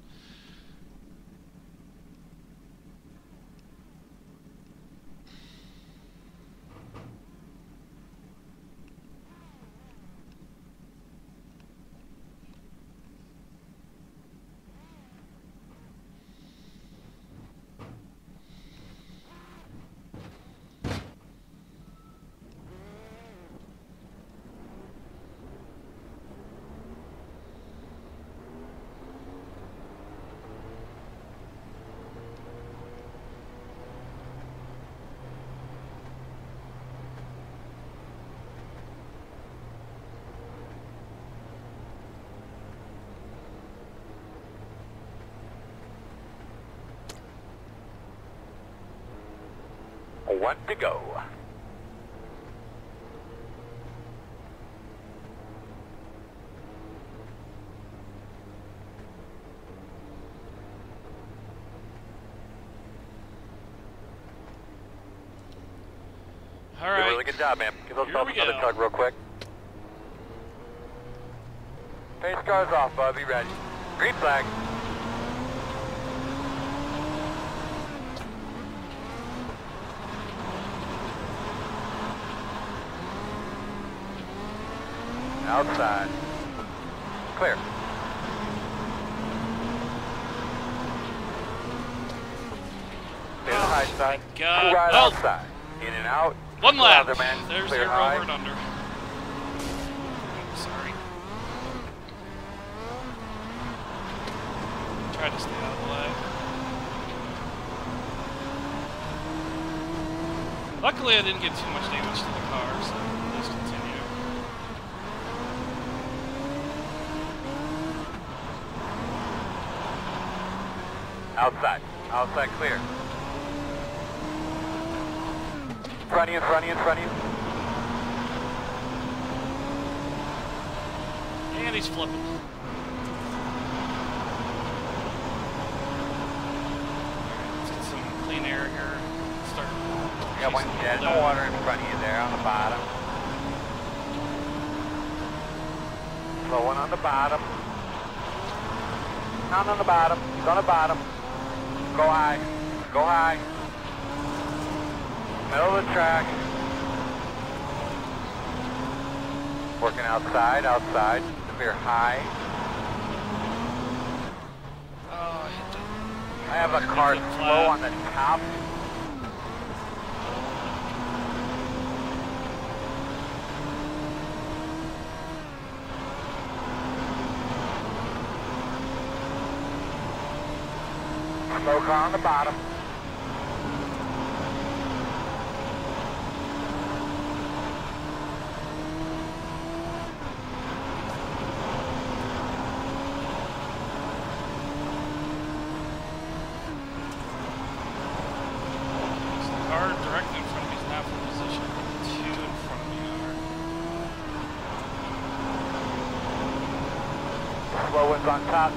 One to go. All right. Really good job, man. Give those Here fellas we another go. tug real quick. Pace car's off, bud. Be ready. Green flag. Outside. Clear. Stay to the high side. God. Right Well, outside. In and out. one lap. Other man. There's Clear your high. over and under. Sorry. Try to stay out of the way. Luckily, I didn't get too much damage to the car, so let's continue. Outside. Outside clear. Front of you, front of you, front of you. And he's flipping. Let's get some clean air here. Start. You got one dead in the water in front of you there on the bottom. Slow one on the bottom. None on the bottom. He's on the bottom. Go high. Go high. Middle of the track. Working outside, outside. Clear high. Oh, I hit the... I have a car slow on the top. Slow car on the bottom. Car directly in front of me is not for position. The two in front of me are. Slow one's on top.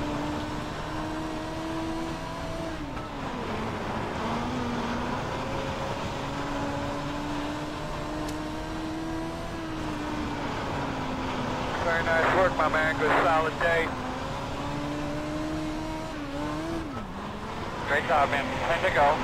Very nice work, my man. Good solid day. Great job, man. 10 to go.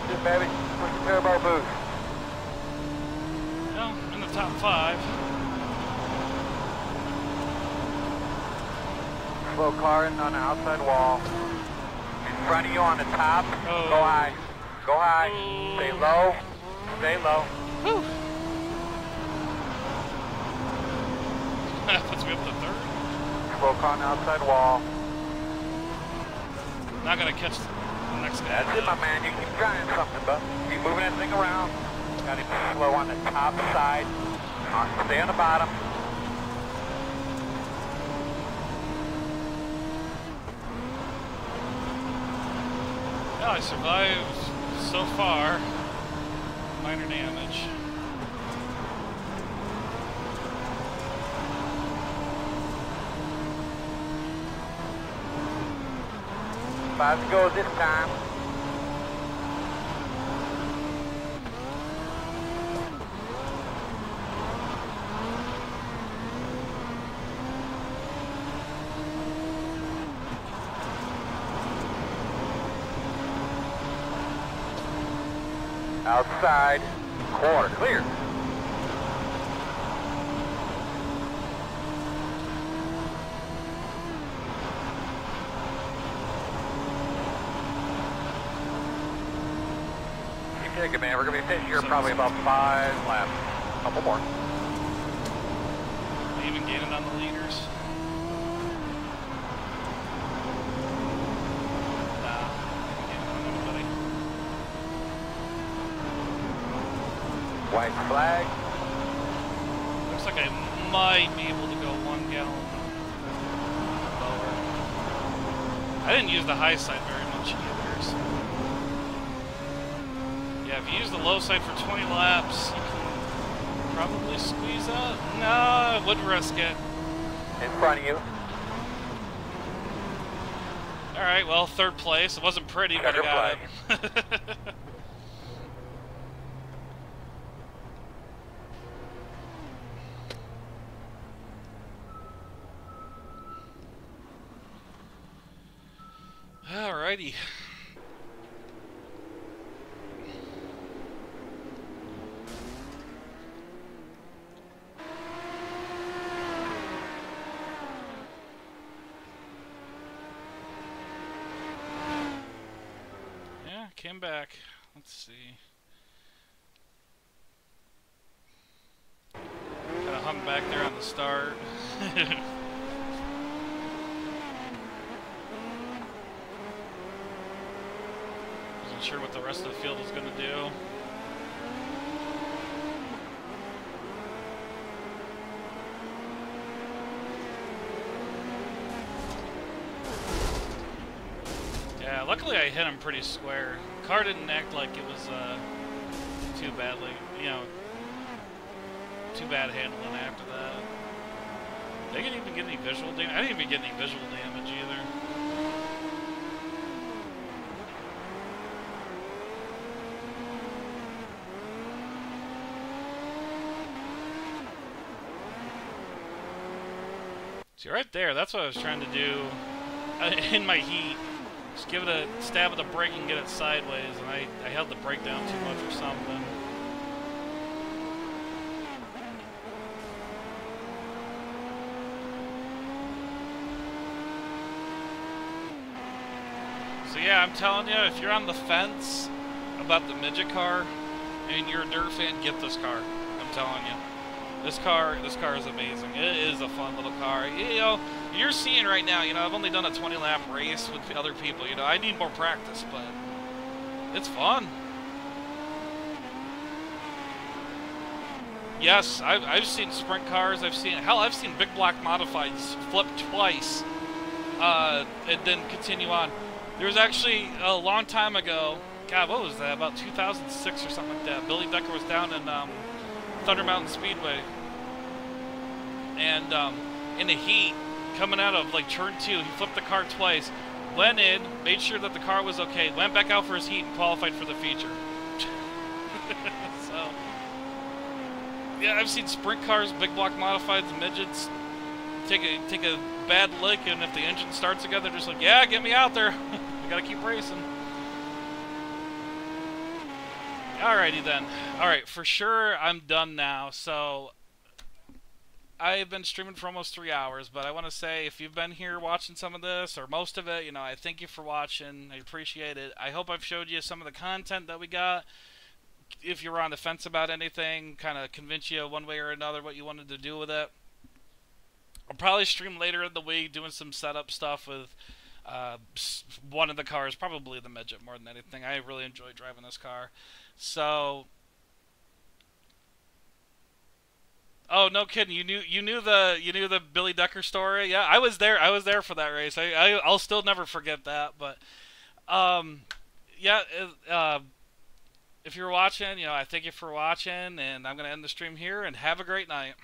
Good, baby. Push the turbo boost. Well, in the top 5. Slow car in on the outside wall. In front of you on the top. Oh. Go high. Go high. Stay low. Stay low. Whew. That puts me up to 3rd. Slow car on the outside wall. Not gonna catch the next guy. That's it, my man. You keep trying something, but keep moving that thing around. Got him slow on the top side. Stay on the bottom. Well, I survived so far. Minor damage. Five to go this time. Outside, quarter, clear. Keep taking, man. We're going to be finished here probably about 5 laps. Couple more. Even gaining on the leaders. Nah, even gaining on anybody. White flag. Looks like I might be able to go 1 gallon lower. I didn't use the high side very much either, so. Yeah, if you use the low side for 20 laps, you can probably squeeze out. No, I wouldn't risk it. In front of you. Alright, well, 3rd place. It wasn't pretty, but I got it. Alrighty. Yeah, came back. Let's see. Kinda hung back there on the start. Wasn't sure what the rest of the field was gonna do. Yeah, luckily I hit him pretty square. Car didn't act like it was too badly, you know, too bad handling after that. They didn't even get any visual damage. I didn't even get any visual damage either. See, right there, that's what I was trying to do in my heat. Just give it a stab of the brake and get it sideways, and I held the brake down too much or something. So yeah, I'm telling you, if you're on the fence about the midget car and you're a dirt fan, get this car. I'm telling you. This car is amazing. It is a fun little car. You know, you're seeing right now, you know, I've only done a 20-lap race with other people. You know, I need more practice, but it's fun. Yes, I've seen sprint cars. I've seen big block modifieds flip twice, and then continue on. There was actually a long time ago. God, what was that? About 2006 or something like that. Billy Decker was down in Thunder Mountain Speedway, and in the heat, coming out of like turn 2, he flipped the car twice, went in, made sure that the car was okay, went back out for his heat, and qualified for the feature. So, yeah, I've seen sprint cars, big block modifieds, midgets take a bad lick, and if the engine starts again, they're just like, yeah, get me out there. We gotta keep racing. Alrighty then. Alright, for sure I'm done now. So, I've been streaming for almost 3 hours, but I want to say if you've been here watching some of this, or most of it, you know, I thank you for watching. I appreciate it. I hope I've showed you some of the content that we got. If you were on the fence about anything, kind of convince you one way or another what you wanted to do with it. I'll probably stream later in the week doing some setup stuff with one of the cars, probably the midget more than anything. I really enjoy driving this car. So, oh, no kidding! You knew the Billy Decker story. Yeah, I was there. I was there for that race. I'll still never forget that. But yeah, if you're watching, you know, I thank you for watching, and I'm gonna end the stream here. And have a great night.